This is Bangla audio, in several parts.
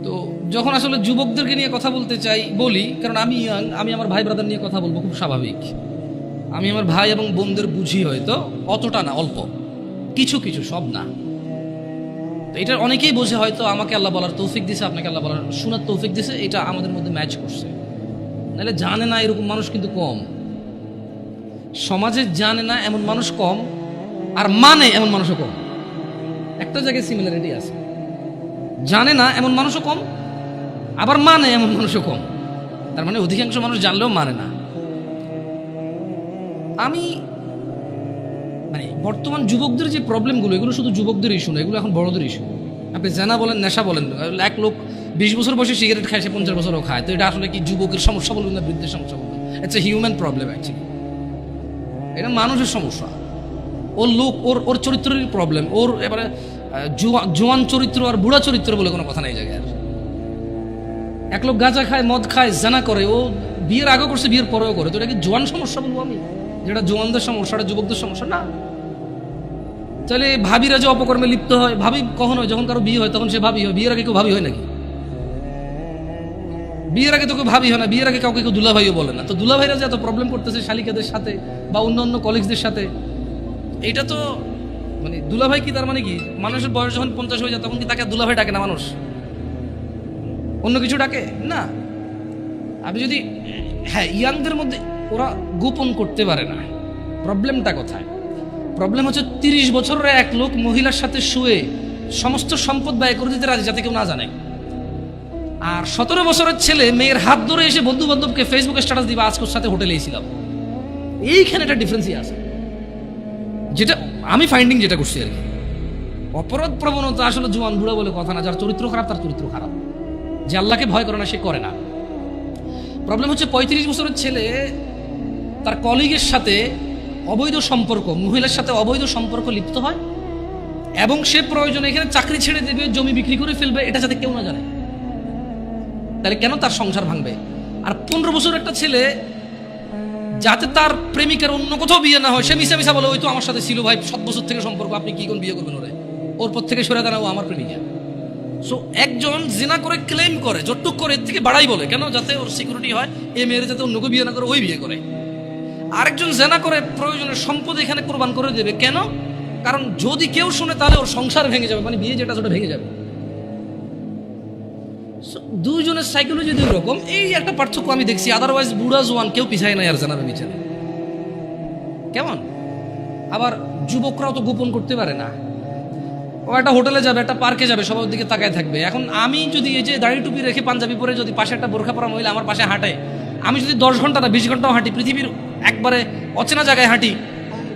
তো যখন আসলে যুবকদেরকে নিয়ে কথা বলতে চাই বলি, কারণ আমি ইয়াং, আমি আমার ভাই ব্রাদার নিয়ে কথা বলবো, খুব স্বাভাবিক। আমি আমার ভাই এবং বোনদের বুঝি, হয়তো অতটা না, অল্প কিছু কিছু, সব না। তো এটা অনেকেই বোঝে, হয়তো আমাকে আল্লাহ বলার তৌফিক দিছে, আপনাকে আল্লাহ বলার শোনার তৌফিক দিছে, এটা আমাদের মধ্যে ম্যাচ করছে। নাহলে জানে না এরকম মানুষ কিন্তু কম সমাজে, জানে না এমন মানুষ কম, আর মানে এমন মানুষও কম। একটা জায়গায় সিমিলারিটি আছে, জানে না এমন মানুষও কম, আবার মানে এমন মানুষও কম। তার মানে অধিকাংশ মানুষ জানলেও মানে না। আমি মানে বর্তমান যুবকদের যে প্রবলেমগুলো, এগুলো শুধু যুবকদের ইস্যু না, এগুলো এখন বড়দের ইস্যু। আপনি জানা বলেন, নেশা বলেন, এক লোক 20 বছর বয়সে সিগারেট খায়, সে 50 বছরও খায়। তো এটা আসলে কি যুবকের সমস্যা বলবেন না বৃদ্ধের সমস্যা বলবেন? It's a human problem actually. এটা মানুষের সমস্যা। ওর লোক, ওর চরিত্রের প্রবলেম। ওর এবারে জোয়ান চরিত্র আর বুড়া চরিত্র বলে কোনো কথা নাই জায়গায়। এক লোক গাঁজা খায়, মদ খায়, জানা করে, ও বিয়ের আগে করছে, বিয়ের পরেও করে। তো এটা কি জোয়ান সমস্যা বলবো আমি? যেটা জোয়ানদের সমস্যাটা যুবকদের সমস্যা না? তাহলে ভাবিরা যে অপকর্মে লিপ্ত হয়, ভাবি কখন হয়? যখন কারো বিয়ে হয় তখন সে ভাবি হয়। বিয়ের আগে কেউ ভাবি হয় নাকি? বিয়ের আগে তো কেউ ভাবি হয় না। বিয়ের আগে কাউকে কেউ দুলাভাইও বলে না। তো দুলাভাইরা যে এত প্রবলেম করতেছে শালিকাদের সাথে বা অন্য কলিগসদের সাথে, এটা তো মানে দুলাভাই কি তার মানে কি মানুষের বয়স যখন 50 হয়ে যায় তখন কি তাকে দুলাভাই ডাকে না মানুষ? অন্য কিছু ডাকে না। আমি যদি, হ্যাঁ, ইয়াংদের মধ্যে ওরা গোপন করতে পারে না। প্রবলেমটা কোথায়? প্রবলেম হচ্ছে 30 বছরের এক লোক মহিলার সাথে শুয়ে সমস্ত সম্পদ ব্যয় করে দিতে রাজি, যাতে কেউ না জানে। আর 17 বছরের ছেলে মেয়ের হাত ধরে এসে বন্ধু বান্ধবকে ফেসবুকে স্ট্যাটাস দিবা, আজকের সাথে হোটেলে এসেছিলাম। এইখানে একটা ডিফারেন্সই আছে, যেটা আমি ফাইন্ডিং যেটা করছি আর কি। অপরাধ প্রবণতা আসলে জোয়ান বুড়া বলে কথা না। যার চরিত্র খারাপ তার চরিত্র খারাপ, যে আল্লাহকে ভয় করে না সে করে না। প্রবলেম হচ্ছে 35 বছরের ছেলে তার কলিগের সাথে অবৈধ সম্পর্ক, মহিলার সাথে অবৈধ সম্পর্ক লিপ্ত হয়, এবং সে প্রয়োজনে এখানে চাকরি ছেড়ে দেবে, জমি বিক্রি করে ফেলবে, এটা যাতে কেউ না জানে। তাহলে কেন তার সংসার ভাঙবে? আর 15 বছর একটা ছেলে, যাতে তার প্রেমিকার অন্য কোথাও বিয়ে না হয়, সে মিশা মিশা বলে, ওই তো আমার সাথে ছিল ভাই 7 বছর থেকে সম্পর্ক, আপনি কি কোন বিয়ে করবেন ওরে? ওর পর থেকে সরে দাঁড়াও, আমার প্রেমিকা। সো একজন জিনা করে ক্লেম করে, যতটুক করে এর থেকে বাড়াই বলে, কেন? যাতে ওর সিকিউরিটি হয়, এ মেয়ের যাতে অন্য কেউ বিয়ে না করে, ওই বিয়ে করে। আরেকজন জেনা করে প্রয়োজনের সম্পদ এখানে কোরবান করে দেবে, কেন? কারণ যদি কেউ শুনে তাহলে ওর সংসার ভেঙে যাবে, মানে বিয়ে যেটা সেটা ভেঙে যাবে। দুইজনের সাইকোলজি দুই রকম, এই একটা পার্থক্য আমি দেখছি। আদারওয়াইজ বুড়া জোয়ান কেউ পিছায় নাই আর জানাবে পিছনে। কেমন? আবার যুবকরাও তো গোপন করতে পারে না। ও একটা হোটেলে যাবে, একটা পার্কে যাবে, সবার দিকে তাকায় থাকবে। এখন আমি যদি এই যে দাড়ি টুপি রেখে পাঞ্জাবি পরে যদি পাশে একটা বোরখা পরা মহিলা আমার পাশে হাঁটে, আমি যদি 10 ঘন্টা না 20 ঘন্টাও হাঁটি, পৃথিবীর একবারে অচেনা জায়গায় হাঁটি,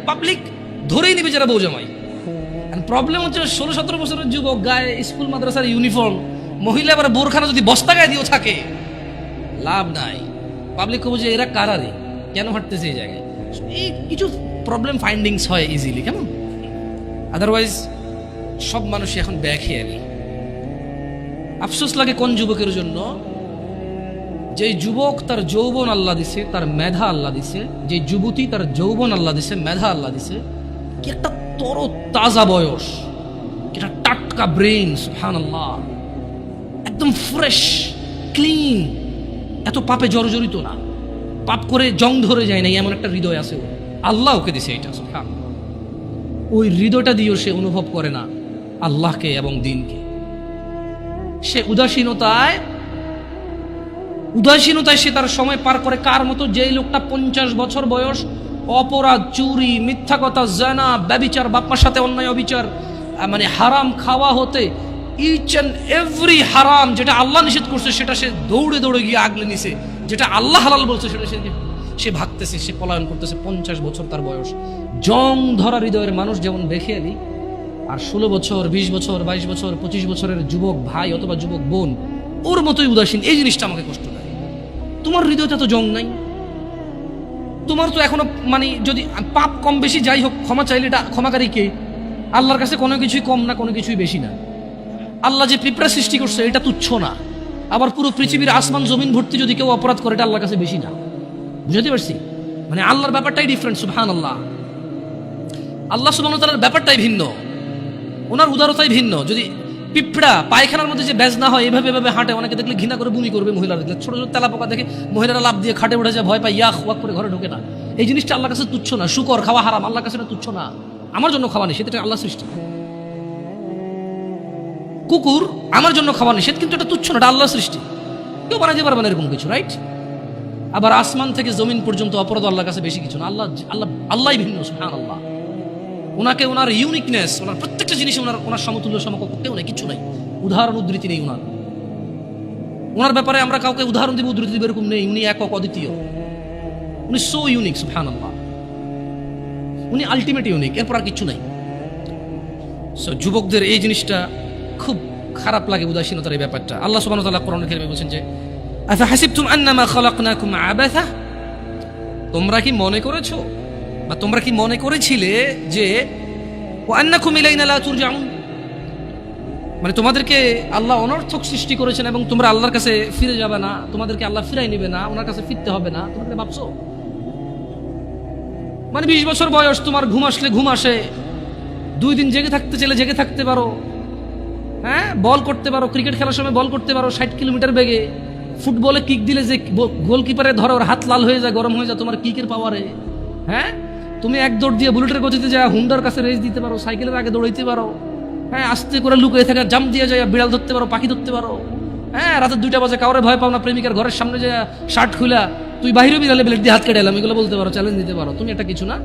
পাবলিক ধরেই নিবে যারা বউ জামাই। প্রবলেম হচ্ছে 16-17 বছরের যুবক, গায়ে স্কুল মাদ্রাসার ইউনিফর্ম, মহিলা আবার বোরখানা যদি বস্তা গায়ে দিয়েও থাকে, লাভ নাই। পাবলিক কবে যে এরা কারারে কেন হাঁটতেছে এই জায়গায়। এই কিছু প্রবলেম ফাইন্ডিংস হয় ইজিলি, কেমন? আদারওয়াইজ সব মানুষই এখন বেখেয়ালি। আফসোস লাগে কোন যুবকের জন্য, যে যুবক তার যৌবন আল্লাহ দিছে, তার মেধা আল্লাহ দিছে, যে যুবতী তার যৌবন আল্লাহ দিছে, মেধা আল্লাহ দিছে, কি একটা তর তাজা বয়স, এটা টাটকা ব্রেন, সুবহানাল্লাহ, একদম ফ্রেশ ক্লিন, এত পাপে জর্জরিত না, পাপ করে জং ধরে যায় না, এমন একটা হৃদয় আছে আল্লাহ ওকে দিছে। এটা সুবহানাল্লাহ, ওই হৃদয়টা দিয়েও সে অনুভব করে না আল্লাহকে এবং দ্বীনকে। সে উদাসীনতায় সে তার সময় পার করে। কার মতো? যেই লোকটা 50 বছর বয়স অপরাধ, চুরি, মিথ্যা কথা, জানা, ব্যভিচার, বাপমার সাথে অন্যায় অবিচার, মানে হারাম খাওয়া হতে, ইচ অ্যান্ড এভরি হারাম যেটা আল্লাহ নিষেধ করছে সেটা সে দৌড়ে দৌড়ে গিয়ে আগলে নিছে, যেটা আল্লাহ হালাল বলছে সেটা সে ভাগতেছে, সে পলায়ন করতেছে। 50 বছর তার বয়স। জং ধরা হৃদয়ের মানুষ যেমন বেখেয়ালি, আর 16 বছর, 20 বছর, 22 বছর, 25 বছরের যুবক ভাই অথবা যুবক বোন ওর মতোই উদাসীন। এই জিনিসটা আমাকে কষ্ট দেয়। তোমার হৃদয়টা তো জং নাই, তোমার তো এখনো মানে যদি পাপ কম বেশি যাই হোক, ক্ষমা চাইলে এটা ক্ষমাকারী কে? আল্লাহর কাছে কোনো কিছুই কম না, কোনো কিছুই বেশি না। আল্লাহ যে পিঁপড়া সৃষ্টি করছে এটা তুচ্ছ না। আবার পুরো পৃথিবীর আসমান জমিন ভর্তি যদি কেউ অপরাধ করে, এটা আল্লাহর কাছে বেশি না। বুঝতে পারছি? মানে আল্লাহর ব্যাপারটাই ডিফারেন্ট। সুবহানাল্লাহ, আল্লাহ সুবহানাহু ওয়া তাআলার ব্যাপারটাই ভিন্ন, ওনার উদারতাই ভিন্ন। যদি পিঁপড়া পায়খানার মধ্যে যে ব্যাজ না হয় এভাবে এভাবে হাঁটে, অনেকে দেখলে ঘৃণা করে বমি করবে, মহিলারা দেখলে ছোট ছোট তেলা পোকা দেখে মহিলারা লাভ দিয়ে খাটে উঠে যায়, ভয় পায়, ইয়াক ওয়াক করে ঘরে ঢোকে না। এই জিনিসটা আল্লাহর কাছে তুচ্ছ না। শুকর খাওয়া হারাম, আল্লাহর কাছে তুচ্ছ না। আমার জন্য খাওয়া নিষেধ, এটা আল্লাহ সৃষ্টি। কুকুর আমার জন্য খাওয়া নিষেধ, কিন্তু এটা তুচ্ছ না, এটা আল্লাহ সৃষ্টি, কেউ বানাইতে পারবে না এরকম কিছু, রাইট? আবার আসমান থেকে জমিন পর্যন্ত অপরাধ আল্লাহর কাছে বেশি কিছু না। আল্লাহ ভিন্ন, সুবহানাল্লাহ। ওনাকে ওনার ইউনিকনেস, ওনার প্রত্যেকটা জিনিস ওনার সমতুল্য সমকক্ষ কেউ নেই, কিছু নেই, উদাহরণ উদ্ধৃতি নেই ওনার ব্যাপারে। আমরা কাউকে উদাহরণ দিব, উদ্ধৃতি দিব এরকম নেই। উনি একক, অদ্বিতীয়, উনি সো ইউনিক, সুবহানাল্লাহ। উনি আলটিমেট ইউনিক, এরপর আর কিছু নাই। সো যুবকদের এই জিনিসটা খুব খারাপ লাগে, উদাসীনতার এই ব্যাপারটা। আল্লাহ সুবহানাহু ওয়া তাআলা কোরআনুল কারীমে বলেন যে আফা হাসিবতুম আন্নামা খালাকনাকুম আবাসা, তোমরা কি মনে করেছো বা তোমরা কি মনে করেছিলে যে ওয়া আন্নাকুম ইলাইনা লা তুরজাউন, মানে তোমাদেরকে আল্লাহ অনর্থক সৃষ্টি করেছেন এবং তোমরা আল্লাহর কাছে ফিরে যাবে না, তোমাদেরকে আল্লাহ ফিরাই নেবে না, ওনার কাছে ফিরতে হবে না, তোমরা ভাবছো? মানে 20 বছর বয়স, তোমার ঘুম আসলে ঘুম আসে, 2 দিন জেগে থাকতে চাইলে জেগে থাকতে পারো, হ্যাঁ, বল করতে পারো, ক্রিকেট খেলার সময় বল করতে পারো 60 কিলোমিটার বেগে, ফুটবলে কিক দিলে যে গোলকিপারে ধরো ওর হাত লাল হয়ে যায়, গরম হয়ে যায় তোমার কিকের পাওয়ারে, হ্যাঁ, তুমি এক দৌড় দিয়ে বুলেটের গতিতে যা হুন্ডার কাছে রেস দিতে পারো, সাইকেলের আগে দৌড়াইতে পারো, হ্যাঁ, আস্তে করে লুকিয়ে থাকা জাম্প দিয়ে যায় বিড়াল ধরতে পারো, পাখি ধরতে পারো, হ্যাঁ, রাতে 2টা বাজে কাউরে ভয় পাও না, প্রেমিকার ঘরের সামনে যে শার্ট খুলা তুই বাহিরে বিড়ালে ব্লেড দিয়ে হাত কেটে এলাম, এগুলো বলতে পারো, চ্যালেঞ্জ দিতে পারো। তুমি একটা কিছু না,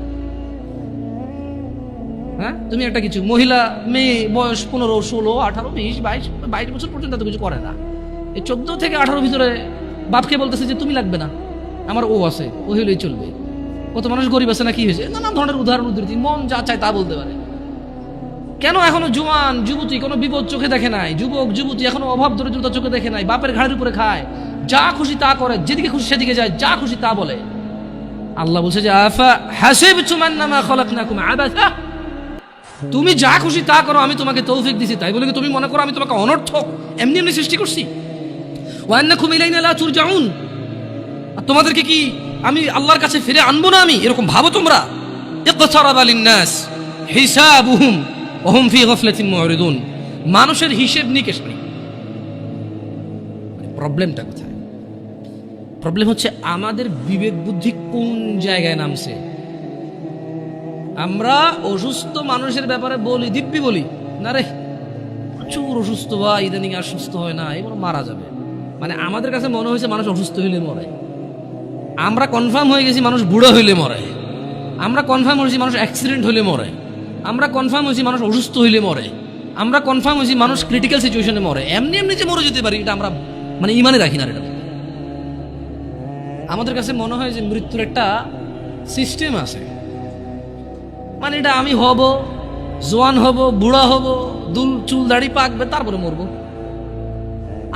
হ্যাঁ, তুমি একটা কিছু। মহিলা মেয়ে বয়স 15, 16, 18, 20, 22 বছর পর্যন্ত এত কিছু করে না। এই 14 থেকে 18 ভিতরে বাপকে বলতেছে যে তুমি লাগবে না, আমার ও আছে, ও হইলেই চলবে। কত মানুষ গরিব আছে না, কি হয়েছে, নানা ধরনের উদাহরণ উদ্ধৃতি, মন যা চায় তা বলতে পারে। কেন এখনো জোয়ান যুবতী কোনো বিপদ চোখে দেখে নাই, যুবক যুবতী এখনো অভাব দরিদ্রতা চোখে দেখে নাই, বাপের ঘাড়ের উপরে খায়, যা খুশি তা করে, যেদিকে খুশি সেদিকে যায়, যা খুশি তা বলে। আল্লাহ বলছে যে আফা হাসিবতুম আন্নামা খালাকনাকুম আবাসা, তুমি যা খুশি তা করো, আমি তোমাকে তৌফিক দিছি, তাই বলে কি তুমি মনে করো আমি তোমাকে অনর্থক এমনি এমনি সৃষ্টি করছি? ওয়া আন্নাকুম ইলাইনা লা তুরজাউন, আর তোমাদেরকে কি আমি আল্লাহর কাছে ফিরে আনবো না আমি, এরকম ভাবো তোমরা? ইকতারাবা লিন-নাস হিসাবুহুম ওয়া হুম ফি গাফলাতিন মুরিদুন, মানুষের হিসেব নিকেশ নেই। প্রবলেমটা কোথায়? প্রবলেম হচ্ছে আমাদের বিবেক বুদ্ধি কোন জায়গায় নামছে। আমরা অসুস্থ মানুষের ব্যাপারে বলি, দিব্যি বলি না রে প্রচুর অসুস্থ, বা ইদানিং আর সুস্থ হয় না, এবার মারা যাবে। মানে আমাদের কাছে মনে হয়েছে মানুষ অসুস্থ হইলে মরে, আমরা কনফার্ম হয়ে গেছি মানুষ বুড়ো হইলে মরে, আমরা কনফার্ম হয়েছি মানুষ অ্যাক্সিডেন্ট হইলে মরে, আমরা কনফার্ম হয়েছি মানুষ অসুস্থ হইলে মরে, আমরা কনফার্ম হয়েছি মানুষ ক্রিটিক্যাল সিচুয়েশনে মরে। এমনি এমনি যে মরে যেতে পারি এটা আমরা মানে ইমানে রাখি না। এটা আমাদের কাছে মনে হয় যে মৃত্যুর একটা সিস্টেম আছে, মানে এটা আমি হব, জোয়ান হব, বুড়া হব, চুল দাড়ি পাকবে, তারপরে মরবো।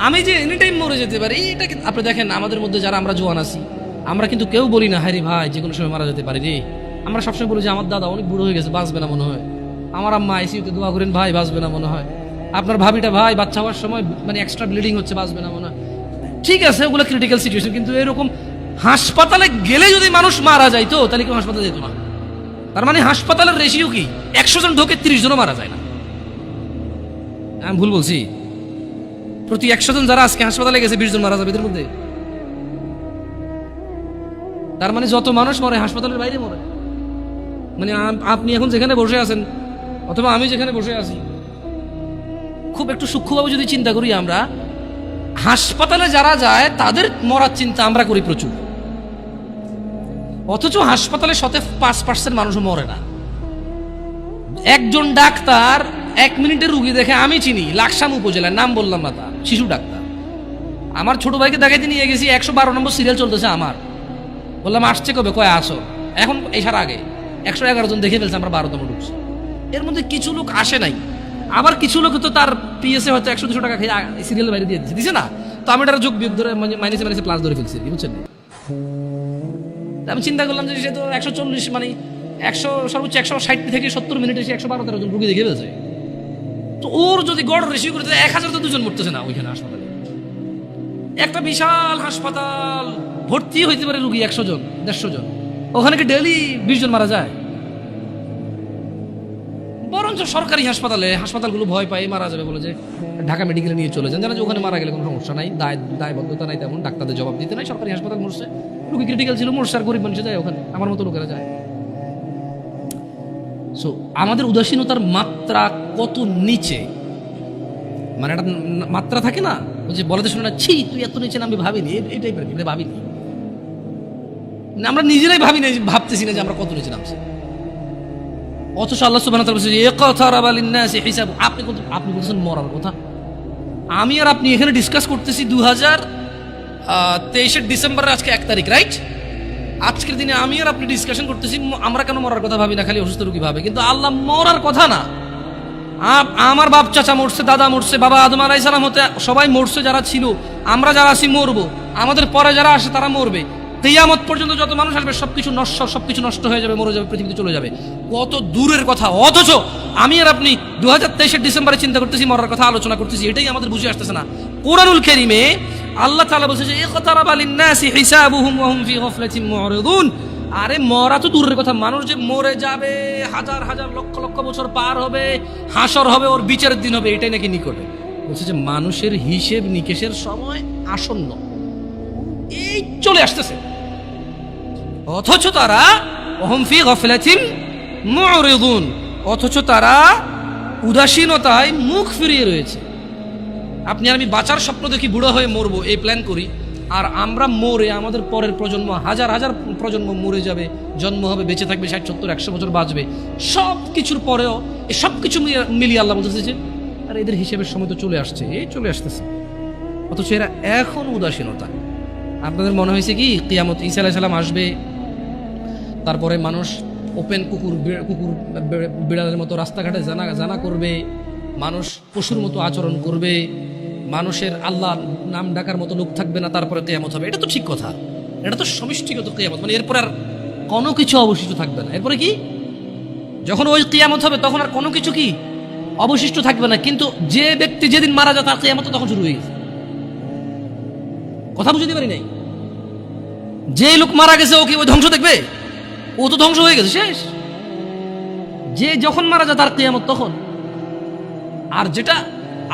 আমি যে এনি টাইম মরে যেতে পারি এটা আপনি দেখেন আমাদের মধ্যে যারা আমরা জোয়ান আছি, আমরা কিন্তু কেউ বলি না হ্যাঁ রে ভাই যে কোনো সময় মারা যেতে পারি রে। আমরা সবসময় বলি যে আমার দাদা অনেক বুড়ো হয়ে গেছে, বাঁচবে না মনে হয়, আমার আম্মা আইসিইউতে দোয়া করেন ভাই বাঁচবে না মনে হয়, আপনার ভাবিটা ভাই বাচ্চা হওয়ার সময় মানে এক্সট্রা ব্লিডিং হচ্ছে, বাঁচবে না মনে হয়। ঠিক আছে, ওগুলো ক্রিটিক্যাল সিচুয়েশন, কিন্তু এরকম হাসপাতালে গেলে যদি মানুষ মারা যাইতো তাহলে কেউ হাসপাতালে যেত না। তার মানে হাসপাতালের রেশিও কি 100 জন ঢোকে 30 জনও মারা যায় না। আমি ভুল বলছি? প্রতি 100 জন যারা আজকে হাসপাতালে গেছে 20 জন মারা যাবে এদের মধ্যে। তার মানে যত মানুষ মরে হাসপাতালের বাইরে মরে। মানে আপনি এখন যেখানে বসে আছেন অথবা আমি যেখানে বসে আছি, খুব একটু সূক্ষ্মভাবে যদি চিন্তা করি, আমরা হাসপাতালে যারা যায় তাদের মরার চিন্তা আমরা করি প্রচুর, অথচ হাসপাতালে 5% মানুষও মরে না। একজন ডাক্তার 1 মিনিটের রুগী দেখে, আমি চিনি লাকসাম উপজেলার, নাম বললাম না, তা শিশু ডাক্তার, আমার ছোট ভাইকে দেখাইতে নিয়ে গেছি, 112 নম্বর সিরিয়াল চলতেছে আমার, বললাম আসছে কবে, কয় আসো, এখন এসার আগে 111 জন দেখে ফেলছে, আমরা 12তম ঢুকছি। এর মধ্যে কিছু লোক আসে নাই, আবার কিছু লোক তো তার পিএসএ হয়তো 100-200 টাকা খেয়ে সিরিয়ালের বাইরে দিয়ে দিছে না, তো আমি এটার যোগ বিয়োগ ধরে মাইনাসে প্লাস ধরে ফেলছি, বুঝছেন? আমি চিন্তা করলাম যে সে তো 140 মানে 100 সর্বোচ্চ 160 থেকে 70 মিনিটে সে 112-13 জন রুগী দেখে ফেলছে। তো ওর যদি গড় রেশিও করে 1000 তো 2জন মরতেছে না ওইখানে হাসপাতালে। একটা বিশাল হাসপাতাল, ভর্তি হইতে পারে রুগী 100 জন 150 জন, ওখানে কি ডেইলি 20 জন মারা যায়? বরঞ্চ অথচ সরকারি হাসপাতালগুলো ভয় পায় মারা যাবে বলে যে ঢাকা মেডিকেলে নিয়ে চলে যান, জানা যে ওখানে মারা গেলে কোনো সমস্যা নাই, দায়বদ্ধতা নাই, তেমন ডাক্তারদের জবাব দিতে নাই, সরকারি হাসপাতাল মরছে, রোগী ক্রিটিক্যাল ছিল মরছে, আর গরিব মানুষ যায় ওখানে, আমার মতো লোকেরা যায়। সো আমাদের উদাসীনতার মাত্রা কত নিচে, মানে একটা মাত্রা থাকে না, ওই যে বলতে শুনে না, ছি তুই এত নিচে না, আমি ভাবিনি, এই টাইপের ভাবিনি, আমরা নিজেরাই ভাবতেছি না যে আমরা কত নিচে নামছি। অথচ আল্লাহ সুবহানাহু ওয়া তাআলা বলেছে ইকতারাবা লিন-নাসি হিসাব, আপনি বলছেন মরার কথা, আমি আর আপনি এখানে ডিসকাস করতেছি 2023 ডিসেম্বরের আজকে 1 তারিখ, রাইট? আজকের দিনে আমি আর আপনি ডিসকাশন করতেছি আমরা কেন মরার কথা ভাবি না, খালি অসুস্থ রোগী ভাবে, কিন্তু আল্লাহ মরার কথা না। আমার বাপ চাচা মরছে, দাদা মরছে, বাবা আদম আলাইহিস সালাম হতে সবাই মরছে, যারা ছিল, আমরা যারা আছি মরবো, আমাদের পরে যারা আসে তারা মরবে, কিয়ামত পর্যন্ত যত মানুষ আসবে সবকিছু নষ্ট হয়ে যাবে, মরে যাবে, পৃথিবীতে চলে যাবে, কত দূরের কথা। অথচ আমি আর আপনি 2023 ডিসেম্বরে চিন্তা করতেছি, মরার কথা আলোচনা করতেছি, এটাই আমাদের বুঝে আসতেছে না। কোরআনুল কারীমে আল্লাহ তাআলা বলছে যে ইকতারাবা লিন-নাসি হিসাবুহুম ওয়া হুম ফি গাফলাতিন মু'রিদুন। আরে মরা তো দূরের কথা, মানুষ যে মরে যাবে, হাজার হাজার লক্ষ লক্ষ বছর পার হবে, হাসর হবে, ওর বিচারের দিন হবে, এটাই নাকি নিকটে। বলছে যে মানুষের হিসেব নিকেশের সময় আসন্ন, এই চলে আসতেছে, অথচ তারা ওহুম ফি গাফলাতিন মু'রিদুন, অথচ তারা উদাসীনতায় মুখ ফিরিয়ে রয়েছে। আপনি আর আমি বাঁচার স্বপ্ন দেখি, বুড়ো হয়ে মরবো এই প্ল্যান করি, আর আমরা মরে আমাদের পরের প্রজন্ম, হাজার হাজার প্রজন্ম মরে যাবে, জন্ম হবে, বেঁচে থাকবে 60, 70, 100 বছর বাঁচবে, সব কিছুর পরেও এই সব কিছু মিলিয়ে আল্লাহ বলতেছে যে আর এদের হিসেবের সময় তো চলে আসছে, এই চলে আসতেছে, অথচ এরা এখন উদাসীনতা। আপনাদের মনে হয়েছে কি কিয়ামত ঈসা আলাইহিস সালাম আসবে, তারপরে মানুষ ওপেন কুকুর বিড়ালের মতো রাস্তাঘাটে জানা করবে, মানুষ পশুর মতো আচরণ করবে, মানুষের আল্লাহ নাম ডাকার মতো লোক থাকবে না, তারপরে কিয়ামত হবে? এটা তো ঠিক কথা, এটা তো সমষ্টিগত কিয়ামত, মানে এরপর আর কোনো কিছু অবশিষ্ট থাকবে না। এরপরে কি, যখন ওই কিয়ামত হবে তখন আর কোনো কিছু কি অবশিষ্ট থাকবে না, কিন্তু যে ব্যক্তি যেদিন মারা যায় তার কিয়ামত তখন শুরু হয়ে গেছে। কথা বুঝতে পারি নাই, যে লোক মারা গেছে ও কি ওই ধ্বংস দেখবে? ও তো ধ্বংস হয়ে গেছে, শেষ। যে যখন মারা যায় তার কিয়ামত তখন। আর যেটা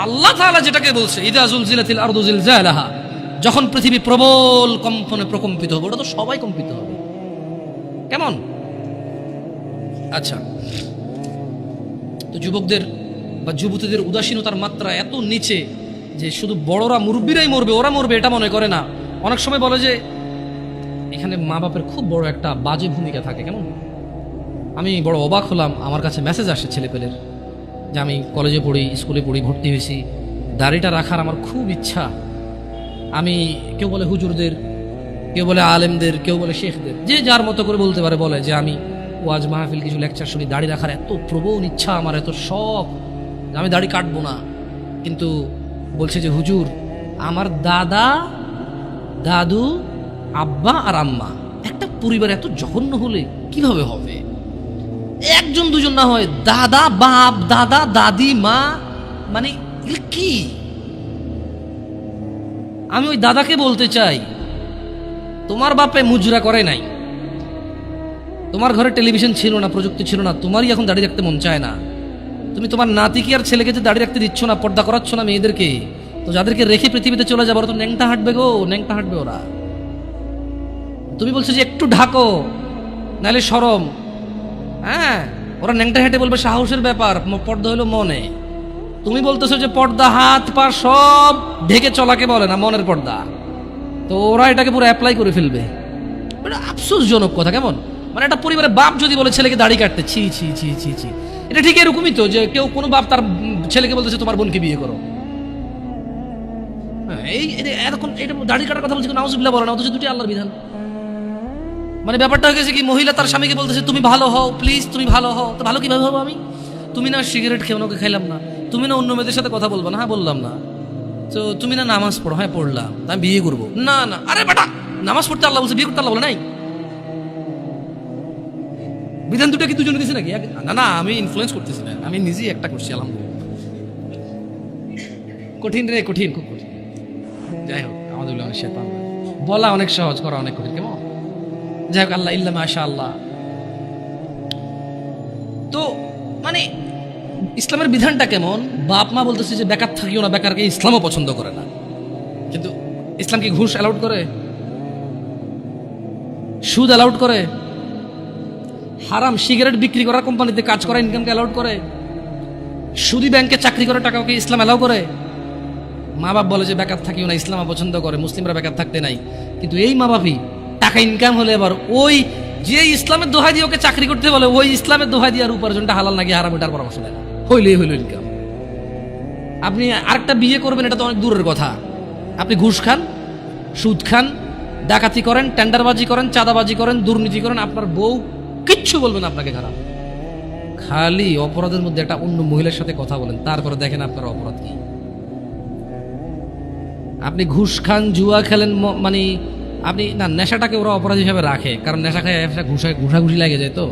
আল্লাহ তাআলা যেটাকে বলছে ইযা যুলজিলাতিল আরদু জিলজালাহা, যখন পৃথিবী প্রবল কম্পনে প্রকম্পিত হবে, ওটা তো সবাই কম্পিত হবে। কেমন? আচ্ছা, তো যুবকদের বা যুবতীদের উদাসীনতার মাত্রা এত নিচে যে শুধু বড়রা মুরব্বীরাই মরবে, ওরা মরবে এটা মনে করে না। অনেক সময় বলে যে এখানে মা বাপের খুব বড় একটা বাজে ভূমিকা থাকে। কেমন? আমি বড় অবাক হলাম, আমার কাছে মেসেজ আসে ছেলেপেলের যে আমি কলেজে পড়ি, স্কুলে পড়ি, ভর্তি হয়েছি, দাড়িটা রাখার আমার খুব ইচ্ছা। আমি, কেউ বলে হুজুরদের, কেউ বলে আলেমদের, কেউ বলে শেখদের, যে যার মতো করে বলতে পারে, বলে যে আমি ওয়াজ মাহফিল কিছু লেকচার শুনি, দাড়ি রাখার এত প্রবল ইচ্ছা আমার, এত শখ, আমি দাড়ি কাটবো না। কিন্তু বলছে যে হুজুর আমার দাদা, দাদু, আব্বা আর আম্মা, একটা পরিবার এত জঘন্য হলে কিভাবে হবে? একজন দুজন না হয়, দাদা, বাপ, দাদা, দাদি, মা, মানে কি? আমি ওই দাদাকে বলতে চাই, তোমার বাপে মুজরা করে নাই, তোমার ঘরে টেলিভিশন ছিল না, প্রযুক্তি ছিল না, তোমারই এখন দাড়ি রাখতে মন চায় না। তুমি তোমার নাতিকে আর ছেলেকে যে দাড়ি রাখতে দিচ্ছ না, পর্দা করাচ্ছ না মেয়েদেরকে, তো যাদেরকে রেখে পৃথিবীতে চলে যাবো ওরা তো ন্যাংটা হাঁটবে গো, ন্যাংটা হাঁটবে ওরা। তুমি বলছো যে একটু ঢাকো নাহলে শরম, হ্যাঁ, ওরা ন্যাংটা হেঁটে বলবে সাহসের ব্যাপার, পর্দা হলো মনে। তুমি বলতেছো যে পর্দা হাত পা সব ঢেকে চলাকে বলে না, মনের পর্দা, তো ওরা এটাকে পুরো অ্যাপ্লাই করে ফেলবে। এটা আফসোসজনক কথা। কেমন? মানে একটা পরিবারের বাপ যদি বলে ছেলেকে দাড়ি কাটতে, ছি ছি ছি ছি ছি, এটা ঠিক এরকমই তো যে কেউ কোনো বাপ তার ছেলেকে বলতেছে তোমার বোনকে বিয়ে করো। এই এরকম এটা দাড়ি কাটার কথা বলছে, নাউজুবিল্লাহ বলে না, অথচ দুটি আল্লাহর বিধান। মানে ব্যাপারটা হয়ে গেছে কি, মহিলা তার স্বামীকে বলতেছে তুমি ভালো হও, প্লিজ তুমি ভালো হও। তো ভালো কিভাবে হবো আমি? তুমি না সিগারেট খেয়ে ওকে খাইলাম না, তুমি না অন্য মেয়েদের সাথে কথা বলবো না, হ্যাঁ বললাম না, তো তুমি না নামাজ পড়ো, হ্যাঁ পড়লাম, আমি বিয়ে করবো না। না আরে বেটা, নামাজ পড়তে আল্লাহ বলছে, বিয়ে করতে আল্লাহ বলে নাই? বিধান দুটো কি দুজনে দিছে নাকি? না না, আমি ইনফ্লুয়েন্স করতেছি না, আমি নিজেই একটা করছি। আলহামদুলিল্লাহ। কঠিন রে, কঠিন, খুব কঠিন। যাই হোক, আমাদের বলা অনেক সহজ, করা অনেক কঠিন। কেমন? যাই হোক, আল্লাহ ইল্লা মাশা আল্লাহ। তো মানে ইসলামের বিধানটা কেমন? বাপ মা বলতেছে যে বেকার থাকিও না, বেকারকে ইসলামও পছন্দ করে না, কিন্তু ইসলাম কি ঘুষ অ্যালাউড করে? সুদ অ্যালাউড করে? হারাম সিগারেট বিক্রি করার কোম্পানিতে কাজ করা ইনকামকে অ্যালাউড করে? সুদি ব্যাংকে চাকরি করে টাকাকে ইসলাম অ্যালাউ করে? মা বাপ বলে যে বেকার থাকিও না, ইসলাম পছন্দ করে, মুসলিমরা বেকার থাকতে নাই, কিন্তু এই মা বাপই টাকা ইনকাম হলে আবার ওই যে ইসলামের দোহাই দিয়ে ওকে চাকরি করতে বলে, ওই ইসলামের দোহাই দিয়ে আর উপার্জনটা হালাল নাকি হারাম এটার পরামর্শ দেয় না, হইলেই হইল ইনকাম। আপনি আরেকটা বিয়ে করবেন এটা তো অনেক দূরের কথা, আপনি ঘুষ খান, সুদ খান, ডাকাতি করেন, টেন্ডারবাজি করেন, চাঁদাবাজি করেন, দুর্নীতি করেন, আপনার বউ কিচ্ছু বলবেন আপনাকে খারাপ। খালি অপরাধের মধ্যে একটা অন্য মহিলার সাথে কথা বলেন, তারপরে দেখেন আপনার অপরাধ কি। আপনি ঘুষ খান, জুয়া খেলেন, মানে আপনি না, নেশাটাকে ওরা অপরাধ হিসাবে রাখে, কারণ নেশা খায় ঘুষাঘুষি লাগে যায় তো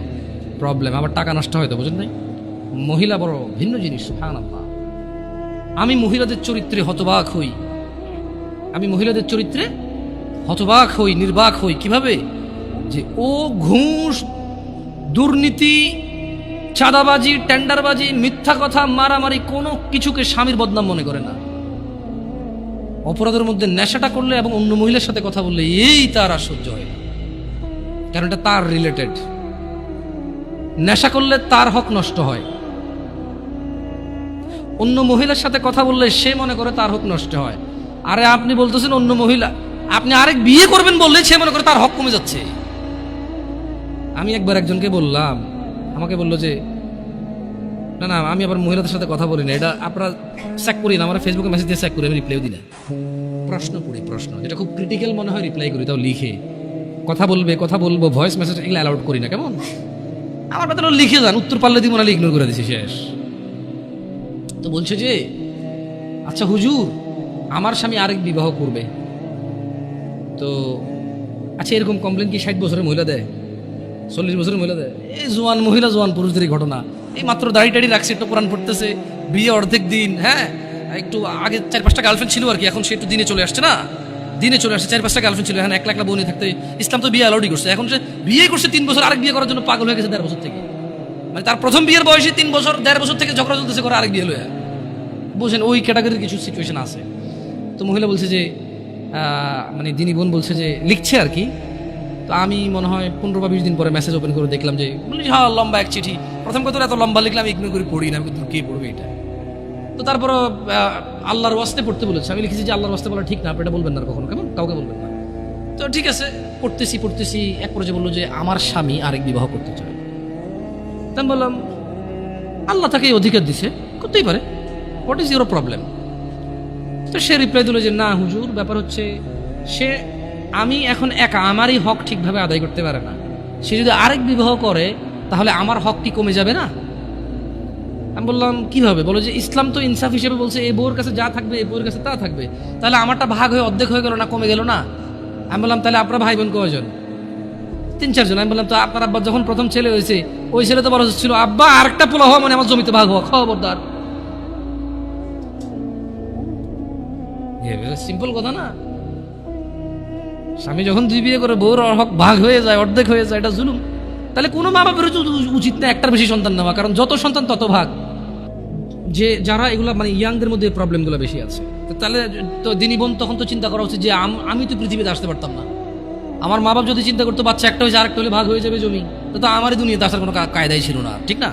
প্রবলেম, আবার টাকা নষ্ট হয় তো, বুঝেন নাই? মহিলা বড় ভিন্ন জিনিস। সুবহানাল্লাহ। আমি মহিলাদের চরিত্রে হতবাক হই, আমি মহিলাদের চরিত্রে হতবাক হই, নির্বাক হই। কিভাবে? যে ও ঘুষ, দুর্নীতি, চাঁদাবাজি, টেন্ডারবাজি, মিথ্যা কথা, মারামারি, কোনো কিছুকে স্বামীর বদনাম মনে করে না। অপরাধের মধ্যে নেশাটা করলে এবং অন্য মহিলার সাথে কথা বললে এই তার আর সহ্য হয় না, কারণ এটা তার রিলেটেড। নেশা করলে তার হক নষ্ট হয়, অন্য মহিলার সাথে কথা বললে সে মনে করে তার হক নষ্ট হয়। আরে আপনি বলতেছেন অন্য মহিলা, আপনি আরেক বিয়ে করবেন বললে সে মনে করে তার হক কমে যাচ্ছে। আমি একবার একজনকে বললাম, আমাকে বললো যে না না আমি আবার মহিলাদের সাথে কথা বলি না, এটা আপনারা চেক করি না, আমরা ফেসবুকে মেসেজ দিয়ে চেক করি, আমি রিপ্লাইও দিই না। প্রশ্ন পড়ি, প্রশ্ন যেটা খুব ক্রিটিক্যাল মনে হয় রিপ্লাই করি, তাও লিখে কথা বলবো, ভয়েস মেসেজ এগুলো অ্যালাউড করি না। কেমন আমার কথা লিখে যান, উত্তর পারলে দিব, নাহলে ইগনোর করে দিছি, শেষ। তো বলছে যে আচ্ছা হুজুর, আমার স্বামী আরেক বিবাহ করবে, তো আচ্ছা এরকম কমপ্লেন কি 60 বছরের মহিলা দেয়, 40 বছরের মহিলা দেয়? এই জোয়ান মহিলা, জোয়ান পুরুষদেরই ঘটনা। এই মাত্র দাড়ি টাড়ি রাখছে, একটু কোরআন পড়তেছে, বিয়ে অর্ধেক দিন, হ্যাঁ একটু আগে 4-5টা গার্লফ্রেন্ড ছিল আর কি, এখন সে একটু দিনে চলে আসছে না, দিনে চলে আসছে। 4-5টা গার্লফ্রেন্ড ছিল, এখন 1 লাখ বউনি থাকতে ইসলাম তো বিয়ে অ্যালাউডই করছে। এখন সে বিয়ে করছে 3 বছর, আরেক বিয়ে করার জন্য পাগল হয়ে গেছে 1.5 বছর থেকে। মানে তার প্রথম বিয়ের বয়সে 3 বছর, 1.5 বছর থেকে ঝগড়া চলতেছে করে আরেক বিয়ে লয়ে। বুঝেন, ওই ক্যাটাগরির কিছু সিচুয়েশন আছে। তো মহিলা বলছে যে মানে দিনী বোন বলছে যে লিখছে আর কি। তো আমি মনে হয় 15 বা 20 দিন পরে মেসেজ ওপেন করে দেখলাম যে হ্যাঁ লম্বা এক চিঠি। প্রথম কথা এত লম্বা লিখলাম, ইগনোর করে পড়ি না, আমি কে পড়বে এটা। তো তারপর আল্লাহর ওয়াস্তে পড়তে বলেছে, আমি লিখেছি যে আল্লাহর ওয়াস্তে বলা ঠিক না, আপনি এটা বলবেন না কখনো, কেমন কাউকে বলবেন না। তো ঠিক আছে, পড়তেছি এক পর্যায়ে বললো যে আমার স্বামী আরেক বিবাহ করতে চায়। তা আমি বললাম আল্লাহ তাকে এই অধিকার দিছে, করতেই পারে, হোয়াট ইজ ইউর প্রবলেম? তো সে রিপ্লাই দিল যে না হুজুর, ব্যাপার হচ্ছে সে, আমি এখন একা, আমারই হক ঠিকভাবে আদায় করতে পারে না, সে যদি আরেক বিবাহ করে তাহলে আমার হক কি কমে যাবে না? আমি বললাম কিভাবে? বলো যে ইসলাম তো ইনসাফ হিসেবে বলছে এই বউর কাছে যা থাকবে এই বউর কাছে তা থাকবে, তাহলে আমারটা ভাগ হয়ে অর্ধেক হয়ে গেল না, কমে গেল না? আমি বললাম তাহলে আপনার ভাই বোন কয়জন? 3-4 জন। আমি বললাম তো আপনার আব্বা যখন প্রথম ছেলে হয়েছে, ওই ছেলে তো বড় ছিল, আব্বা আরেকটা পোলা হওয়া মানে আমার জমিতে ভাগ হওয়া, খবরদার। সিম্পল কথা না? স্বামী যখন 2 বিয়ে করে বউর হক ভাগ হয়ে যায়, অর্ধেক হয়ে যায়, এটা জুলুম। তাহলে কোনো মা বাপের উচিত না একটার বেশি সন্তান নেওয়া, কারণ যত সন্তান তত ভাগ। যে যারা এগুলা মানে ইয়াংদের মধ্যে প্রবলেমগুলো বেশি আছে, তো তাহলে তো দিনী বোন তখন তো চিন্তা করা উচিত যে আমি তো পৃথিবীতে আসতে পারতাম না, আমার মা বাপ যদি চিন্তা করতো বাচ্চা একটা হয়েছে আরেকটা হলে ভাগ হয়ে যাবে জমি, তো আমারই দুনিয়াতে আসার কোনো কায়দাই ছিল না, ঠিক না?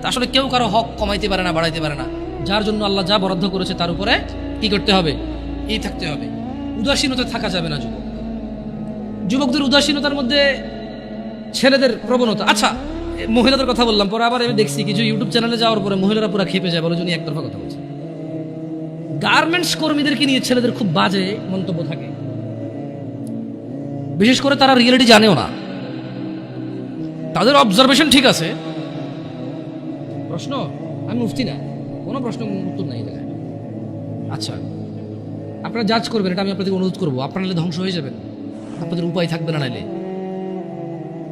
তা আসলে কেউ কারো হক কমাইতে পারে না, বাড়াইতে পারে না। যার জন্য আল্লাহ যা বরাদ্দ করেছে তার উপরে কি করতে হবে? এই থাকতে হবে। উদাসীনতা থাকা যাবে না। যুবকদের উদাসীনতার মধ্যে ছেলেদের প্রবণতা। আচ্ছা মহিলাদের কথা বললাম, পরে আবার আমি দেখছি কিছু ইউটিউব চ্যানেলে যাওয়ার পরে মহিলারা পুরো খেপে যায়, বলে উনি একতরফা কথা বলছে। গার্মেন্টস কর্মীদেরকে নিয়ে ছেলেদের খুব বাজে মন্তব্য থাকে, বিশেষ করে তারা রিয়েলিটি জানেও না, তাদের অবজারভেশন ঠিক আছে। প্রশ্ন, আমি মুফতি না, কোনো প্রশ্ন উত্তর নাই জায়গায়। আচ্ছা আপনারা জাজ করবেন, এটা আমি আপনাদের অনুরোধ করবো, আপনারা নাহলে ধ্বংস হয়ে যাবেন, আপনাদের উপায় থাকবে না। নাইলে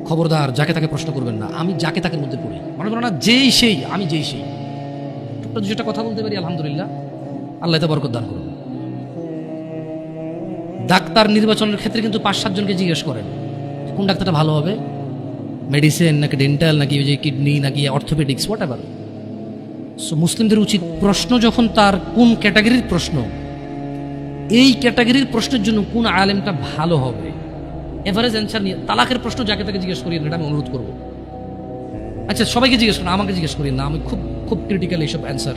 খবরদার যাকে তাকে প্রশ্ন করবেন না। আমি যাকে তাকে মধ্যে পড়ি, মনে করো না যেই সেই, আমি যেই সেই, টুকটা দুটা কথা বলতে পারি, আলহামদুলিল্লাহ, আল্লাহ তা বরকত দান করুন। ডাক্তার নির্বাচনের ক্ষেত্রে কিন্তু 5-7 জনকে জিজ্ঞেস করেন কোন ডাক্তারটা ভালো হবে, মেডিসিন নাকি ডেন্টাল নাকি ওই যে কিডনি নাকি অর্থোপেডিক্স, হোয়াট এভার। সো মুসলিমদের উচিত প্রশ্ন যখন তার কোন ক্যাটাগরির প্রশ্ন, এই ক্যাটাগরির প্রশ্নের জন্য কোন আলেমটা ভালো হবে, এভারেজ অ্যান্সার নিয়ে তালাকের প্রশ্ন যাকে তাকে জিজ্ঞেস করি এটা আমি অনুরোধ করবো। আচ্ছা সবাইকে জিজ্ঞেস করেন, আমাকে জিজ্ঞেস করি না, আমি খুব খুব ক্রিটিক্যাল এইসব অ্যান্সার,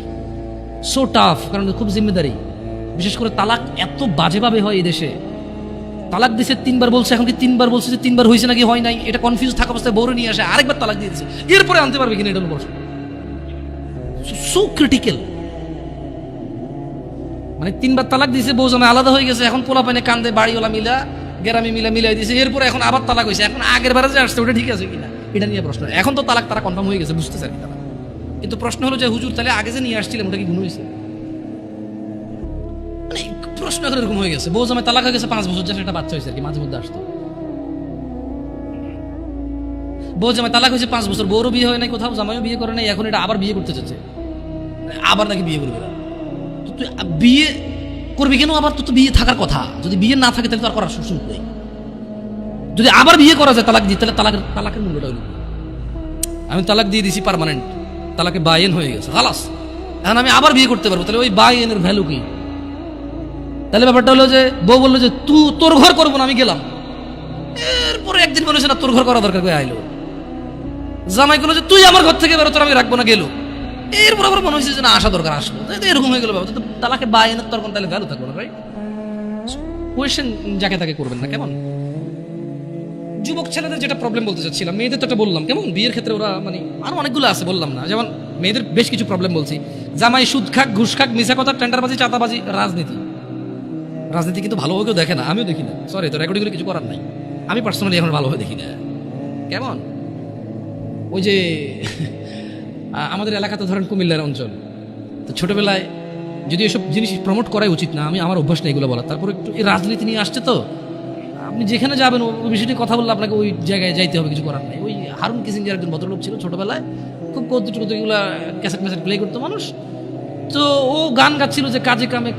সো টাফ, কারণ খুব জিম্মেদারি। বিশেষ করে তালাক এত বাজেভাবে হয় এই দেশে। তালাক দিছে 3 বার বলছে, এখন কি 3 বার বলছে যে 3 বার হয়েছে নাকি হয় নাই, এটা কনফিউজ থাকা অবস্থায় বউরে নিয়ে আসে আরেকবার তালাক দিয়ে দিচ্ছে, এরপরে আনতে পারবে কিনা এটা হলো প্রশ্ন। সো ক্রিটিক্যাল, মানে 3 বার তালাক দিয়েছে, বউ জামাই আলাদা হয়ে গেছে, এখন পোলা পানে কান্দে, বাড়িওয়ালা মিলা গেরামি মিলাই দিয়েছে, এরপরে এখন আবার তালাক হয়েছে, এখন আগের বারে যে আসছে ওটা ঠিক আছে কিনা এটা নিয়ে প্রশ্ন। এখন তো তালাক তারা কনফার্ম হয়ে গেছে, বুঝতে চাই তারা, কিন্তু প্রশ্ন হলো যে হুজুর তাহলে আগে যে নিয়ে আসছিলাম ওটা কি গুণ হয়েছে? মানে প্রশ্ন এখন এরকম হয়ে গেছে, বউ জামাই তালাক হয়ে গেছে 5 বছর, যা একটা বাচ্চা হয়েছে আর কি, মাঝে মধ্যে আসতো। বউ জামাই তালাক হয়েছে 5 বছর, বউরও বিয়ে হয় নাই কোথাও, জামাইও বিয়ে করে নাই, এখন এটা আবার বিয়ে করতে চাচ্ছে, আবার নাকি বিয়ে করবে না। তো তুই বিয়ে করবি কেন আবার? তো বিয়ে থাকার কথা, যদি বিয়ে না থাকে তাহলে তো আর করার সুযোগ নেই। যদি আবার বিয়ে করা যায় তালাক দিয়ে, তাহলে তালাকের মূল্যটা হইল, আমি তালাক দিয়ে দিছি পার্মানেন্ট, তালাকে বাইন হয়ে গেছে খালাস, এখন আমি আবার বিয়ে করতে পারবো, তাহলে ওই বাইনের ভ্যালু কি? তাহলে ব্যাপারটা হলো যে বউ বললো যে তুই তোর ঘর করবো না, আমি গেলাম। এরপরে একদিন বলেছে না তোর ঘর করা দরকার, করে আইলো। জামাই বললো যে তুই আমার ঘর থেকে বেরো, তোর আমি রাখবো না, গেলো। এরপর আবার মনে হয়েছে যে না আসা দরকার, আসলো, এরকম হয়ে গেল। তো তালাকে বাইনের তখন তাহলে ভ্যালু থাকবে না, রাইট? কোয়েশ্চেন যাকে তাকে করবেন না, কেমন? যুবক ছেলেদের যেটা প্রবলেম বলতে চাচ্ছিলাম, মেয়েদের তো এটা বললাম, কেমন বিয়ের ক্ষেত্রে ওরা মানে আরো অনেকগুলো আছে, বললাম না, যেমন মেয়েদের বেশ কিছু প্রবলেম বলছি, জামাই সুদ খাক, ঘুষ খাক, মিশা কথা, টেন্ডারবাজি, চাঁদাবাজি, রাজনীতি কিন্তু ভালোভাবে কেউ দেখে না, আমিও দেখি না, সরি, তো রেকর্ডিং করে কিছু করার নাই, আমি পার্সোনালি এখন ভালোভাবে দেখি না। কেমন ওই যে আমাদের এলাকাতে ধরেন কুমিল্লার অঞ্চল, তো ছোটবেলায় যদি এসব জিনিস প্রমোট করাই উচিত না, আমার অভ্যাস নেই এগুলো বলা, তারপরে একটু এই রাজনীতি নিয়ে আসছে, তো আপনি যেখানে যাবেন ওই বিষয়টি কথা বললে আপনাকে ওই জায়গায় যাইতে হবে, কিছু করার নাই। ওই হারুন কিসিঞ্জার একজন ভদ্রলোক ছিল ছোটবেলায়, খুব কৌতুকগুলা ক্যাসেট প্লে করতো মানুষ, তো ও গান গাচ্ছিল যে কাজে কামে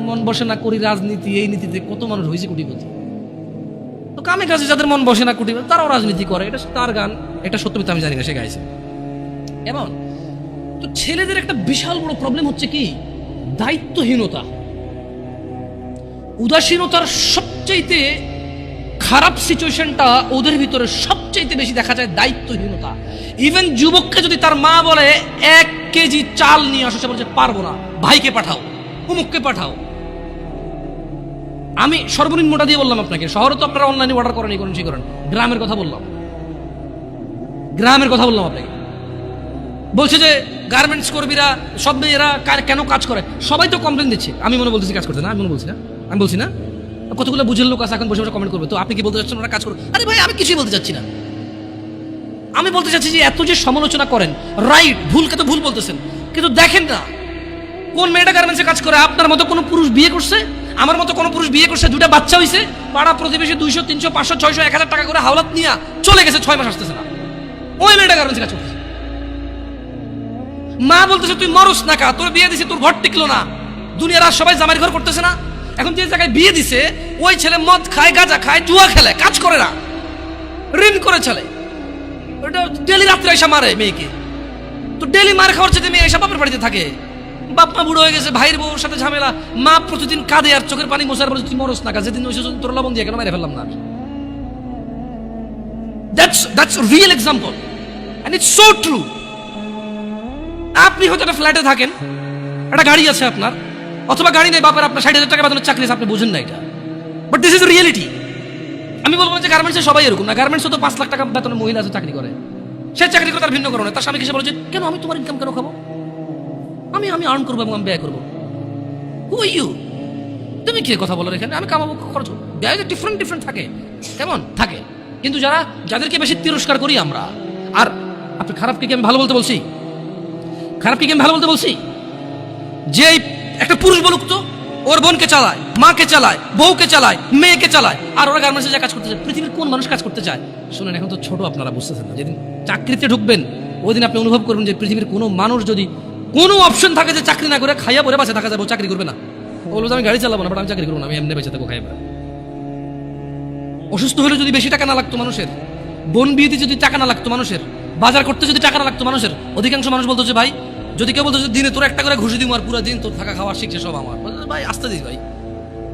মন বসে না, করি রাজনীতি, এই নীতিতে কত মানুষ হয়েছে কোটিপতি। তো কামে কাজে যাদের মন বসে না কোটিপতি, তারাও রাজনীতি করে, এটা তার গান, এটা সত্য মিথ্যা আমি জানি না, সে গাইছে। এমন তো ছেলেদের একটা বিশাল বড় প্রবলেম হচ্ছে কি, দায়িত্বহীনতা, উদাসীনতার সবচাইতে খারাপ সিচুয়েশনটা ওদের ভিতরে সবচাইতে বেশি দেখা যায়, দায়িত্বহীনতা। ইভেন যুবককে যদি তার মা বলে 1 কেজি চাল নিয়ে আসো, সে বলছে পারবো না, ভাইকে পাঠাও, অমুককে পাঠাও। আমি সর্বনিম্নটা দিয়ে বললাম আপনাকে, শহরে তো আপনারা অনলাইনে অর্ডার করেন, এই করেন সেই করেন, গ্রামের কথা বললাম আপনাকে। বলছে যে গার্মেন্টস কর্মীরা সব মেয়েরা কেন কাজ করে, সবাই তো কমপ্লেন দিচ্ছে, আমি মনে বলতেছি কাজ করতে না, আমি বলছি না, কতগুলো বুঝের লোক আছে এখন বসে বসে কমেন্ট করবে, তো আপনি কি বলতে চাচ্ছেন ওরা কাজ করবে? আরে ভাই আমি কিছুই বলতে চাচ্ছি না, আমি বলতে চাচ্ছি যে এত যে সমালোচনা করেন, রাইট, ভুলকে তো ভুল বলতেছেন, কিন্তু দেখেন না কোন মেয়েটা গার্মেন্টসে কাজ করে, আপনার মতো কোনো পুরুষ বিয়ে করছে, আমার মতো কোনো পুরুষ বিয়ে করছে, 2টা বাচ্চা হয়েছে, পাড়া প্রতিবেশী 200 300 500 600 1000 টাকা করে হাওলাত নিয়ে চলে গেছে, 6 মাস আসতেছে না, ওই মেয়েটা গার্মেন্টসে কাজ করতেছে। মা বলতেছে তুই মরস না কা, তোর বিয়ে দিছে, তোর ঘর টিকলো না, দুনিয়ার আর সবাই জামাইয়ের ঘর করতেছে না, এখন যে জায়গায় বিয়ে দিছে ওই ছেলে মদ খায়, গাঁজা খায়, জুয়া খেলে, কাজ করে না, ঋণ করে চলে, ওটা ডেলি রাত্রে এসে মারে মেয়েকে, তো ডেলি মার খাওয়ার চেয়ে মেয়ে এসে বাপের বাড়িতে থাকে, বাপ মা বুড়ো হয়ে গেছে, ভাইয়ের বউর সাথে ঝামেলা, মা প্রতিদিন কাঁদে আর চোখের পানি মোছার বলে তুই মরস না কা, যেদিন ওই তোর লবণ দিয়ে কেন মেরে ফেললাম না। That's a real example and it's so true. আপনি হয়তো একটা ফ্ল্যাটে থাকেন, একটা গাড়ি আছে আপনার, অথবা গাড়ি নেই, বাপের আপনার 60,000 টাকা বেতনের চাকরি আছে, আপনি বুঝেন না এটা, বাট দিস ইজ রিয়েলিটি। আমি বলবো যে গার্মেন্টসে সবাই এরকম না, গার্মেন্টসে তো 5 লাখ টাকা বেতনের মহিলা আছে চাকরি করে, সে চাকরি করে তার ভিন্ন কারণে, তার স্বামী এসে বলে যে কেন আমি তোমার ইনকাম কেন খাবো, আমি আর্ন করবো এবং আমি ব্যয় করবো, হু আর ইউ, তুমি কি কথা বলো এখানে, আমি কামাবো, খরচ, ব্যয় ডিফারেন্ট থাকে, কেমন থাকে। কিন্তু যাদেরকে বেশি তিরস্কার করি আমরা, আর আপনি খারাপকে কি আমি ভালো বলতে বলছি, যে একটা পুরুষ বলুক তো ওর বোনকে চালায়, মাকে চালায়, বউকে চালায়, মেয়েকে চালায়, আর ওরা গার্মেন্টসে যা কাজ করতে চায়, পৃথিবীর কোন মানুষ কাজ করতে চায়? শুনেন, এখন তো ছোট, আপনারা বুঝতেছেন না, যেদিন চাকরিতে ঢুকবেন ওই দিন আপনি অনুভব করবেন যে পৃথিবীর কোনো মানুষ যদি কোনো অপশন থাকে যে চাকরি না করে খাইয়া পরে বাঁচে থাকা যাবে, ও চাকরি করবে না, ও বলবে আমি গাড়ি চালাবো না, বাট আমি চাকরি করবো না, আমি এমনি বেঁচে থাকবো খাইয়া। অসুস্থ হলে যদি বেশি টাকা না লাগতো মানুষের, বোন বিয়েতে যদি টাকা না লাগতো মানুষের, বাজার করতে যদি টাকা না লাগতো মানুষের, অধিকাংশ মানুষ বলতো যে ভাই যদি কেউ বলতো যে দিনে তোর একটা করে ঘুষি দিব আর পুরো দিন তোর থাকা খাওয়া শিখছে সব আমার, ভাই আসতে দিস ভাই,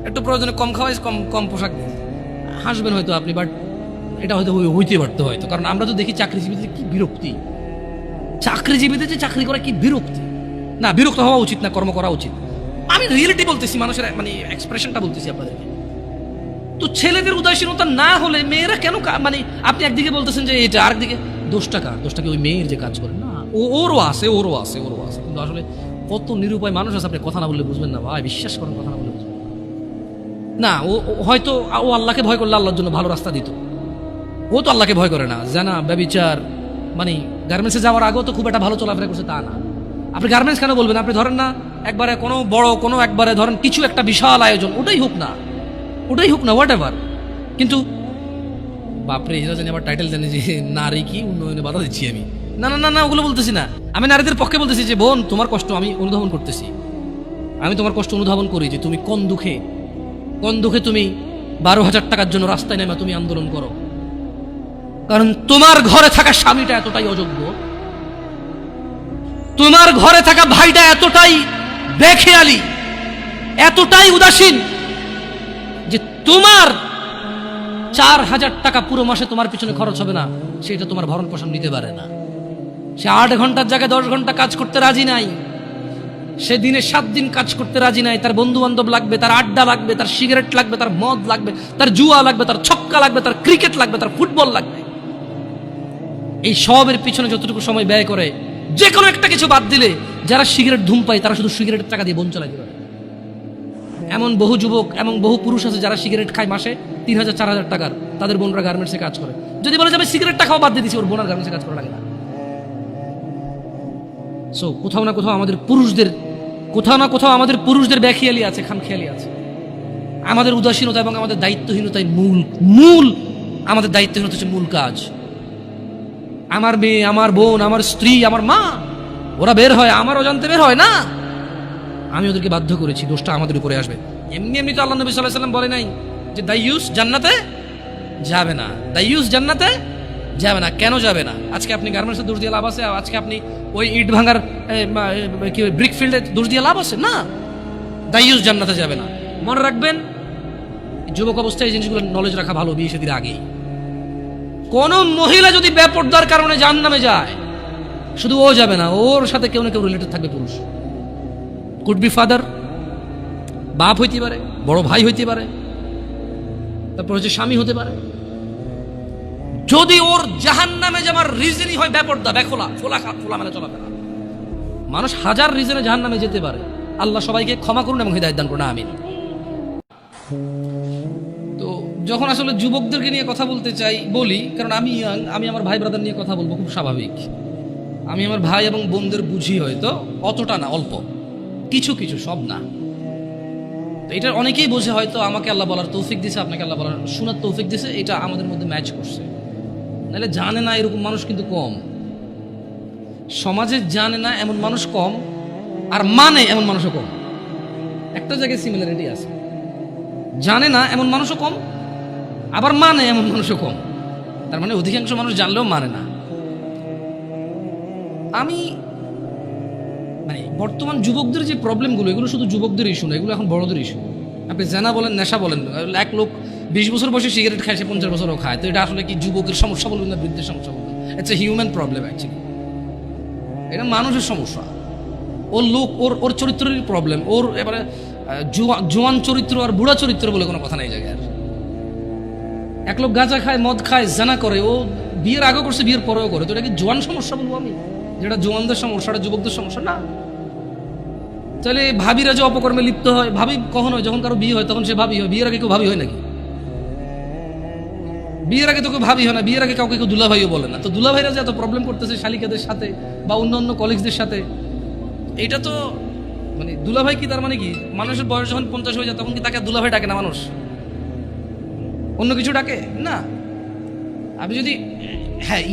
একটু প্রয়োজনে কম খাওয়াইস, কম কম পোশাক দিস, হাসবেন হয়তো আপনি, বাট এটা হয়তো হইতে পারতো হয়তো। কারণ আমরা তো দেখি চাকরিজীবীদের কি বিরক্তি, চাকরিজীবীদের যে চাকরি করা কি বিরক্তি। না, বিরক্ত হওয়া উচিত না, কর্ম করা উচিত। আমি রিয়েলিটি বলতেছি, মানুষের মানে এক্সপ্রেশনটা বলতেছি আপনাদেরকে। তো ছেলেদের উদাসীনতা না হলে মেয়েরা কেন মানে আপনি একদিকে বলতেছেন যে এটা, আরেকদিকে দোষটা কি ওই মেয়ের যে কাজ করে? না, ওরও আছে। কিন্তু আসলে কত নিরুপায় মানুষ আছে, আপনি কথা না বললে বুঝবেন না ভাই, বিশ্বাস করেন, কথা না বললে বুঝবেন না। হয়তো ও আল্লাহকে ভয় করলে আল্লাহর জন্য ভালো রাস্তা দিত, ও তো আল্লাহকে ভয় করে না। জানা, ব্যভিচার, মানে গার্মেন্টসে যাওয়ার আগেও তো খুব একটা ভালো চলাফেরা করছে তা না। আপনি গার্মেন্টস কেন বলবেন? আপনি ধরেন না একবারে কোনো বড় কোনো একবারে ধরেন কিছু একটা বিশাল আয়োজন, ওটাই হোক না হোয়াট এভার, কিন্তু বাপরে এরা জানি আবার টাইটেল জানি যে নারী কি উন্নয়নে বাধা দিচ্ছি আমি। না ওগুলো বলতেছি না, আমি নারীদের পক্ষে বলতেছি যে বোন, তোমার কষ্ট আমি অনুধাবন করতেছি, আমি তোমার কষ্ট অনুধাবন করি যে তুমি কোন দুঃখে তুমি 12,000 টাকার জন্য রাস্তায় নেমে তুমি আন্দোলন করো। কারণ তোমার ঘরে থাকা স্বামীটা এতটাই অযোগ্য, তোমার ঘরে থাকা ভাইটা এতটাই বেখেয়ালি, এতটাই উদাসীন যে তোমার 4,000 টাকা পুরো মাসে তোমার পিছনে খরচ হবে না, সেটা তোমার ভরণ পোষণ নিতে পারে না। সে 8 ঘন্টার জায়গায় 10 ঘন্টা কাজ করতে রাজি নাই, সে দিনে 7 দিন কাজ করতে রাজি নাই। তার বন্ধু বান্ধব লাগবে, তার আড্ডা লাগবে, তার সিগারেট লাগবে, তার মদ লাগবে, তার জুয়া লাগবে, তার ছক্কা লাগবে, তার ক্রিকেট লাগবে, তার ফুটবল লাগবে। এই সবের পিছনে যতটুকু সময় ব্যয় করে, যে কোনো একটা কিছু বাদ দিলে যারা সিগারেট ধূমপায় তারা শুধু সিগারেটের টাকা দিয়ে বোন চালাতে পারে। এমন বহু যুবক এবং বহু পুরুষ আছে যারা সিগারেট খায় মাসে 3,000-4,000 টাকার, তাদের বোনরা গার্মেন্টসে কাজ করে। যদি বলে যাবে সিগারেটটা খাওয়া বাদ দিয়ে দিচ্ছি, ওর বোনার গার্মেন্টসে কাজ করা লাগে না। সো কোথাও না কোথাও আমাদের পুরুষদের বেখেয়ালি আছে, খামখেয়ালি আছে। আমাদের উদাসীনতা এবং আমাদের দায়িত্বহীনতাই মূল আমাদের দায়িত্বহীনতা হচ্ছে মূল কাজ। আমার মেয়ে, আমার বোন, আমার স্ত্রী, আমার মা, ওরা বের হয়, আমার অজান্তে বের হয় না, আমি ওদেরকে বাধ্য করেছি, দোষটা আমাদের উপরে আসবে। এমনি তো আল্লাহ নবী সাল্লাল্লাহু আলাইহি ওয়াসাল্লাম বলে নাই যে দাইয়ুস জান্নাতে যাবে না। কেন যাবে না? আজকে আপনি গার্মেন্টসে দোষ দিয়ে লাভ আছে? আজকে আপনি ওই ইট ভাঙার কি ব্রিক ফিল্ডে দোষ দিয়ে লাভ আছে? না, দাইয়ুস জান্নাতে যাবে না। মনে রাখবেন, যুবক অবস্থায় এই জিনিসগুলো নলেজ রাখা ভালো। বিয়ে শাদীর আগে কোন মহিলা যদি বেপরদার কারণে জাহান্নামে যায়, শুধু ও যাবে না, ওর সাথে কেউ না কেউ রিলেটেড থাকবে পুরুষ। কুড বি ফাদার, বাপ হইতে পারে, বড় ভাই হইতে পারে, তারপর হচ্ছে স্বামী হতে পারে। যদি ওর জাহান্নামে যাবার রিজনই হয় বেপরদা, খোলা মেলা চলাফেরা, মানুষ হাজার রিজনে জাহান্নামে যেতে পারে। আল্লাহ সবাইকে ক্ষমা করুন এবং হিদায়াত দান করুন, আমিন। তো যখন আসলে যুবকদেরকে নিয়ে কথা বলতে চাই বলি, কারণ আমি আমার ভাই ব্রাদার নিয়ে কথা বলবো, খুব স্বাভাবিক। আমি আমার ভাই এবং বোনদের বুঝি, হয়তো অতটা না, অল্প কিছু, সব না। তো এটা অনেকেই বোঝে, হয়তো আমাকে আল্লাহ বলার তৌফিক দিছে, আপনাকে আল্লাহ বলার শোনার তৌফিক দিছে, এটা আমাদের মধ্যে ম্যাচ করছে। নাহলে জানে না এরকম মানুষ কিন্তু কম, সমাজে জানে না এমন মানুষ কম, আর মানে এমন মানুষও কম। একটা জায়গায় সিমিলারিটি আছে, জানে না এমন মানুষও কম, আবার মানে এমন মানুষও কম। তার মানে অধিকাংশ মানুষ জানলেও মানে না। আমি মানে বর্তমান যুবকদের যে প্রবলেমগুলো, এগুলো শুধু যুবকদের ইস্যু না, এগুলো এখন বড়দের ইস্যু। আপনি জানা বলেন, নেশা বলেন, এক লোক 20 বছর বয়সে সিগারেট খায়, সে 50 বছরও খায়। তো এটা আসলে কি যুবকের সমস্যা বলবেন না বৃদ্ধের সমস্যা বলবেন? It's a human problem actually. এটা মানুষের সমস্যা। ওর চরিত্রেরই প্রবলেম। ওর এবারে জোয়ান চরিত্র আর বুড়া চরিত্র বলে কোনো কথা নেই জায়গায়। এক লোক গাঁজা খায়, মদ খায়, জানা করে, ও বিয়ের আগে করছে, বিয়ের পরেও করে। তো এটা কি জোয়ান সমস্যা বলবো আমি? যেটা জোয়ানদের সমস্যা, যুবকদের সমস্যা না। তাহলে ভাবিরা যে অপকর্মে লিপ্ত হয়, ভাবি কখন হয়? যখন কারো বিয়ে হয় তখন সে ভাবি হয়। বিয়ের আগে কেউ ভাবি হয় নাকি? বিয়ের আগে তো কেউ ভাবি হয় না। বিয়ের আগে কাউকে কেউ দুলাভাইও বলে না। তো দুলাভাইরা যে এত প্রবলেম করতেছে শালিকাদের সাথে বা অন্য কলিগসদের সাথে, এটা তো মানে দুলাভাই কি তার মানে কি? মানুষের বয়স যখন 50 হয়ে যায় তখন কি তাকে দুলাভাই ডাকে না মানুষ? অন্য কিছু ডাকে না। আপনি যদি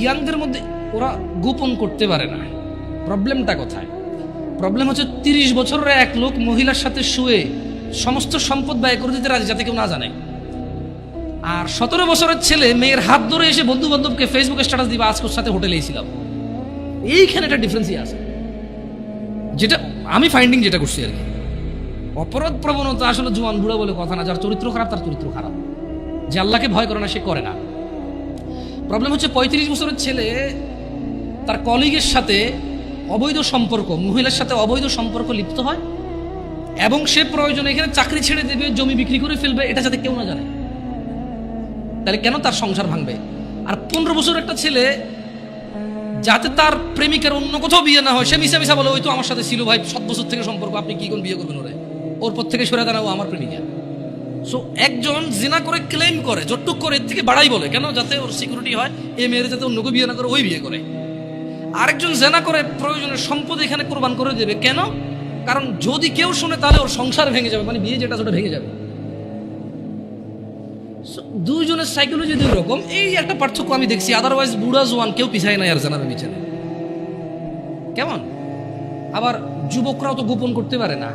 ইয়াংদের মধ্যে ওরা গোপন করতে পারে না। প্রবলেমটা কোথায়? প্রবলেম হচ্ছে 30 বছরের এক লোক মহিলার সাথে শুয়ে সমস্ত সম্পদ ব্যয় করে দিতে রাজি, যাতে কেউ না জানে। আর 17 বছরের ছেলে মেয়ের হাত ধরে এসে বন্ধু বান্ধবকে ফেসবুকে স্ট্যাটাস দিবা, আজকের সাথে হোটেলে এসেছিলাম। এইখানে একটা ডিফারেন্সই আছে। যেটা আমি ফাইন্ডিং যেটা করছি আর কি, অপরাধ প্রবণতা আসলে জোয়ান বুড়া বলে কথা না, যার চরিত্র খারাপ তার চরিত্র খারাপ, যে আল্লাহকে ভয় করে না সে করে না। প্রবলেম হচ্ছে 35 বছরের ছেলে তার কলিগের সাথে অবৈধ সম্পর্ক, মহিলার সাথে অবৈধ সম্পর্ক লিপ্ত হয় এবং সে প্রয়োজনে এখানে চাকরি ছেড়ে দেবে, জমি বিক্রি করে ফেলবে, এটা যাতে কেউ না জানে। তাহলে কেন তার সংসার ভাঙবে? আর 15 বছর একটা ছেলে যাতে তার প্রেমিকার অন্য কোথাও বিয়ে না হয়, সে মিশা মিশা বলে ওই তো আমার সাথে ছিল ভাই 7 বছর থেকে সম্পর্ক, আপনি কি কোন বিয়ে করবেন ওরে, ওর পর থেকে সরে দাঁড়াও আমার প্রেমিকা। সো একজন জিনা করে ক্লেম করে, যতটুক করে এর থেকে বাড়াই বলে, কেন? যাতে ওর সিকিউরিটি হয়, এই মেয়ের যাতে অন্যকে বিয়ে না করে ওই বিয়ে করে। আরেকজন জেনা করে প্রয়োজনের সম্পদ এখানে কোরবান করে দেবে, কেন? কারণ যদি কেউ শুনে তাহলে ওর সংসার ভেঙে যাবে, মানে বিয়ে যেটা সেটা ভেঙে যাবে। দুইজনের সাইকোলজি দুই রকম, এই একটা পার্থক্য আমি দেখছি। আদারওয়াইজ বুড়া জোয়ান কেউ পিছায় নাই আর জানার পিছনে। কেমন? আবার যুবকরাও তো গোপন করতে পারে না,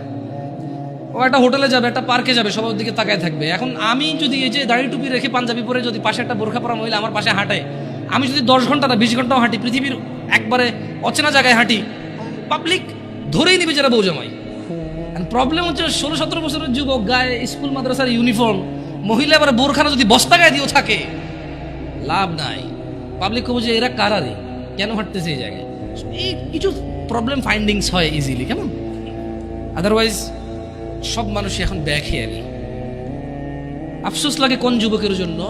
ও একটা হোটেলে যাবে, একটা পার্কে যাবে, সবার দিকে তাকায় থাকবে। এখন আমি যদি এই যে দাড়ি টুপি রেখে পাঞ্জাবি পরে যদি পাশে একটা বোরখা পরা মহিলা আমার পাশে হাঁটে, আমি যদি 10 ঘন্টা না 20 ঘন্টাও হাঁটি, পৃথিবীর একবারে অচেনা জায়গায় হাঁটি, পাবলিক ধরেই নিবে যারা বউ জামাই। প্রবলেম হচ্ছে 16-17 বছরের যুবক, গায়ে স্কুল মাদ্রাসার ইউনিফর্ম, মহিলা আবার বোরখানা যদি বস্তা গায়ে দিয়েও থাকে, লাভ নাই। পাবলিক খবর যে এরা কারারে কেন হাঁটতেছে এই জায়গায়। এই কিছু প্রবলেম ফাইন্ডিংস হয় ইজিলি, কেমন? আদারওয়াইজ সব মানুষই এখন বেখেয়ালি। আফসোস লাগে কোন যুবকের জন্য,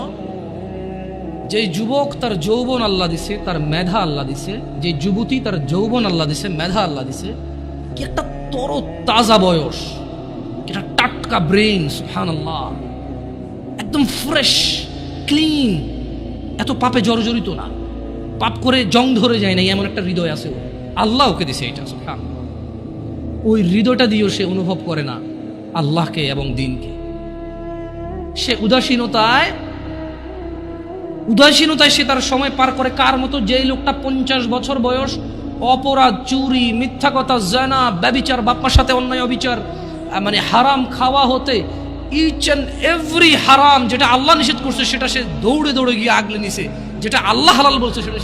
যে যুবক তার যৌবন আল্লাহ দিছে, তার মেধা আল্লাহ দিছে, যে যুবতী তার যৌবন আল্লাহ দিছে, মেধা আল্লাহ দিছে, কি একটা তর তাজা বয়স, একটা টাটকা ব্রেন, সুবহানাল্লাহ, একদম ফ্রেশ ক্লিন, এত পাপে জর্জরিত না, পাপ করে জং ধরে যায় না, এমন একটা হৃদয় আছে আল্লাহ ওকে দিছে এটা। সুবহানাল্লাহ, ওই হৃদয়টা দিয়েও সে অনুভব করে না আল্লাহকে এবং দিনকে। সে উদাসীনতায় সে তার সময় পার করে। কার মতো? যেই লোকটা 50 বছর বয়স অপরাধ, চুরি, মিথ্যা কথা, জানা, ব্যভিচার, বাপ্পার সাথে অন্যায় অবিচার, মানে হারাম খাওয়া হতে ইচ অ্যান্ড এভরি হারাম যেটা আল্লাহ নিষেধ করছে সেটা সে দৌড়ে দৌড়ে গিয়ে আগলে নিছে, যেটা আল্লাহ হালাল বলছে সেটা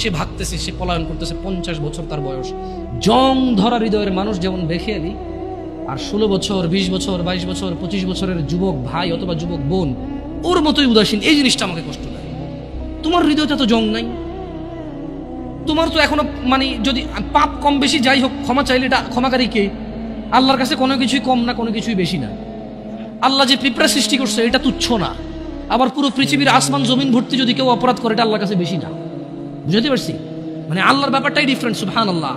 সে ভাগতেছে, সে পলায়ন করতেছে। 50 বছর তার বয়স। জং ধরা হৃদয়ের মানুষ যেমন বেখেয়ালি, আর 16 বছর, 20 বছর, 22 বছর, 25 বছরের যুবক ভাই অথবা যুবক বোন ওর মতোই উদাসীন। এই জিনিসটা আমাকে কষ্ট দেয়। তোমার হৃদয়টা তো জং নাই, তোমার তো এখনো মানে যদি পাপ কম বেশি যাই হোক, ক্ষমা চাইলে এটা ক্ষমাকারী কে? আল্লাহর কাছে কোনো কিছুই কম না, কোনো কিছুই বেশি না। আল্লাহ যে পিঁপড়া সৃষ্টি করছে এটা তুচ্ছ না, আবার পুরো পৃথিবীর আসমান জমিন ভর্তি যদি কেউ অপরাধ করে এটা আল্লাহর কাছে বেশি না। বুঝতে পারছি? মানে আল্লাহর ব্যাপারটাই ডিফারেন্ট। সুবহানাল্লাহ,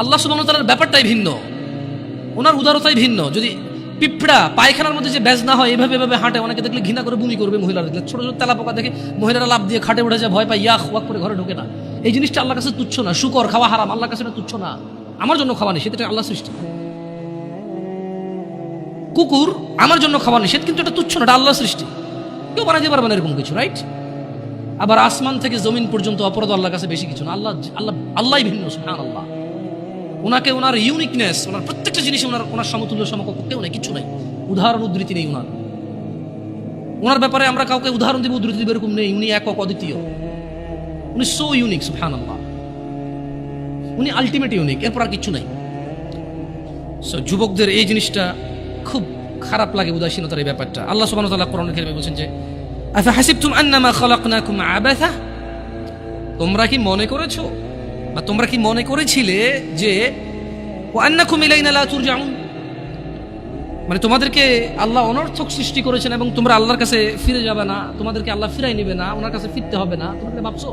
আল্লাহ সুবহানাহু ওয়া তাআলার ব্যাপারটাই ভিন্ন, ওনার উদারতাই ভিন্ন। যদি পিঁপড়া পায়খানার মধ্যে যে ব্যাজ না হয়, এভাবে এভাবে হাঁটে, অনেকে দেখলে ঘৃণা করে বমি করবে, মহিলারা দেখলে ছোট ছোট তেলা পোকা দেখে মহিলারা লাভ দিয়ে খাটে উঠে যায়, ভয় পায়, ইয়াক ওয়াক করে ঘরে ঢোকে না। এই জিনিসটা আল্লাহর কাছে তুচ্ছ না। শুকর খাওয়া হারাম, আল্লাহর কাছে এটা তুচ্ছ না। আমার জন্য খাওয়া নিষেধ, এটা আল্লাহ সৃষ্টি। কুকুর আমার জন্য খাওয়া নিষেধ, কিন্তু এটা তুচ্ছ না, এটা আল্লাহ সৃষ্টি, কেউ বানাইতে পারবে না এরকম কিছু, রাইট? আবার আসমান থেকে জমিন পর্যন্ত অপরাধ আল্লাহর কাছে বেশি কিছু না। আল্লাহই ভিন্ন। সুবহানাল্লাহ, ওনাকে ওনার ইউনিকনেস, ওনার প্রত্যেকটা জিনিসে ওনার সমতুল্য সমকক্ষ কেউ নেই, কিছু নেই, উদাহরণ উদ্ধৃতি নেই ওনার ব্যাপারে। আমরা কাউকে উদাহরণ দিব, উদ্ধৃতি দিব এরকম নেই। উনি একক, অদ্বিতীয়, উনি সো ইউনিক। সুবহানাল্লাহ, উনি আলটিমেট ইউনিক, এরপর আর কিছু নাই। সো যুবকদের এই জিনিসটা খুব খারাপ লাগে, উদাসীনতার এই ব্যাপারটা। আল্লাহ সুবহানাহু ওয়া তাআলা কোরআনুল কারীমে বলেন যে আফাহাসিবতুম আন্নামা খালাকনাকুম আবাসা, তোমরা কি মনে করেছো বা তোমরা কি মনে করেছিলে যে ওয়া আন্নাকুম ইলাইনা লা তুরজাউন, মানে তোমাদেরকে আল্লাহ অনর্থক সৃষ্টি করেছেন এবং তোমরা আল্লাহর কাছে ফিরে যাবে না, তোমাদেরকে আল্লাহ ফিরাই নেবে না, ওনার কাছে ফিরতে হবে না, তোমরা ভাবছো?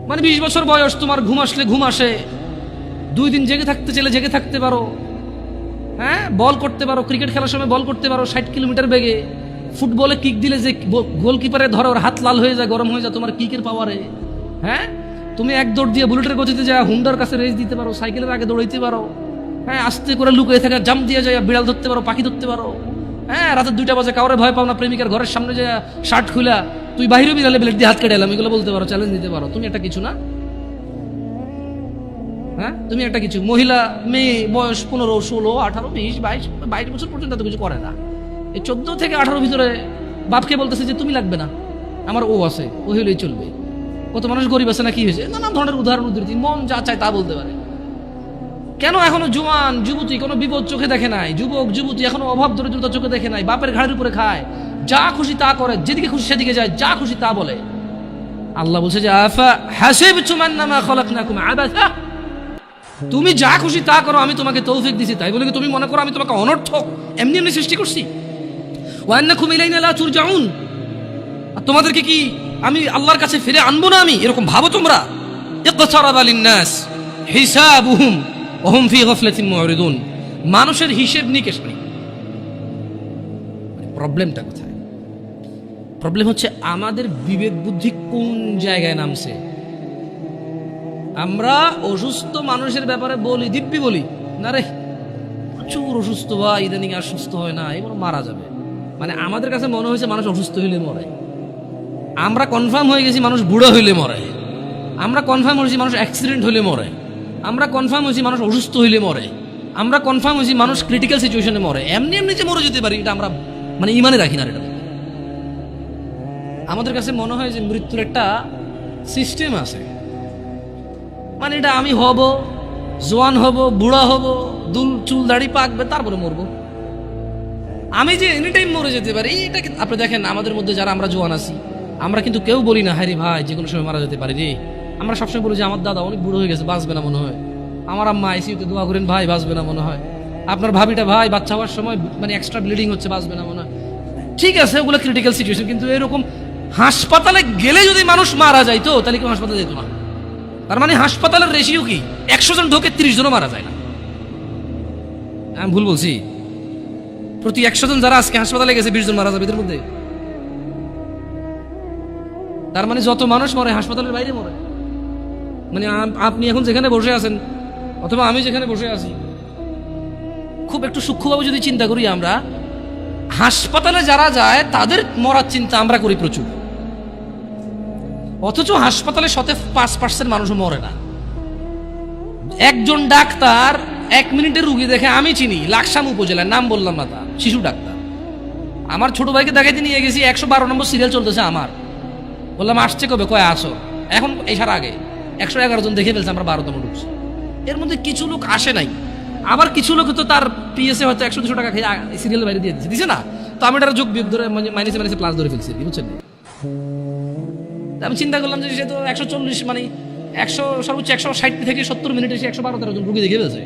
মানে 20 বছর বয়স, তোমার ঘুম আসলে ঘুম আসে, 2 দিন জেগে থাকতে চাইলে জেগে থাকতে পারো, হ্যাঁ, বল করতে পারো, ক্রিকেট খেলার সময় বল করতে পারো 60 কিলোমিটার বেগে, ফুটবলে কিক দিলে যে গোলকিপারে ধরে ওর হাত লাল হয়ে যায়, গরম হয়ে যায় তোমার কিকের পাওয়ারে, হ্যাঁ, তুমি এক দৌড় দিয়ে বুলেটের গতিতে যায় হুন্ডার কাছে রেস দিতে পারো, সাইকেলের আগে দৌড়াইতে পারো, হ্যাঁ, আস্তে করে লুকিয়ে থাকা জাম্প দিয়ে যায় বিড়াল ধরতে পারো, পাখি ধরতে পারো, হ্যাঁ, রাতের 2টা বাজে কাউরে ভয় পাও না, প্রেমিকার ঘরের সামনে যায় শার্ট খুলা তুই বাহিরে বিড়ালে ব্লেড দিয়ে হাত কেটে এলাম, এগুলো বলতে পারো, চ্যালেঞ্জ দিতে পারো। তুমি একটা কিছু না, হ্যাঁ, তুমি একটা কিছু। মহিলা মেয়ে বয়স 15, 16, 18, 20, 22 বছর পর্যন্ত এত কিছু করে না। এই 14 থেকে 18 ভিতরে বাপকে বলতেছে যে তুমি লাগবে না, আমার ও আছে, ও হলেই চলবে। কত মানুষ গরিব আছে না, কি হয়েছে, নানা ধরনের উদাহরণ উদ্ধৃতি, মন যা চায় তা বলতে পারে। কেন এখনো জোয়ান যুবতী কোনো বিপদ চোখে দেখে নাই, যুবক যুবতী এখনো অভাব দরিদ্রতা চোখে দেখে নাই, বাপের ঘাড়ের উপরে খায়, যা খুশি তা করে, যেদিকে খুশি সেদিকে যায়, যা খুশি তা বলে। আল্লাহ বলছে যে আফা হাসিবতুম আন্নামা খলাকনাকুম আবাসা, তুমি যা খুশি তা করো, আমি তোমাকে তৌফিক দিছি, তাই বলে কি তুমি মনে করো আমি তোমাকে অনর্থক এমনি এমনি সৃষ্টি করছি? ওয়া আন্নাকুম ইলাইনা লা তুরজাউন, আর তোমাদেরকে কি আমি আল্লাহর কাছে ফিরে আনবো না আমি, এরকম ভাবো তোমরা? ইকতারাবা লিন-নাস হিসাবুহুম ওয়া হুম ফি গাফলাতিন মুরিদুন, মানুষের হিসেব নিকেশ নেই। প্রবলেমটা কোথায়? প্রবলেম হচ্ছে আমাদের বিবেক বুদ্ধি কোন জায়গায় নামছে। আমরা অসুস্থ মানুষের ব্যাপারে বলি, দিব্যি বলি, না রে প্রচুর অসুস্থ বা ইদানিং আর সুস্থ হয় না, এবার মারা যাবে। মানে আমাদের কাছে মনে হয়েছে মানুষ অসুস্থ হইলে মরে, আমরা কনফার্ম হয়ে গেছি মানুষ বুড়ো হইলে মরে, আমরা কনফার্ম হয়েছি মানুষ অ্যাক্সিডেন্ট হইলে মরে, আমরা কনফার্ম হয়েছি মানুষ অসুস্থ হইলে মরে, আমরা কনফার্ম হয়েছি মানুষ ক্রিটিক্যাল সিচুয়েশনে মরে। এমনি এমনি যে মরে যেতে পারি এটা আমরা মানে ইমানে রাখি না। এটা আমাদের কাছে মনে হয় যে মৃত্যুর একটা সিস্টেম আছে, মানে এটা আমি হব, জোয়ান হব, বুড়া হব, চুল দাড়ি পাকবে, তারপরে মরবো। আমি যে এনি টাইম মরে যেতে পারি এটা আপনি দেখেন, আমাদের মধ্যে যারা আমরা জোয়ান আছি আমরা কিন্তু কেউ বলি না হ্যাঁ রে ভাই যে কোনো সময় মারা যেতে পারি রে। আমরা সবসময় বলি যে আমার দাদা অনেক বুড়ো হয়ে গেছে, বাঁচবে না মনে হয়, আমার আম্মা আইসিইউতে দোয়া করেন ভাই বাঁচবে না মনে হয়, আপনার ভাবিটা ভাই বাচ্চা হওয়ার সময় মানে এক্সট্রা ব্লিডিং হচ্ছে, বাঁচবে না মনে হয়। ঠিক আছে, ওগুলো ক্রিটিক্যাল সিচুয়েশন, কিন্তু এরকম হাসপাতালে গেলে যদি মানুষ মারা যাইতো তাহলে কেউ হাসপাতালে যেত না। তার মানে হাসপাতালের রেশিও কি 100 জন ঢোকে 30 জনও মারা যায় না। আমি ভুল বলছি? প্রতি 100 জন যারা আজকে হাসপাতালে গেছে 20 জন মারা যাবে এদের মধ্যে। তার মানে যত মানুষ মরে হাসপাতালের বাইরে মরে। মানে আপনি এখন যেখানে বসে আছেন অথবা আমি যেখানে বসে আছি, খুব একটু সূক্ষ্মভাবে যদি চিন্তা করি, আমরা হাসপাতালে যারা যায় তাদের মরার চিন্তা আমরা করি প্রচুর, অথচ হাসপাতালে 5% মানুষও মরে না। একজন ডাক্তার 1 মিনিটের রুগী দেখে, আমি চিনি লাকসাম উপজেলার, নাম বললাম না, তা শিশু ডাক্তার, আমার ছোট ভাইকে দেখাইতে নিয়ে গেছি, 112 নম্বর সিরিয়াল চলতেছে আমার, বললাম আসছে কবে, কয় আসো, এখন এসার আগে 111 জন দেখে ফেলছে, আমরা 12তম ঢুকছি। এর মধ্যে কিছু লোক আসে নাই, আবার কিছু লোক তো তার পিএসএ হয়তো 100-200 টাকা খেয়ে সিরিয়াল বাইরে দিয়ে দিচ্ছে, দিছে না, তো আমি এটা যোগ বিয়োগ ধরে মাইনাসে প্লাস ধরে ফেলছি, বুঝছেন? আমি চিন্তা করলাম যে সে তো 140 মানে 100 সর্বোচ্চ 160 থেকে 70 মিনিটে সে 112-13 জন রুগী দেখে ফেলছে।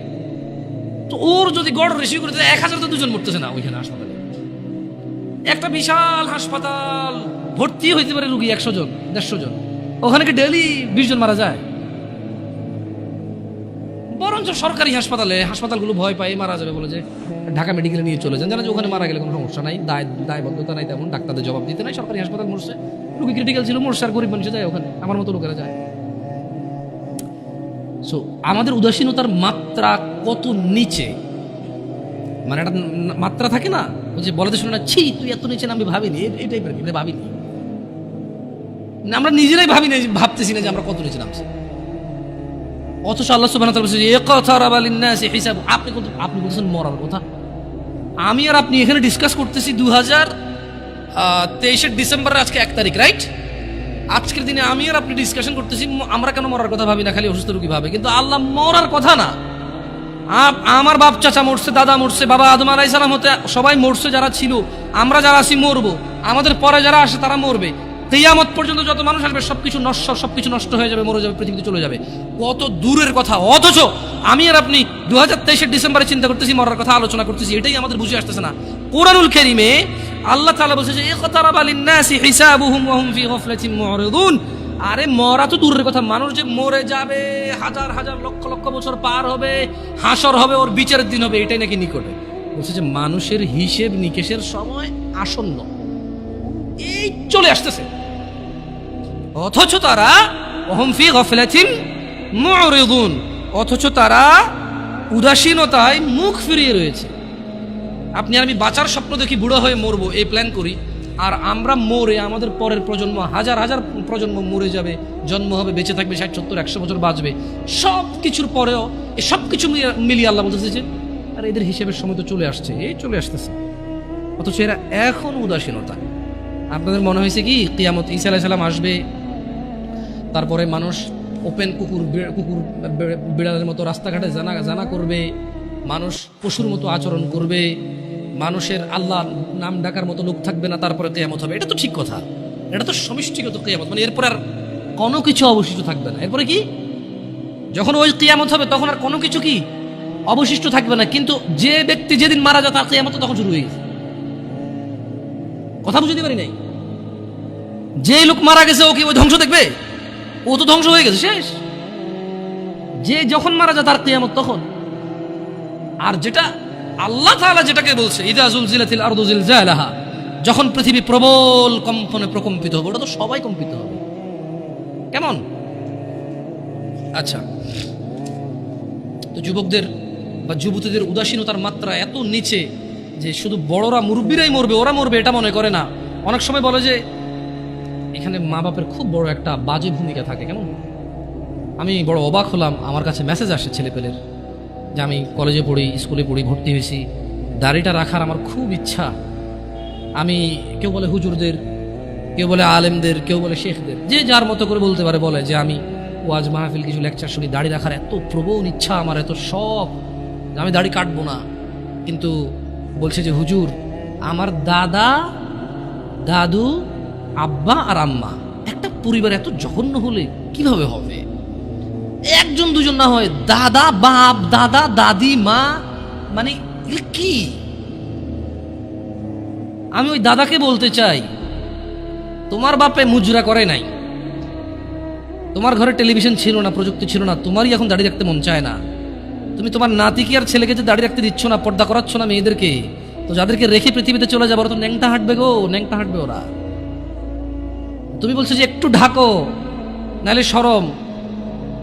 তো ওর যদি গড় রেশিও করে 1000 তো 2 জন মরতেছে না ওইখানে হাসপাতালে। একটা বিশাল হাসপাতাল, ভর্তি হইতে পারে রুগী 100 জন 150 জন, ওখানে কি ডেইলি 20 জন মারা যায়? বরঞ্চ সরকারি হাসপাতালগুলো ভয় পায় মারা যাবে বলে যে ঢাকা মেডিকেলে নিয়ে চলে যান, জানা যে ওখানে মারা গেলে কোনো সমস্যা নাই, দায়বদ্ধতা নাই, তেমন ডাক্তারদের জবাব দিতে নাই, সরকারি হাসপাতাল মরছে, রুগী ক্রিটিক্যাল ছিল মরছে, আর গরিব মানুষ যায় ওখানে, আমার মতো লোকেরা যায়। সো আমাদের উদাসীনতার মাত্রা কত নিচে, মানে একটা মাত্রা থাকে না, যে বলাতে শুনে না, ছি তুই এত নিচে নামবি, ভাবিনি এই টাইপের, এটা ভাবিনি, আমরা নিজেরাই ভাবিনি, ভাবতেছি না যে আমরা কত নিচে নামছি। অথচ আল্লাহ সুবহানাহু ওয়া তাআলা বলেছেন ইকতারাবা লিন-নাসি হিসাব, আপনি বলছেন মরার কথা, আমি আর আপনি এখানে ডিসকাস করতেছি 2023 ডিসেম্বরের আজকে 1 তারিখ, রাইট? আজকের দিনে আমি আর আপনি ডিসকাশন করতেছি আমরা কেন মরার কথা ভাবি না, খালি অসুস্থ রোগী ভাবে, কিন্তু আল্লাহ মরার কথা না। আমার বাপ চাচা মরছে, দাদা মরছে, বাবা আদম আলাইহিস সালাম হতে সবাই মরছে, যারা ছিল, আমরা যারা আছি মরবো, আমাদের পরে যারা আসে তারা মরবে, কিয়ামত পর্যন্ত যত মানুষ আসবে সবকিছু নষ্ট হয়ে যাবে, মরে যাবে, পৃথিবীতে চলে যাবে, কত দূরের কথা। অথচ আমি আর আপনি 2023 ডিসেম্বরে চিন্তা করতেছি, মরার কথা আলোচনা করতেছি, এটাই আমাদের বুঝে আসতেছে না। কোরআনুল কারীমে আল্লাহ তাআলা বলছে যে ইকতারাবা লিন-নাসি হিসাবুহুম ওয়া হুম ফি গাফলাতিন মুরিদুন, আরে মরা তো দূরের কথা, মানুষ যে মরে যাবে, হাজার হাজার লক্ষ লক্ষ বছর পার হবে, হাসর হবে, ওর বিচারের দিন হবে, এটাই নাকি নিকটে। বলছে যে মানুষের হিসেব নিকেশের সময় আসন্ন, এই চলে আসতেছে, অথচ তারা ওহুম ফি গাফলাতিন মুরিদুন, অথচ তারা উদাসীনতায় মুখ ফিরিয়ে রয়েছে। আপনি আর আমি বাঁচার স্বপ্ন দেখি, বুড়ো হয়ে মরবো এই প্ল্যান করি, আর আমরা মরে আমাদের পরের প্রজন্ম, হাজার হাজার প্রজন্ম মরে যাবে, জন্ম হবে, বেঁচে থাকবে 60, 70, 100 বছর বাঁচবে, সব কিছুর পরেও এই সব কিছু মিলিয়ে আল্লাহ বলতেছে যে আর এদের হিসেবের সময় তো চলে আসছে, এই চলে আসতেছে, অথচ এরা এখন উদাসীনতা। আপনাদের মনে হয়েছে কি কিয়ামত ঈসা আলাইহিস সালাম আসবে, তারপরে মানুষ ওপেন কুকুর বিড়ালের মতো রাস্তাঘাটে জানা করবে, মানুষ পশুর মতো আচরণ করবে, মানুষের আল্লাহ নাম ডাকার মতো লোক থাকবে না, তারপরে কিয়ামত হবে। এটা তো ঠিক কথা, এটা তো সমষ্টিগত কিয়ামত, মানে এরপর আর কোনো কিছু অবশিষ্ট থাকবে না। এরপরে কি, যখন ওই কিয়ামত হবে তখন আর কোনো কিছু কি অবশিষ্ট থাকবে না। কিন্তু যে ব্যক্তি যেদিন মারা যায় তার কিয়ামত তখন শুরু হয়ে গেছে। কথা বুঝতে পারি নাই? যে লোক মারা গেছে ও কি ওই ধ্বংস দেখবে? ও তো ধ্বংস হয়ে গেছে, শেষ। যে যখন মারা যায় তার কিয়ামত তখন। আর যেটা আল্লাহ তাআলা যেটাকে বলছে ইযা যুলজিলাতিল আরদু জিলজালাহা, যখন পৃথিবী প্রবল কম্পনে প্রকম্পিত হবে, ওটা তো সবাই কম্পিত হবে। কেমন? আচ্ছা, তো যুবকদের বা যুবতীদের উদাসীনতার মাত্রা এত নিচে যে শুধু বড়রা মুরব্বীরাই মরবে, ওরা মরবে এটা মনে করে না। অনেক সময় বলে যে এখানে মা বাপের খুব বড় একটা বাজে ভূমিকা থাকে। কেমন? আমি বড় অবাক হলাম, আমার কাছে মেসেজ আসে ছেলেপেলের যে আমি কলেজে পড়ি, স্কুলে পড়ি, ভর্তি হয়েছি, দাড়িটা রাখার আমার খুব ইচ্ছা। আমি, কেউ বলে হুজুরদের, কেউ বলে আলেমদের, কেউ বলে শেখদের, যে যার মতো করে বলতে পারে, বলে যে আমি ওয়াজ মাহফিল কিছু লেকচার শুনি, দাড়ি রাখার এত প্রবল ইচ্ছা আমার, এত শখ, আমি দাড়ি কাটবো না। কিন্তু বলছে যে হুজুর, আমার দাদা, দাদু, আব্বা আর আম্মা, একটা পরিবার এত জঘন্য হলে কিভাবে হবে? একজন দুজন না হয়, দাদা, বাপ, দাদা, দাদি, মা, মানে কি? আমি ওই দাদাকে বলতে চাই, তোমার বাপে মুজরা করে নাই, তোমার ঘরে টেলিভিশন ছিল না, প্রযুক্তি ছিল না, তোমারই এখন দাড়ি রাখতে মন চায় না। তুমি তোমার নাতিকে আর ছেলেকে যে দাড়ি রাখতে দিচ্ছ না, পর্দা করাচ্ছ না মেয়েদেরকে, তো যাদেরকে রেখে পৃথিবীতে চলে যাবো, ওরা তো ন্যাংটা হাঁটবে গো, ন্যাংটা হাঁটবে ওরা। তুমি বলছো যে একটু ঢাকো, নাহলে শরম।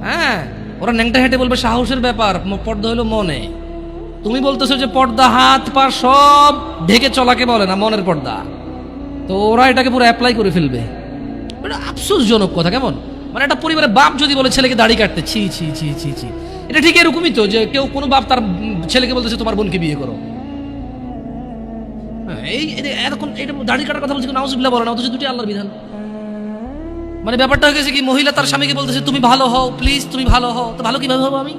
হ্যাঁ, ওরা ন্যাংটা হেঁটে বলবে সাহসের ব্যাপার, পর্দা হলো মনে। তুমি বলতেছো যে পর্দা হাত পা সব ঢেকে চলাকে বলে না, মনের পর্দা। তো ওরা এটাকে পুরো অ্যাপ্লাই করে ফেলবে। এটা আফসোসজনক কথা। কেমন? মানে একটা পরিবারের বাপ যদি বলে ছেলেকে দাড়ি কাটতে, ছি ছি ছি ছি ছি, এটা ঠিক এরকমই তো যে কেউ কোনো বাপ তার ছেলেকে বলতেছে তোমার বোনকে বিয়ে করো। হ্যাঁ, এই এরকম এটা দাড়ি কাটার কথা বলছে, নাউজুবিল্লাহ বলে না, অথচ দুটি আল্লাহর বিধান। মানে ব্যাপারটা হয়ে গেছে কি, মহিলা তার স্বামীকে বলতেছে তুমি ভালো হও, প্লিজ তুমি ভালো হও। তো ভালো কিভাবে হবো আমি?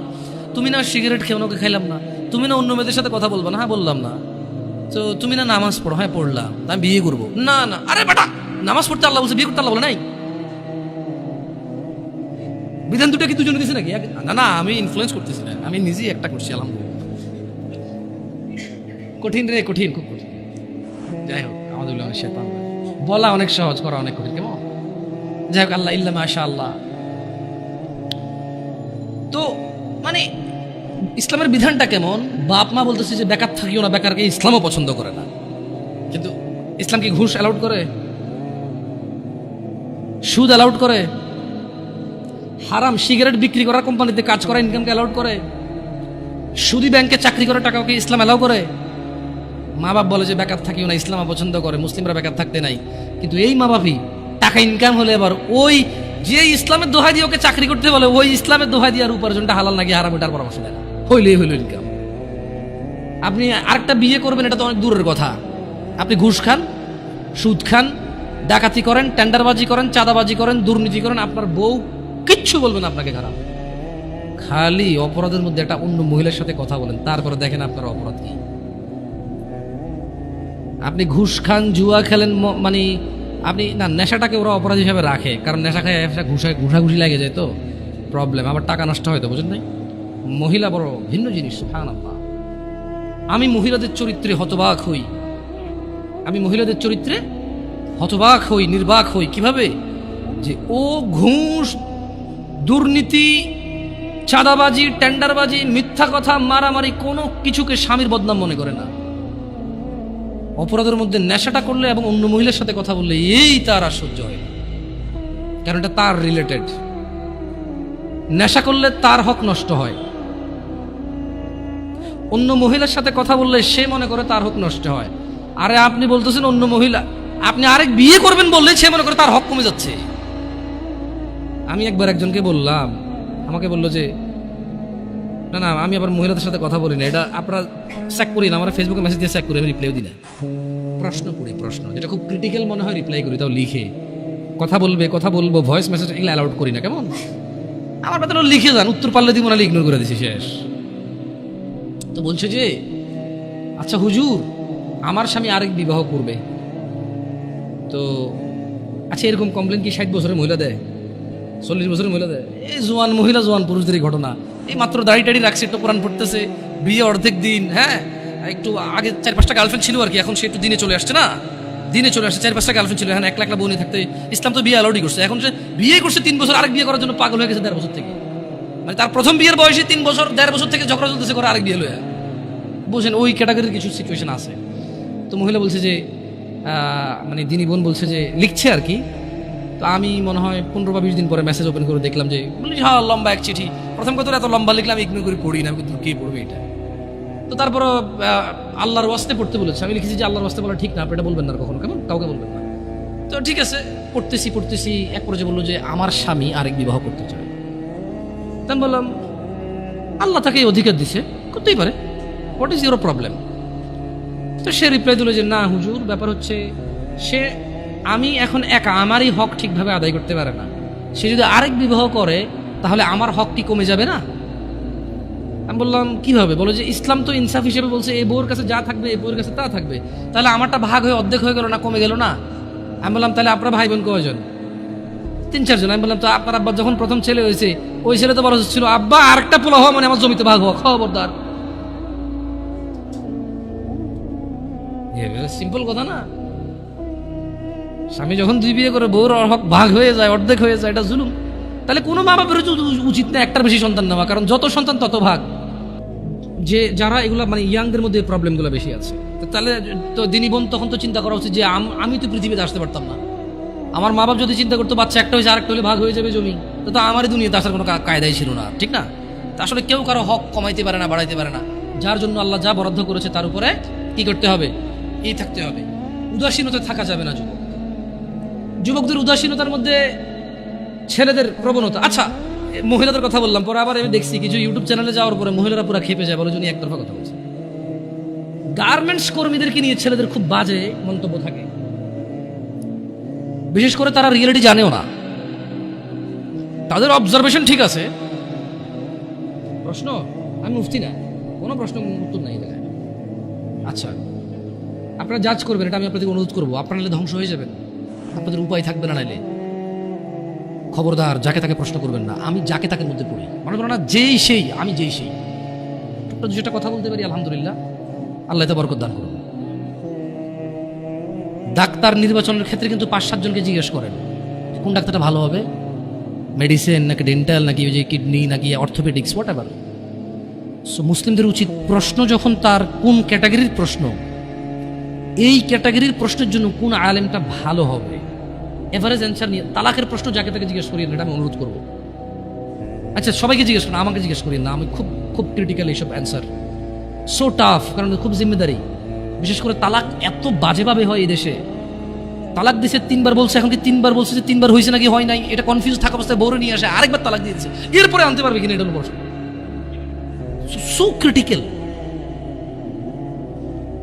তুমি না সিগারেট খেয়ে ওকে খাইলাম না, তুমি না অন্য মেয়েদের সাথে কথা বলবো না, হ্যাঁ বললাম না, তো তুমি না নামাজ পড়ো, হ্যাঁ পড়লাম, আমি বিয়ে করবো না। না, আরে বেটা, নামাজ পড়তে আল্লাহ বলছে, বিয়ে করতে আল্লাহ বলে নাই? বিধান দুটো কি দুজনে দিছে নাকি? না না, আমি ইনফ্লুয়েন্স করতেছি না, আমি নিজেই একটা করছি। আলহামদুলিল্লাহ। কঠিন রে, কঠিন, খুব কঠিন। যাই হোক, আমাদের বলা অনেক সহজ, করা অনেক কঠিন। কেমন? যাই হোক, আল্লাহ ইল্লা মাশা আল্লাহ। তো মানে ইসলামের বিধানটা কেমন? বাপ মা বলতেছে যে বেকার থাকিও না, বেকারকে ইসলামও পছন্দ করে না। কিন্তু ইসলাম কি ঘুষ অ্যালাউড করে? সুদ অ্যালাউড করে? হারাম সিগারেট বিক্রি করার কোম্পানিতে কাজ করা ইনকামকে অ্যালাউড করে? সুদি ব্যাংকে চাকরি করা টাকাকে ইসলাম অ্যালাউ করে? মা বাপ বলে যে বেকার থাকিও না, ইসলাম পছন্দ করে, মুসলিমরা বেকার থাকতে নাই। কিন্তু এই মা বাপই টাকা ইনকাম হলে আবার ওই যে ইসলামের দোহাই দিয়ে ওকে চাকরি করতে বলে, ওই ইসলামের দোহাই দিয়ে আর উপার্জনটা হালাল নাকি হারাম এটার পরামর্শ দেয় না। হইলেই হইল ইনকাম। আপনি আরেকটা বিয়ে করবেন, এটা তো অনেক দূরের কথা। আপনি ঘুষ খান, সুদ খান, ডাকাতি করেন, টেন্ডারবাজি করেন, চাঁদাবাজি করেন, দুর্নীতি করেন, আপনার বউ কিচ্ছু বলবেন আপনাকে খারাপ। খালি অপরাধের মধ্যে একটা অন্য মহিলার সাথে কথা বলেন, তারপরে দেখেন আপনার অপরাধ কি। আপনি ঘুষ খান, জুয়া খেলেন, মানে আপনি না, নেশাটাকে ওরা অপরাধ হিসাবে রাখে, কারণ নেশা খায় ঘুষাঘুষি লাগে যায়, তো প্রবলেম, আবার টাকা নষ্ট হয়। তো বুঝেন নাই? মহিলা বড় ভিন্ন জিনিস। সুবহানাল্লাহ। আমি মহিলাদের চরিত্রে হতবাক হই, আমি মহিলাদের চরিত্রে হতবাক হই, নির্বাক হই। কিভাবে? যে ও ঘুষ, দুর্নীতি, চাঁদাবাজি, টেন্ডারবাজি, মিথ্যা কথা, মারামারি, কোনো কিছুকে স্বামীর বদনাম মনে করে না। অপরাধের মধ্যে নেশাটা করলে এবং অন্য মহিলার সাথে কথা বললে এই তার আর সহ্য হয়, কারণ এটা তার রিলেটেড। নেশা করলে তার হক নষ্ট হয়, অন্য মহিলার সাথে কথা বললে সে মনে করে তার হক নষ্ট হয়। আরে আপনি বলতেছেন অন্য মহিলা, আপনি আরেক বিয়ে করবেন বললে সে মনে করে তার হক কমে যাচ্ছে। আমি একবার একজনকে বললাম, আমাকে বললো যে না না, আমি আবার মহিলাদের সাথে কথা বলি না, এটা আপনারা চেক করি না, আমরা ফেসবুকে মেসেজ দিয়ে চেক করি, আমি রিপ্লাইও দিই না। প্রশ্ন করি, প্রশ্ন যেটা খুব ক্রিটিক্যাল মনে হয় রিপ্লাই করি, তাও লিখে। কথা বলবো ভয়েস মেসেজ এগুলো অ্যালাউড করি না, কেমন? আমার বেতন লিখে যান, উত্তর পারলে দিব, নাহলে ইগনোর করে দিছি, শেষ। তো বলছে যে আচ্ছা হুজুর, আমার স্বামী আরেক বিবাহ করবে, তো আচ্ছা এরকম কমপ্লেন কি 60 বছরের মহিলা দেয়, 40 বছরের মহিলা দেয়? এই জোয়ান মহিলা, জোয়ান পুরুষদেরই ঘটনা। এই মাত্র দাড়ি টাড়ি রাখছে, একটু কোরআন পড়তেছে, বিয়ে অর্ধেক দিন, হ্যাঁ একটু আগে 4-5টা গার্লফ্রেন্ড ছিল আর কি, এখন সে একটু দিনে চলে আসছে না, দিনে চলে আসছে। 4-5টা গার্লফ্রেন্ড ছিল, এখন এক লাখ বউনি থাকতে ইসলাম তো বিয়ে অ্যালাউডই করছে। এখন সে বিয়ে করছে 3 বছর, আরেক বিয়ে করার জন্য পাগল হয়ে গেছে 1.5 বছর থেকে। মানে তার প্রথম বিয়ের বয়সে 3 বছর 1.5 বছর থেকে ঝগড়া চলতেছে করে আরেক বিয়ে লয়ে। বুঝেন, ওই ক্যাটাগরির কিছু সিচুয়েশন আছে। তো মহিলা বলছে যে মানে দিনী বোন বলছে যে লিখছে আর কি। তো আমি মনে হয় 15 বা 20 দিন পরে মেসেজ ওপেন করে দেখলাম যে হ্যাঁ লম্বা এক চিঠি। প্রথম কথা এত লম্বা লিখলাম, ইগনোর করে পড়ি না, আমি কিন্তু কে পড়বে এটা। তো তারপর আল্লাহর ওয়াস্তে পড়তে বলেছে। আমি লিখেছি যে আল্লাহর ওয়াস্তে বলা ঠিক না, আপনি এটা বলবেন না কখনো, কেমন, কাউকে বলবেন না। তো ঠিক আছে, পড়তেছি এক পর্যায়ে বললো যে আমার স্বামী আরেক বিবাহ করতে চায়। তো আমি বললাম আল্লাহ তাকে এই অধিকার দিছে, করতেই পারে, হোয়াট ইজ ইউর প্রবলেম? তো সে রিপ্লাই দিল যে না হুজুর, ব্যাপার হচ্ছে আমি এখন একা, আমারই হক ঠিকভাবে আদায় করতে পারে না। সে যদি আরেক বিবাহ করে তাহলে আমার হক কি কমে যাবে না? আমি বললাম কিভাবে? বলো যে ইসলাম তো ইনসাফ হিসেবে বলছে এই বউর কাছে যা থাকবে এই বউর কাছে তা থাকবে, তাহলে আমারটা ভাগ হয়ে অর্ধেক হয়ে গেল না, কমে গেল না? আমি বললাম তাহলে আপনার ভাই বোন কয়জন? 3-4 জন। আমি বললাম তো আপনার আব্বা যখন প্রথম ছেলে হয়েছে ওই ছেলে তো বড় ছিল, আব্বা আরেকটা পোলা হওয়া মানে আমার জমিতে ভাগ হওয়া, খবরদার। সিম্পল কথা না? স্বামী যখন 2 বিয়ে করে বউর হক ভাগ হয়ে যায়, অর্ধেক হয়ে যায়, এটা জুলুম। তাহলে কোনো মা বাপের উচিত না একটার বেশি সন্তান নেওয়া, কারণ যত সন্তান তত ভাগ। যে যারা এগুলা মানে ইয়াংদের মধ্যে প্রবলেমগুলো বেশি আছে, তাহলে তো দিনী বোন তখন তো চিন্তা করা উচিত যে আমি তো পৃথিবীতে আসতে পারতাম না। আমার মা বাপ যদি চিন্তা করতো বাচ্চা একটা হয়েছে আরেকটা হলে ভাগ হয়ে যাবে জমি, তো আমারই দুনিয়াতে আসার কোনো কায়দাই ছিল না, ঠিক না? তা আসলে কেউ কারো হক কমাইতে পারে না, বাড়াইতে পারে না। যার জন্য আল্লাহ যা বরাদ্দ করেছে তার উপরে কি করতে হবে? এই থাকতে হবে। উদাসীনতা থাকা যাবে না। যুবকদের উদাসীনতার মধ্যে ছেলেদের প্রবণতা। আচ্ছা মহিলাদের কথা বললাম, পরে আবার আমি দেখছি কিছু ইউটিউব চ্যানেলে যাওয়ার পরে মহিলারা পুরো খেপে যায়, বলে জন্য একতরফা কথা বলছে। গার্মেন্টস কর্মীদেরকে নিয়ে ছেলেদের খুব বাজে মন্তব্য থাকে, বিশেষ করে তারা রিয়েলিটি জানেও না, তাদের অবজারভেশন ঠিক আছে। প্রশ্ন, আমি মুফতি না, কোনো প্রশ্ন উত্তর নাই জায়গায়। আচ্ছা আপনারা জাজ করবেন, এটা আমি আপনাদের অনুরোধ করবো। আপনারা নাহলে ধ্বংস হয়ে যাবেন, আপনাদের উপায় থাকবে না। নাইলে খবরদার যাকে তাকে প্রশ্ন করবেন না। আমি যাকে তাকে মধ্যে পড়ি, মনে করো না যেই সেই, আমি যেই সেই। যেটা কথা বলতে পারি আলহামদুলিল্লাহ, আল্লাহ তো বরকত দান করুন। ডাক্তার নির্বাচনের ক্ষেত্রে কিন্তু 5-7 জনকে জিজ্ঞেস করেন কোন ডাক্তারটা ভালো হবে, মেডিসিন নাকি ডেন্টাল নাকি ওই যে কিডনি নাকি অর্থোপেডিক্স, হোয়াট এভার। সো মুসলিমদের উচিত প্রশ্ন যখন তার কোন ক্যাটাগরির প্রশ্ন, এই ক্যাটাগরির প্রশ্নের জন্য কোন আলেমটা ভালো হবে, এভারেজ অ্যান্সার নিয়ে। তালাকের প্রশ্ন যাকে তাকে জিজ্ঞেস করি না, এটা আমি অনুরোধ করবো। আচ্ছা সবাইকে জিজ্ঞেস করেন, আমাকে জিজ্ঞেস করি না। আমি খুব খুব ক্রিটিক্যাল এইসব অ্যান্সার, সো টাফ, কারণ খুব জিম্মেদারি। বিশেষ করে তালাক এত বাজেভাবে হয় এই দেশে। তালাক দিছে 3বার বলছে, এখন কি 3বার বলছে যে 3বার হয়েছে নাকি হয় নাই, এটা কনফিউজ থাকা অবস্থায় বউরে নিয়ে আসে আরেকবার তালাক দিয়ে দিচ্ছে, এরপরে আনতে পারবে কিনা এটা হলো প্রশ্ন। So critical.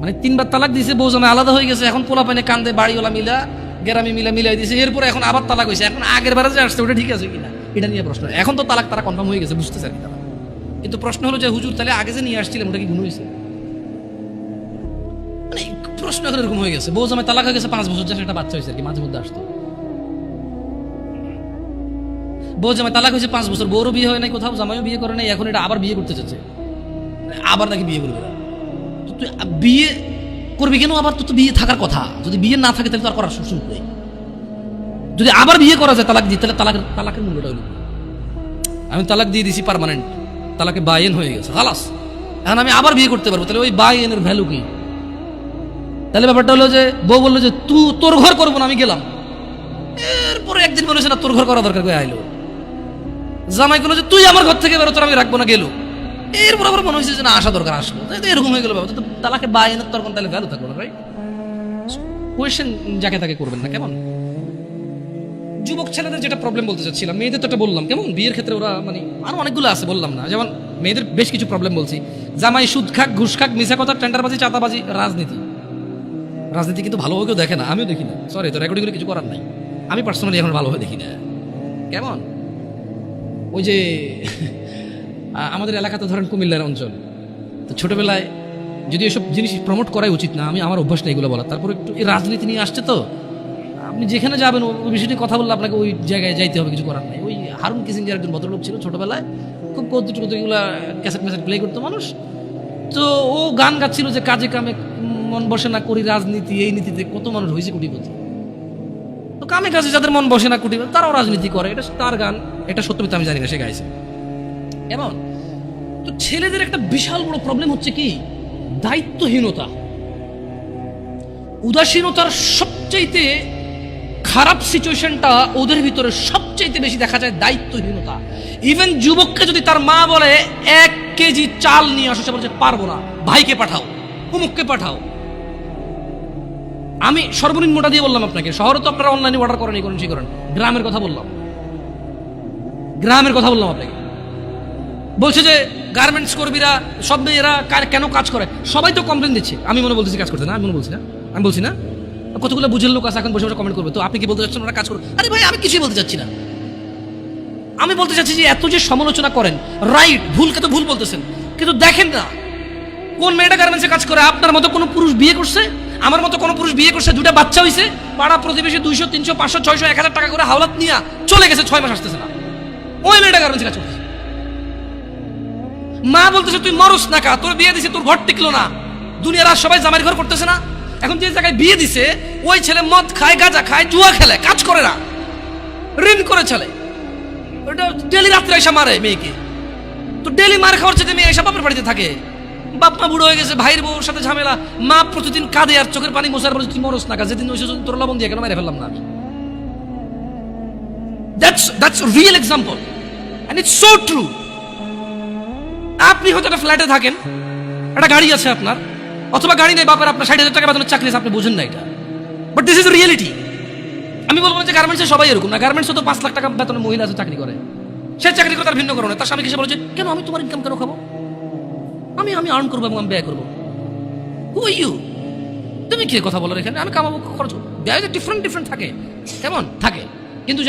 মানে 3বার তালাক দিয়েছে, বউ জামাই আলাদা হয়ে গেছে, এখন পোলা পাইনে কান্দে, বাড়িওয়ালা মিলা গেরামি মিলাই দিয়েছে, এরপরে এখন আবার তালাক হয়েছে, এখন আগের বারে যে আসছে ওটা ঠিক আছে কিনা এটা নিয়ে প্রশ্ন। এখন তো তালাক তারা কনফার্ম হয়ে গেছে, বুঝতেছে আর কি তারা। কিন্তু প্রশ্ন হলো যে হুজুর তাহলে আগে যে নিয়ে আসছিলেন ওটা কি গুণ হয়েছে? মানে প্রশ্ন এখন এরকম হয়ে গেছে, বউ জামাই তালাক হয়ে গেছে 5 বছর, যা একটা বাচ্চা হয়েছে আর কি, মাঝে মধ্যে আসতো। বউ জামাই তালাক হয়েছে 5 বছর, বউরও বিয়ে হয় নাই কোথাও, জামাইও বিয়ে করে নাই, এখন এটা আবার বিয়ে করতে চাচ্ছে, আবার নাকি বিয়ে করবে। তো তুই বিয়ে করবি কেন আবার? তো বিয়ে থাকার কথা, যদি বিয়ে না থাকে তাহলে তো আর করার সুযোগ নেই। যদি আবার বিয়ে করা যায় তালাক দিয়ে, তাহলে তালাকের মূল্যটা হইল। আমি তালাক দিয়ে দিছি পার্মানেন্ট, তালাকে বাইন হয়ে গেছে, খালাস, এখন আমি আবার বিয়ে করতে পারবো, তাহলে ওই বাইনের ভ্যালু কি? তাহলে ব্যাপারটা হলো যে বউ বললো যে তুই তোর ঘর করবো না, আমি গেলাম। এরপরে একদিন মনে হচ্ছে না তোর ঘর করা দরকার, করে আইলো। জামাই করলো যে তুই আমার ঘর থেকে বেরো, তোর আমি রাখবো না, গেল। এরপর আবার মনে হয়েছে যে না আসা দরকার, আসলো। এরকম হয়ে গেল ব্যাপার। তো তালাকে বাইনের তখন তাহলে ভ্যালু থাকলো না, রাইট? কোয়েশ্চেন যাকে তাকে করবেন না, কেমন? যুবক ছেলেদের যেটা প্রবলেম বলতে চাচ্ছিলাম, মেয়েদের তো এটা বললাম, কেমন বিয়ের ক্ষেত্রে ওরা মানে আরো অনেকগুলো আছে, বললাম না। যেমন মেয়েদের বেশ কিছু প্রবলেম বলছি, জামাই সুদ খাক, ঘুষ খাক, মিশা কথা, টেন্ডারবাজি, চাঁদাবাজি, রাজনীতি কিন্তু ভালোভাবে কেউ দেখে না, আমিও দেখি না, সরি, তো রেকর্ডিং করে কিছু করার নাই। আমি পার্সোনালি এখন ভালোভাবে দেখি না। কেমন ওই যে আমাদের এলাকাতে ধরেন কুমিল্লার অঞ্চল, তো ছোটবেলায় যদি এসব জিনিস প্রমোট করাই উচিত না, আমি আমার অভ্যাস নেই এগুলো বলার, তারপর একটু এই রাজনীতি নিয়ে আসছে তো আপনি যেখানে যাবেন ওই বিষয়টি কথা বললে আপনাকে ওই জায়গায় যাইতে হবে, কিছু করার নাই। ওই হারুন কিসিঞ্জার একজন ভদ্রলোক ছিল ছোটবেলায়, খুব কৌতুক এগুলা ক্যাসেট ম্যাসেট প্লে করতো মানুষ, তো ও গান গাচ্ছিল যে কাজে কামে মন বসে না করি রাজনীতি, এই নীতিতে কত মানুষ হয়েছে কোটিপতি। তো কামে কাজে যাদের মন বসে না কোটিপতি তারাও রাজনীতি করে, এটা তার গান, এটা সত্যমিত আমি জানি না, সে গাইছে এমন। তো ছেলেদের একটা বিশাল বড় প্রবলেম হচ্ছে কি, দায়িত্বহীনতা, উদাসীনতার সবচাইতে খারাপ সিচুয়েশনটা ওদের ভিতরে সবচাইতে বেশি দেখা যায় দায়িত্বহীনতা। ইভেন যুবককে যদি তার মা বলে 1 কেজি চাল নিয়ে আসো, সে বলছে পারবো না, ভাইকে পাঠাও, অমুককে পাঠাও। আমি সর্বনিম্নটা দিয়ে বললাম আপনাকে, শহরে তো আপনারা অনলাইনে অর্ডার করেন, এই করেন সেই করেন, গ্রামের কথা বললাম, গ্রামের কথা বললাম আপনাকে। বলছে যে গার্মেন্টস কর্মীরা সব মেয়েরা কেন কাজ করে, সবাই তো কমপ্লেন দিচ্ছে, আমি মনে বলতেছি কাজ করতে না, আমি মনে বলছি না, আমি বলছি না, কতগুলো বুঝের লোক আছে এখন বসে বসে কমেন্ট করবে, তো আপনি কি বলতে চাচ্ছেন ওরা কাজ করবে? আরে ভাই আমি কিছুই বলতে চাচ্ছি না, আমি বলতে চাচ্ছি যে এত যে সমালোচনা করেন, রাইট ভুলকে তো ভুল বলতেছেন, কিন্তু দেখেন না কোন মেয়েটা গার্মেন্টসে কাজ করে। আপনার মতো কোনো পুরুষ বিয়ে করছে, আমার মতো কোনো পুরুষ বিয়ে করছে, 2টা বাচ্চা হয়েছে, পাড়া প্রতিবেশী 200 300 500 600 1000 টাকা করে হাওলাত নিয়ে চলে গেছে, 6 মাস আসতেছে না, ওই মেয়েটা গার্মেন্টসে কাজ করছে। মা বলতেছে তুই মরস না কা, তোর বিয়ে দিছে তোর ঘর টিকলো না, দুনিয়ার আর সবাই জামাইয়ের ঘর করতেছে না, এখন যে জায়গায় বিয়ে দিছে ওই ছেলে মদ খায়, গাঁজা খায়, জুয়া খেলে, কাজ করে না, ঋণ করে চলে, ওটা ডেলি রাত্রে এসে মারে মেয়েকে। তো ডেলি মার খাওয়ার চেয়ে মেয়ে এসে বাপের বাড়িতে থাকে, বাপ মা বুড়ো হয়ে গেছে, ভাইয়ের বউর সাথে ঝামেলা, মা প্রতিদিন কাঁদে আর চোখের পানি মোছার বলে তুই মরস না কা, যেদিন ওই তোর লবণ দিয়ে কেন মেরে ফেললাম না। That's a real example and it's so true. আপনি হয়তো একটা ফ্ল্যাটে থাকেন, একটা গাড়ি আছে আপনার, অথবা গাড়ি নেই বাপের, আপনার 60,000 টাকা বেতনের চাকরি আছে, আপনি বুঝেন না এটা, বাট দিস ইজ রিয়েলিটি। আমি বলবো যে গার্মেন্টসে সবাই এরকম না, গার্মেন্টসে তো 5 লাখ টাকা বেতনের মহিলা আছে চাকরি করে, সে চাকরি করে তার ভিন্ন কারণে, তার স্বামী কিসে বলেছে কেন আমি তোমার ইনকাম কেন খাবো, আমি আর্ন করবো এবং আমি ব্যয় করবো। হু আর ইউ, তুমি কি কথা বলো এখানে, আমি কামাবো খরচ, ব্যয় ডিফারেন্ট থাকে, কেমন থাকে। কিন্তু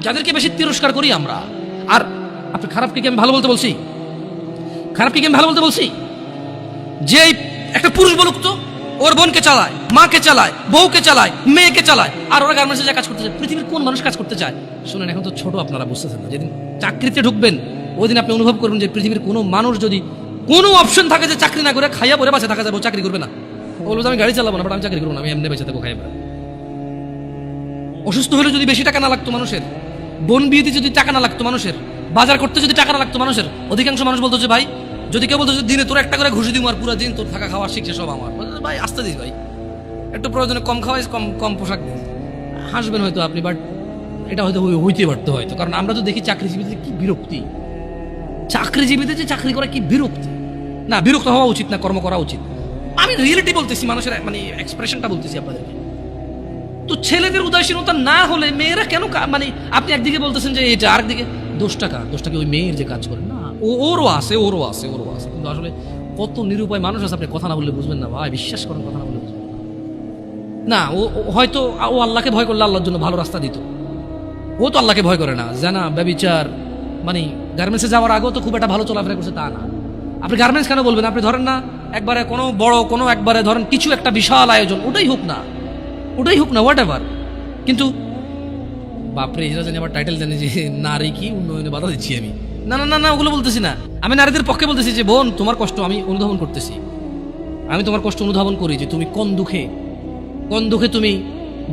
যাদেরকে বেশি তিরস্কার করি আমরা, আর আপনি খারাপকে কি আমি ভালো বলতে বলছি, খারাপকে কি আমি ভালো বলতে বলছি, যে একটা পুরুষ বলুক তো ওর বোনকে চালায়, মাকে চালায়, বউকে চালায়, মেয়েকে চালায়, আর ওরা গার্মেন্টসে যা কাজ করতে চায়। পৃথিবীর কোন মানুষ কাজ করতে চায়? শুনেন, এখন তো ছোট, আপনারা বুঝতেছেন না, যেদিন চাকরিতে ঢুকবেন ওই দিন আপনি অনুভব করবেন যে পৃথিবীর কোনো মানুষ যদি কোনো অপশন থাকে যে চাকরি না করে খাইয়া পরে বাঁচে থাকা যাবে, ও চাকরি করবে না। ও বলবে আমি গাড়ি চালাবো না, বাট আমি চাকরি করবো না, আমি এমনি বেঁচে থাকবো খাইয়া। অসুস্থ হলে যদি বেশি টাকা না লাগতো মানুষের, বোন বিয়েতে যদি টাকা না লাগতো মানুষের, বাজার করতে যদি টাকা না লাগতো মানুষের, অধিকাংশ মানুষ বলতো যে ভাই, যদি কেউ বলতো যে দিনে তোর একটা করে ঘুষি দিব আর পুরো দিন তোর থাকা খাওয়া শিখছে সব আমার, ভাই আসতে দিস ভাই, একটু প্রয়োজনে কম খাওয়াই, কম পোশাক দিস, হাসবেন হয়তো আপনি, বাট এটা হয়তো হইতে পারতো হয়তো, কারণ আমরা তো দেখি চাকরিজীবীদের কি বিরক্তি, চাকরিজীবীদের যে চাকরি করা কি বিরক্তি। না, বিরক্ত হওয়া উচিত না, কর্ম করা উচিত। আমি রিয়েলিটি বলতেছি, মানুষের মানে এক্সপ্রেশনটা বলতেছি আপনাদেরকে। তো ছেলেদের উদাসীনতা না হলে মেয়েরা কেন মানে আপনি একদিকে বলতেছেন যে এটা, আরেকদিকে দোষটাকে ওই মেয়ের যে কাজ করে না, ওরও আছে, কিন্তু আসলে কত নিরুপায় মানুষ আছে, আপনি কথা না বললে বুঝবেন না ভাই, বিশ্বাস করেন, কথা না বললে বুঝবেন না। ও হয়তো ও আল্লাহকে ভয় করলে আল্লাহর জন্য ভালো রাস্তা দিত, ও তো আল্লাহকে ভয় করে না, জানা ব্যভিচার, মানে গার্মেন্টসে যাওয়ার আগেও তো খুব একটা ভালো চলাফেরা করছে তা না। আপনি গার্মেন্টস কেন বলবেন? আপনি ধরেন না একবারে কোনো বড় কোনো একবারে ধরেন কিছু একটা বিশাল আয়োজন, ওটাই হোক না হোয়াট এভার, কিন্তু বাপরে এরা জানি আবার টাইটেল জানি যে নারী কি উন্নয়নে বাধা দিচ্ছি আমি, না ওগুলো বলতেছি না, আমি নারীদের পক্ষে বলতেছি যে বোন তোমার কষ্ট আমি অনুধাবন করতেছি, আমি তোমার কষ্ট অনুধাবন করি যে তুমি কোন দুঃখে তুমি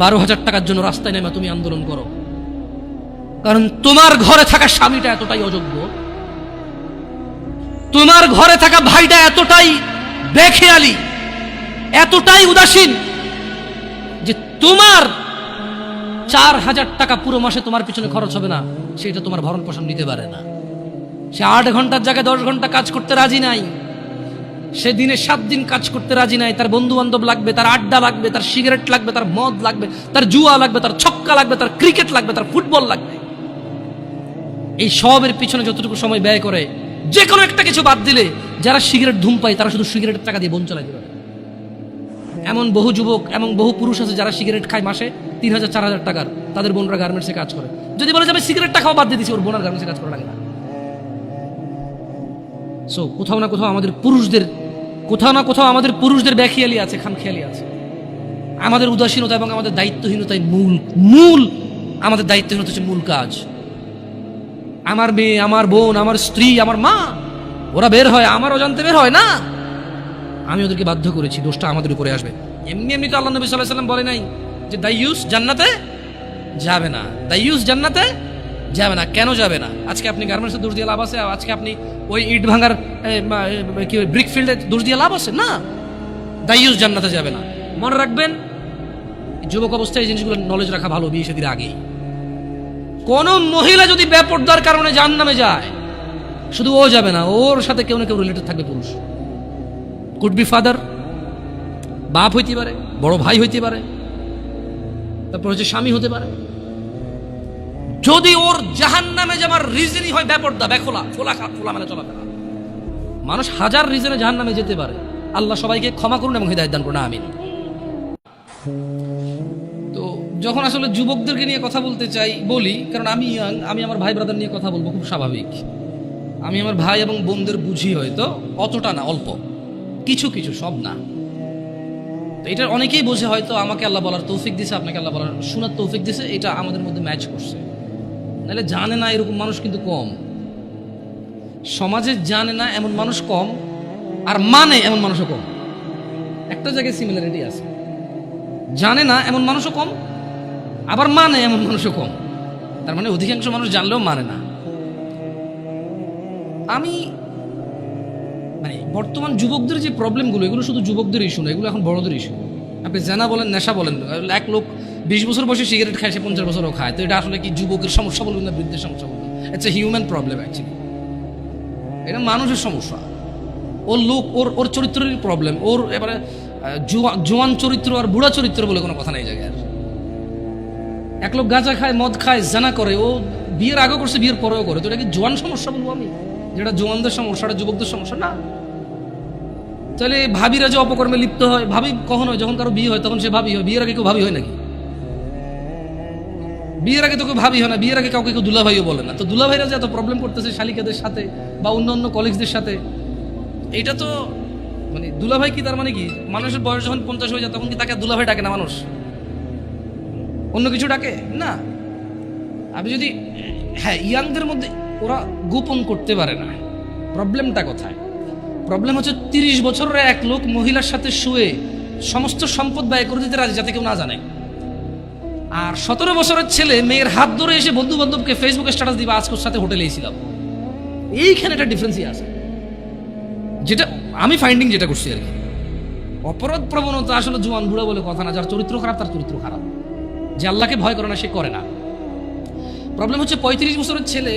12,000 টাকার জন্য রাস্তায় নেমে তুমি আন্দোলন করো, কারণ তোমার ঘরে থাকা স্বামীটা এতটাই অযোগ্য, তোমার ঘরে থাকা ভাইটা এতটাই বেখেয়ালি, এতটাই উদাসীন যে তোমার 4,000 টাকা পুরো মাসে তোমার পিছনে খরচ হবে না, সেটা তোমার ভরণ পোষণ নিতে পারে না। সে 8 ঘন্টার জায়গায় 10 ঘন্টা কাজ করতে রাজি নাই, সে দিনে 7 দিন কাজ করতে রাজি নাই, তার বন্ধু বান্ধব লাগবে, তার আড্ডা লাগবে, তার সিগারেট লাগবে, তার মদ লাগবে, তার জুয়া লাগবে, তার ছক্কা লাগবে, তার ক্রিকেট লাগবে, তার ফুটবল লাগবে। এই সবের পিছনে যতটুকু সময় ব্যয় করে, যে কোনো একটা কিছু বাদ দিলে যারা সিগারেট ধূম পায় তারা শুধু সিগারেটের টাকা দিয়ে বোন চালাইতে পারে। এমন বহু যুবক এবং বহু পুরুষ আছে যারা সিগারেট খায় মাসে 3,000 4,000 টাকার, তাদের বোনরা গার্মেন্টসে কাজ করে। যদি বলে যে আমি সিগারেটটা খাওয়া বাদ দিয়ে দিচ্ছি, ওর বোনার গার্মেন্টসে কাজ করা লাগে না। সো কোথাও না কোথাও আমাদের পুরুষদের বেখিয়ালি আছে, খামখেয়ালি আছে। আমাদের উদাসীনতা এবং আমাদের দায়িত্বহীনতাই মূল আমাদের দায়িত্বহীনতা হচ্ছে মূল কাজ। আমার মেয়ে, আমার বোন, আমার স্ত্রী, আমার মা, ওরা বের হয়, আমার অজান্তে বের হয় না, আমি ওদেরকে বাধ্য করেছি, দোষটা আমাদের উপরে আসবে। এমনি তো আল্লাহ নবী সাল্লাল্লাহু আলাইহি ওয়াসাল্লাম বলে নাই যে দাইয়ুস জান্নাতে যাবে না, দাইয়ুস জান্নাতে যাবে না। কেন যাবে না? আজকে আপনি গার্মেন্টসে দোষ দিয়ে লাভ আছে? আজকে আপনি ওই ইট ভাঙার কি ব্রিক ফিল্ডে দোষ দিয়ে লাভ আছে? না, দাইয়ুস জান্নাতে যাবে না। মনে রাখবেন, যুবক অবস্থায় এই জিনিসগুলো নলেজ রাখা ভালো। বিয়ে শাদীর আগে কোন মহিলা যদি বেপরদার কারণে জাহান্নামে যায়, শুধু ও যাবে না, ওর সাথে কেউ না কেউ রিলেটেড থাকবে পুরুষ। কুড বি ফাদার, বাপ হইতে পারে, বড় ভাই হইতে পারে, তারপর হচ্ছে স্বামী হতে পারে। যদি ওর জাহান্নামে যাবার রিজনই হয় বেপরদা, খোলা মানে চলাফেরা, মানুষ হাজার রিজনে জাহান্নামে যেতে পারে। আল্লাহ সবাইকে ক্ষমা করুন এবং হিদায়াত দান করুন, আমিন। তো যখন আসলে যুবকদেরকে নিয়ে কথা বলতে চাই বলি, কারণ আমি আমার ভাই ব্রাদার নিয়ে কথা বলবো, খুব স্বাভাবিক। আমি আমার ভাই এবং বোনদের বুঝি, হয়তো অতটা না, অল্প কিছু, সব না। তো এটা অনেকেই বোঝে, হয়তো আমাকে আল্লাহ বলার তৌফিক দিছে, আপনাকে আল্লাহ বলার শোনার তৌফিক দিছে, এটা আমাদের মধ্যে ম্যাচ করছে। নাহলে জানে না এরকম মানুষ কিন্তু কম সমাজে, জানে না এমন মানুষ কম, আর মানে এমন মানুষও কম। একটা জায়গায় সিমিলারিটি আছে, জানে না এমন মানুষও কম, আবার মানে এমন মানুষও কম। তার মানে অধিকাংশ মানুষ জানলেও মানে না। আমি মানে বর্তমান যুবকদের যে প্রবলেমগুলো, এগুলো শুধু যুবকদের ইস্যু না, এগুলো এখন বড়দের ইস্যু। আপনি জানা বলেন, নেশা বলেন, এক লোক 20 বছর বয়সে সিগারেট খায়, সে 50 বছরও খায়। তো এটা আসলে কি যুবকের সমস্যা বলবেন না বৃদ্ধের সমস্যা বলবেন? It's a human problem actually. এটা মানুষের সমস্যা। ওর লোক, ওর চরিত্রের প্রবলেম। ওর এবারে জোয়ান চরিত্র আর বুড়া চরিত্র বলে কোনো কথা নেই জায়গায়। এক লোক গাঁজা খায়, মদ খায়, জানা করে, ও বিয়ের আগে করছে, বিয়ের পরেও করে। তো এটা কি জোয়ান সমস্যা বলবো আমি? যেটা জোয়ানদের সমস্যাটা যুবকদের সমস্যা না? তাহলে ভাবিরা যে অপকর্মে লিপ্ত হয়, ভাবি কখন হয়? যখন কারো বিয়ে হয় তখন সে ভাবি হয়। বিয়ের আগে কেউ ভাবি হয় নাকি? বিয়ের আগে তো কেউ ভাবি হয় না। বিয়ের আগে কাউকে কেউ দুলাভাইও বলে না। তো দুলাভাইরা যে এত প্রবলেম করতেছে শালিকাদের সাথে বা অন্য কলিগসদের সাথে, এটা তো মানে দুলাভাই কি তার মানে কি? মানুষের বয়স যখন 50 হয়ে যায় তখন কি তাকে দুলাভাই ডাকে না মানুষ? অন্য কিছু ডাকে না। আমি যদি ইয়াংদের মধ্যে ওরা গোপন করতে পারে না। প্রবলেমটা কোথায়? প্রবলেম হচ্ছে 30 বছরের এক লোক মহিলার সাথে শুয়ে সমস্ত সম্পদ ব্যয় করে দিতে রাজি, যাতে কেউ না জানে। আর 17 বছরের ছেলে মেয়ের হাত ধরে এসে বন্ধু বান্ধবকে ফেসবুকে স্ট্যাটাস দিবা, আজকের সাথে হোটেলে এসেছিলাম। এইখানে একটা ডিফারেন্সই আছে, যেটা আমি ফাইন্ডিং যেটা করছি আর কি। অপরাধ প্রবণতা আসলে জোয়ান বুড়া বলে কথা না। যার চরিত্র খারাপ তার চরিত্র খারাপ, যে আল্লাহকে ভয় করে না সে করে না। প্রবলেম হচ্ছে 35 বছরের ছেলে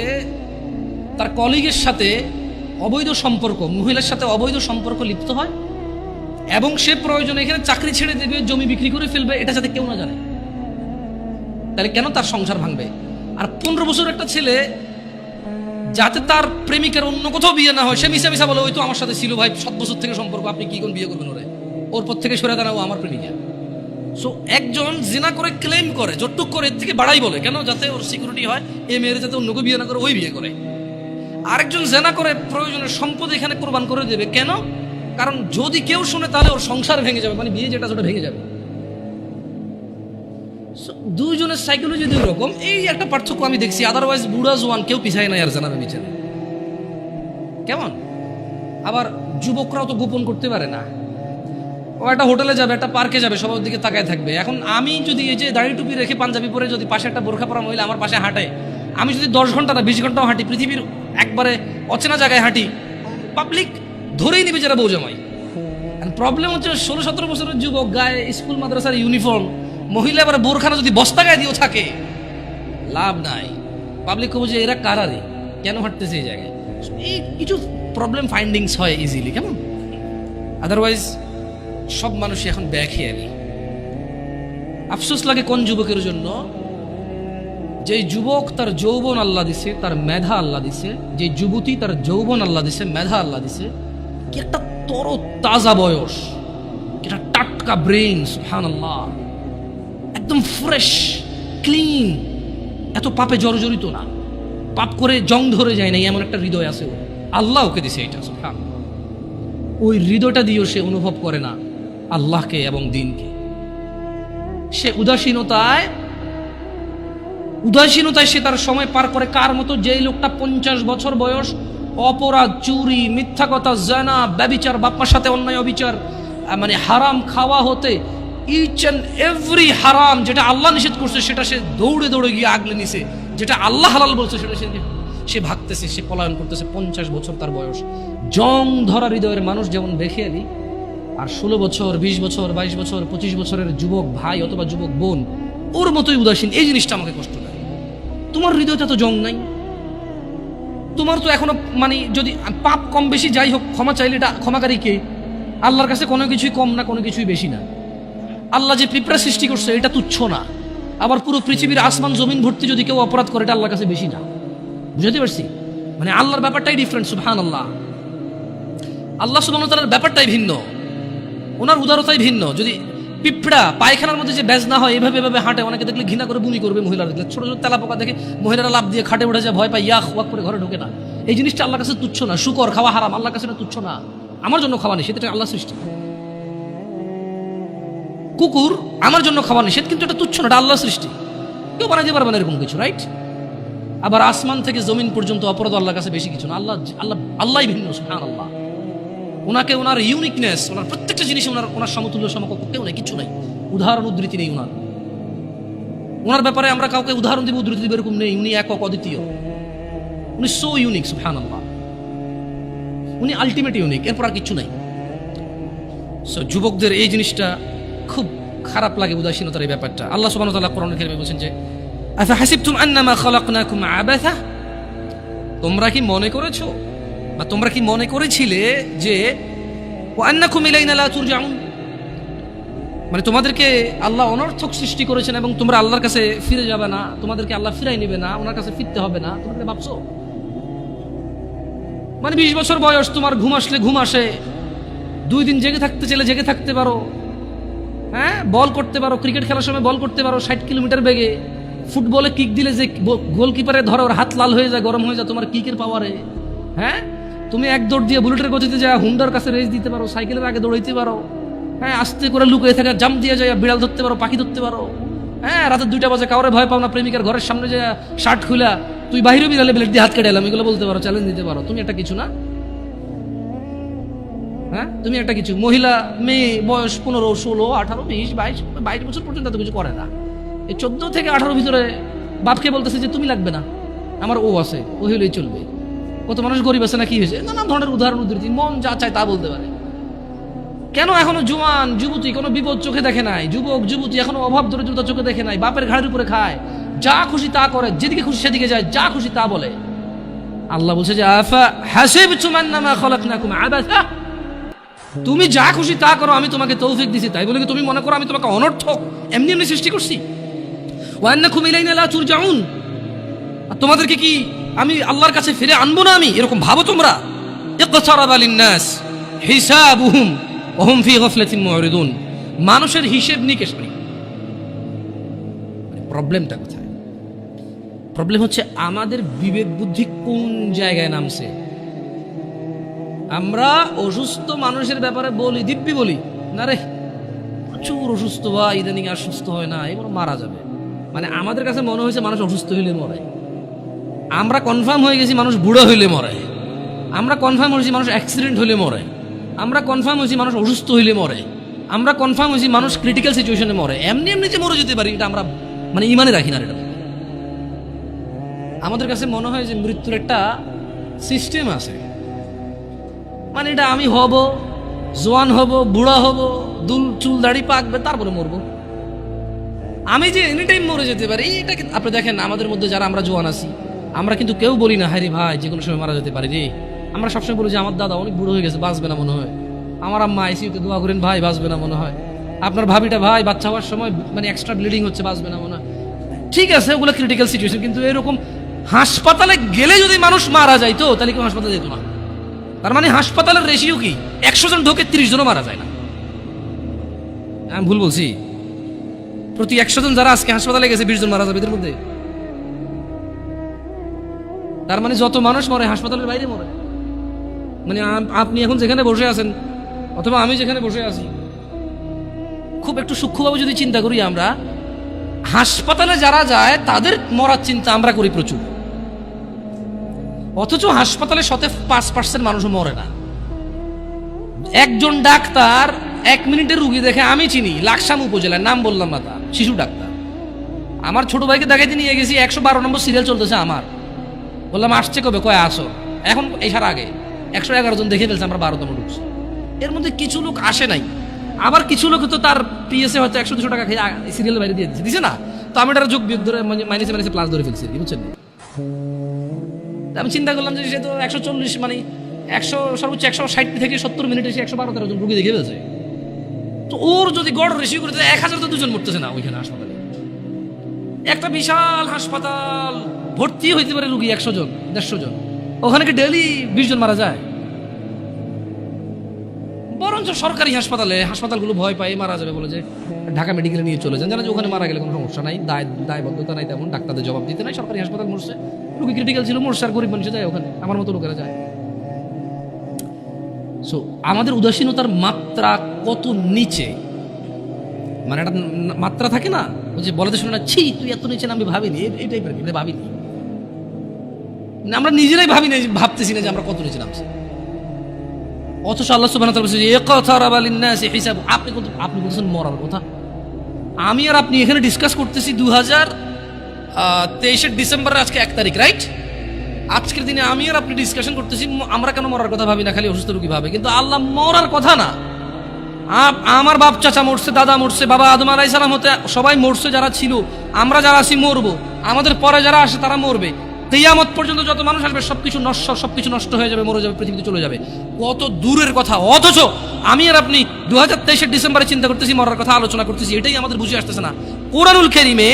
তার কলিগের সাথে অবৈধ সম্পর্ক, মহিলার সাথে অবৈধ সম্পর্ক লিপ্ত হয়, এবং সে প্রয়োজনে এখানে চাকরি ছেড়ে দেবে, জমি বিক্রি করে ফেলবে, এটা যাতে কেউ না জানে। তাহলে কেন তার সংসার ভাঙবে? আর 15 বছর একটা ছেলে, যাতে তার প্রেমিকার অন্য কোথাও বিয়ে না হয়, সে মিশা বলে ওই তো আমার সাথে ছিল ভাই 7 বছর থেকে সম্পর্ক, আপনি কি কোন বিয়ে করবেন? ওর পর থেকে সরে দাঁড়াও আমার প্রেমিকা। সো একজন জিনা করে ক্লেম করে, যতটুক করে এর থেকে বাড়াই বলে, কেন? যাতে ওর সিকিউরিটি হয়, এই মেয়ের যাতে অন্য কেউ বিয়ে না করে, ওই বিয়ে করে। আরেকজন জেনা করে প্রয়োজনের সম্পদ এখানে কোরবান করে দেবে, কেন? কারণ যদি কেউ শুনে তাহলে ওর সংসার ভেঙে যাবে, মানে বিয়ে যেটা সেটা ভেঙে যাবে। দুইজনের সাইকোলজি দুই রকম, এই একটা পার্থক্য আমি দেখছি। আদারওয়াইজ বুড়া জোয়ান কেউ পিছায় নাই আর জানাবে পিছনে। কেমন? আবার যুবকরাও তো গোপন করতে পারে না। ও একটা হোটেলে যাবে, একটা পার্কে যাবে, সবার দিকে তাকায় থাকবে। এখন আমি যদি এই যে দাড়ি টুপি রেখে পাঞ্জাবি পরে যদি পাশে একটা বোরখা পরা মহিলা আমার পাশে হাঁটে, আমি যদি 10 ঘন্টা না 20 ঘন্টাও হাঁটি, পৃথিবীর একবারে অচেনা জায়গায় হাঁটি, পাবলিক ধরেই নিবে যারা বউ জামাই। প্রবলেম হচ্ছে 16-17 বছরের যুবক, গায়ে স্কুল মাদ্রাসার ইউনিফর্ম, মহিলা এবার বোরখানা যদি বস্তা গায়ে দিয়েও থাকে, লাভ নাই। পাবলিক কবে যে এরা কারারে কেন হাঁটতেছে এই জায়গায়। এই কিছু প্রবলেম ফাইন্ডিংস হয় ইজিলি, কেমন? আদারওয়াইজ সব মানুষই এখন বেখেয়ালি। আফসোস লাগে কোন যুবকের জন্য, যে যুবক তার যৌবন আল্লাহ দিছে, তার মেধা আল্লাহ দিছে, যে যুবতী তার যৌবন আল্লাহ দিছে, মেধা আল্লাহ দিছে, কি একটা তর তাজা বয়স, একটা টাটকা ব্রেন, সুবহানাল্লাহ, একদম ফ্রেশ, ক্লিন, এত পাপে জর্জরিত না, পাপ করে জং ধরে যায় না, এমন একটা হৃদয় আছে। আল্লাহ ওকে দিছে এটা। ওই হৃদয়টা দিয়েও সে অনুভব করে না আল্লাহকে এবং দিনকে। সে উদাসীনতায় সে তার সময় পার করে। কার মতো? যেই লোকটা 50 বছর বয়স অপরাধ, চুরি, মিথ্যা কথা, জানা, ব্যভিচার, বাপ্পার সাথে অন্যায় অবিচার, মানে হারাম খাওয়া হতে ইচ অ্যান্ড এভরি হারাম যেটা আল্লাহ নিষেধ করছে সেটা সে দৌড়ে দৌড়ে গিয়ে আগলে নিছে, যেটা আল্লাহ হালাল বলছে সেটা সে ভাগতেছে, সে পলায়ন করতেছে। 50 বছর তার বয়স। জং ধরা হৃদয়ের মানুষ যেমন বেখেয়ালি, আর 16 বছর, 20 বছর, 22 বছর, 25 বছরের যুবক ভাই অথবা যুবক বোন ওর মতোই উদাসীন। এই জিনিসটা আমাকে কষ্ট দেয়। তোমার হৃদয়টা তো জং নাই, তোমার তো এখনো মানে যদি পাপ কম বেশি যাই হোক, ক্ষমা চাইলে এটা ক্ষমাকারী কে? আল্লাহর কাছে কোনো কিছুই কম না, কোনো কিছুই বেশি না। আল্লাহ যে পিঁপড়া সৃষ্টি করছে এটা তুচ্ছ না, আবার পুরো পৃথিবীর আসমান জমিন ভর্তি যদি কেউ অপরাধ করে এটা আল্লাহর কাছে বেশি না। বুঝতে পারছি? মানে আল্লাহর ব্যাপারটাই ডিফারেন্ট। সুবহানাল্লাহ, আল্লাহ সুবহানাহু ওয়া তাআলার ব্যাপারটাই ভিন্ন, ওনার উদারতাই ভিন্ন। যদি পিঁপড়া পায়খানার মধ্যে যে ব্যাজ না হয় এভাবে এভাবে হাঁটে, অনেকে দেখলে ঘৃণা করে বমি করবে, মহিলারা দেখলে ছোট ছোট তেলা পোকা দেখে মহিলারা লাভ দিয়ে খাটে উঠে যায়, ভয় পায়, ইয়াক ওয়াক করে ঘরে ঢোকে না। এই জিনিসটা আল্লাহর কাছে তুচ্ছ না। শুকর খাওয়া হারাম, আল্লাহর কাছে এটা তুচ্ছ না। আমার জন্য খাওয়া নিষেধ, এটা আল্লাহ সৃষ্টি। কুকুর আমার জন্য খাওয়া নিষেধ, কিন্তু এটা তুচ্ছ না, এটা আল্লাহ সৃষ্টি, কেউ বানাইতে পারবে না এরকম কিছু, রাইট? আবার আসমান থেকে জমিন পর্যন্ত অপরাধ আল্লাহর কাছে বেশি কিছু না। আল্লাহই ভিন্ন। সুবহানাল্লাহ, ওনাকে ওনার ইউনিকনেস, ওনার প্রত্যেকটা জিনিস ওনার সমতুল্য সমকক্ষ কেউ নেই, কিছু নেই, উদাহরণ উদ্ধৃতি নেই ওনার ব্যাপারে। আমরা কাউকে উদাহরণ দিব, উদ্ধৃতি দিব এরকম নেই। উনি একক, অদ্বিতীয়, উনি সো ইউনিক। সুবহানাল্লাহ, উনি আলটিমেট ইউনিক, এরপর আর কিছু নাই। সো যুবকদের এই জিনিসটা খুব খারাপ লাগে, উদাসীনতার এই ব্যাপারটা। আল্লাহ সুবহানাহু ওয়া তাআলা কোরআনুল কারীমে বলেন যে আফা হাসিবতুম আন্নামা খালাকনাকুম আবাসা, তোমরা কি মনে করেছো বা তোমরা কি মনে করেছিলে যে ওয়া আন্নাকুম ইলাইনা লা তুরজাউন, মানে তোমাদেরকে আল্লাহ অনর্থক সৃষ্টি করেছেন এবং তোমরা আল্লাহর কাছে ফিরে যাবে না, তোমাদেরকে আল্লাহ ফিরাই নেবে না, ওনার কাছে ফিরতে হবে না, তোমরা ভাবছো? মানে 20 বছর বয়স, তোমার ঘুম আসলে ঘুম আসে, 2 দিন জেগে থাকতে চাইলে জেগে থাকতে পারো, হ্যাঁ, বল করতে পারো, ক্রিকেট খেলার সময় বল করতে পারো 60 কিলোমিটার বেগে, ফুটবলে কিক দিলে যে গোলকিপারে ধরো ওর হাত লাল হয়ে যায়, গরম হয়ে যায় তোমার কিকের পাওয়ারে, হ্যাঁ, তুমি এক দৌড় দিয়ে বুলেটের গতিতে যা হুন্ডার কাছে রেস দিতে পারো, সাইকেলের আগে দৌড়াইতে পারো, হ্যাঁ, আস্তে করে লুকিয়ে থাকা জাম্প দিয়ে যায় বিড়াল ধরতে পারো, পাখি ধরতে পারো, হ্যাঁ, রাতে 2টা বাজে কাউরে ভয় পাও না, প্রেমিকার ঘরের সামনে যে শার্ট খুলা তুই বাহিরে বিড়ালে ব্লেড দিয়ে হাত কেটে এলাম, এগুলো বলতে পারো, চ্যালেঞ্জ দিতে পারো। তুমি একটা কিছু না, হ্যাঁ, তুমি একটা কিছু। মহিলা মেয়ে বয়স 15, 16, 18, 20, 22 বছর পর্যন্ত এত কিছু করে না। এই 14 থেকে 18 ভিতরে বাপকে বলতেছে যে তুমি লাগবে না, আমার ও আছে, ও হইলেই চলবে। কত মানুষ গরিব আছে না, কি হয়েছে, নানা ধরনের উদাহরণ উদ্ধৃতি, মন যা চায় তা বলতে পারে। কেন এখনো জোয়ান যুবতী কোনো বিপদ চোখে দেখে নাই, যুবক যুবতী এখনো অভাব দরিদ্রতা চোখে দেখে নাই, বাপের ঘাড়ের উপরে খায়, যা খুশি তা করে, যেদিকে খুশি সেদিকে যায়, যা খুশি তা বলে। আল্লাহ বলছে যে আফা হাসিবতুম আন্নামা খালাকনাকুম আবাসা, তুমি যা খুশি তা করো, আমি তোমাকে তৌফিক দিছি, তাই বলে কি তুমি মনে করো আমি তোমাকে অনর্থক এমনি এমনি সৃষ্টি করছি? ওয়া আন্নাকুম ইলাইনা লা তুরজাউন, আর তোমাদেরকে কি আমি আল্লাহর কাছে ফিরে আনবো না আমি, এরকম ভাবো তোমরা? ইকতারাবা লিন-নাস হিসাবুহুম ওয়া হুম ফি গাফলাতিন মুরিদুন, মানুষের হিসেব নিকেশ নেই। প্রবলেমটা কোথায়? প্রবলেম হচ্ছে আমাদের বিবেক বুদ্ধি কোন জায়গায় নামছে। আমরা অসুস্থ মানুষের ব্যাপারে বলি, দিব্যি বলি না রে প্রচুর অসুস্থ বা ইদানিং আর সুস্থ হয় না, এবার মারা যাবে। মানে আমাদের কাছে মনে হয়েছে মানুষ অসুস্থ হইলে মরে, আমরা কনফার্ম হয়ে গেছি মানুষ বুড়ো হইলে মরে, আমরা কনফার্ম হয়েছি মানুষ অ্যাক্সিডেন্ট হইলে মরে, আমরা কনফার্ম হয়েছি মানুষ অসুস্থ হইলে মরে, আমরা কনফার্ম হয়েছি মানুষ ক্রিটিক্যাল সিচুয়েশনে মরে। এমনি এমনি যে মরে যেতে পারি এটা আমরা মানে ইমানে রাখি না। এটা আমাদের কাছে মনে হয় যে মৃত্যুর একটা সিস্টেম আছে, মানে এটা আমি হব, জোয়ান হব, বুড়া হব, চুল দাড়ি পাকবে, তারপরে মরবো। আমি যে এনি টাইম মরে যেতে পারি এটা আপনি দেখেন আমাদের মধ্যে যারা আমরা জোয়ান আছি আমরা কিন্তু কেউ বলি না হ্যাঁ রে ভাই যে কোনো সময় মারা যেতে পারি রে। আমরা সবসময় বলি যে আমার দাদা অনেক বুড়ো হয়ে গেছে, বাঁচবে না মনে হয়, আমার আম্মা আইসিইউতে দোয়া করেন ভাই বাঁচবে না মনে হয়, আপনার ভাবিটা ভাই বাচ্চা হওয়ার সময় মানে এক্সট্রা ব্লিডিং হচ্ছে, বাঁচবে না মনে হয়। ঠিক আছে, ওগুলো ক্রিটিক্যাল সিচুয়েশন, কিন্তু এরকম হাসপাতালে গেলে যদি মানুষ মারা যাইতো তাহলে কেউ হাসপাতালে যেত না। তার মানে হাসপাতালের রেশিও কি 100 জন ঢোকে 30 জনও মারা যায় না। আমি ভুল বলছি? প্রতি 100 জন যারা আজকে হাসপাতালে গেছে 20 জন মারা যাবে এদের মধ্যে। তার মানে যত মানুষ মরে হাসপাতালের বাইরে মরে। মানে আপনি এখন যেখানে বসে আছেন অথবা আমি যেখানে বসে আছি, খুব একটু সূক্ষ্মভাবে যদি চিন্তা করি, আমরা হাসপাতালে যারা যায় তাদের মরার চিন্তা আমরা করি প্রচুর, অথচ হাসপাতালে 5% মানুষও মরে না। একজন ডাক্তার 1 মিনিটের রুগী দেখে, আমি চিনি লাকসাম উপজেলার, নাম বললাম না, তার শিশু ডাক্তার, আমার ছোট ভাইকে দেখাইতে নিয়ে গেছি, 112 নম্বর সিরিয়াল চলতেছে আমার, বললাম আসছে কবে, কয় আসো, এখন এসার আগে 111 জন দেখে ফেলছে, আমরা 12তম ঢুকছি। এর মধ্যে কিছু লোক আসে নাই, আবার কিছু লোক তো তার পিএসএ হয়তো 100-200 টাকা খেয়ে সিরিয়াল বাইরে দিয়ে দিছে না, তো আমি এটার যোগ বিয়োগ ধরে মাইনাসে প্লাস ধরে ফেলছি, বুঝছেন? আমি চিন্তা করলাম যে সে তো 140 মানে 100 সর্বোচ্চ 160 থেকে 70 মিনিটে সে 112-13 জন রুগী দেখে ফেলছে। তো ওর যদি গড় রেশিও করে 1000 তো 2 জন মরতেছে না ওইখানে হাসপাতালে। একটা বিশাল হাসপাতাল, ভর্তি হইতে পারে রুগী 100 জন 150 জন, ওখানে কি ডেইলি 20 জন মারা যায়? বরঞ্চ সরকারি হাসপাতালগুলো ভয় পায় মারা যাবে বলে যে ঢাকা মেডিকেলে নিয়ে চলে যান, জানা যে ওখানে মারা গেলে কোনো সমস্যা নাই, দায়বদ্ধতা নাই, তেমন ডাক্তারদের জবাব দিতে নাই, সরকারি হাসপাতাল মরছে, রুগী ক্রিটিক্যাল ছিল মরছে, আর গরিব মানুষ যায় ওখানে, আমার মতো লোকেরা যায়। সো আমাদের উদাসীনতার মাত্রা কত নিচে, মানে একটা মাত্রা থাকে না, ওই যে বলতে শুনে না, ছি তুই এত নিচে না, আমি ভাবিনি, এই টাইপের ভাবিনি, আমরা নিজেরাই ভাবতেছি না যে আমরা কত নিচে নামছি। অথচ আল্লাহ সুবহানাহু ওয়া তাআলা বলেছে ইকতারাবা লিন-নাসি হিসাব, আপনি বলছেন মরার কথা, আমি আর আপনি এখানে ডিসকাস করতেছি 2023 ডিসেম্বরের আজকে 1 তারিখ, রাইট? আজকের দিনে আমি আর আপনি ডিসকাশন করতেছি আমরা কেন মরার কথা ভাবি না, খালি অসুস্থ রোগী ভাবে, কিন্তু আল্লাহ মরার কথা না। আমার বাপ চাচা মরছে, দাদা মরছে, বাবা আদম আলাইহিস সালাম হতে সবাই মরছে, যারা ছিল, আমরা যারা আছি মরবো, আমাদের পরে যারা আসে তারা মরবে, কিয়ামত পর্যন্ত যত মানুষ আসবে সবকিছু নষ্ট হয়ে যাবে, মরে যাবে, পৃথিবীতে চলে যাবে, কত দূরের কথা। অথচ আমি আর আপনি 2023 ডিসেম্বরে চিন্তা করতেছি, মরার কথা আলোচনা করতেছি, এটাই আমাদের বুঝে আসতেছে না। কোরআনুল কারীমে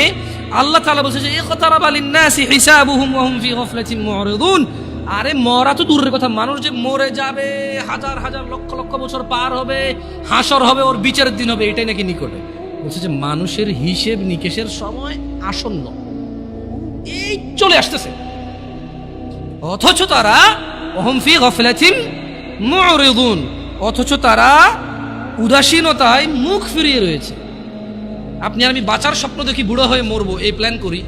আল্লাহ তাআলা বলছে যে ইকতারাবা লিন-নাসি হিসাবুহুম ওয়া হুম ফি গাফলাতিন মু'রিদুন। আরে মরা তো দূরের কথা, মানুষ যে মরে যাবে, হাজার হাজার লক্ষ লক্ষ বছর পার হবে, হাসর হবে, ওর বিচারের দিন হবে, এটাই নাকি নিকটে। বলছে যে মানুষের হিসেব নিকেশের সময় আসন্ন, এই চলে আসতেছে, অথচ তারা ওহুম ফি গাফলাতিন মু'রিদুন, অথচ তারা উদাসীনতায় মুখ ফিরিয়ে রয়েছে। আপনি আর আমি বাঁচার স্বপ্ন দেখি, বুড়ো হয়ে মরবো এই প্ল্যান করি,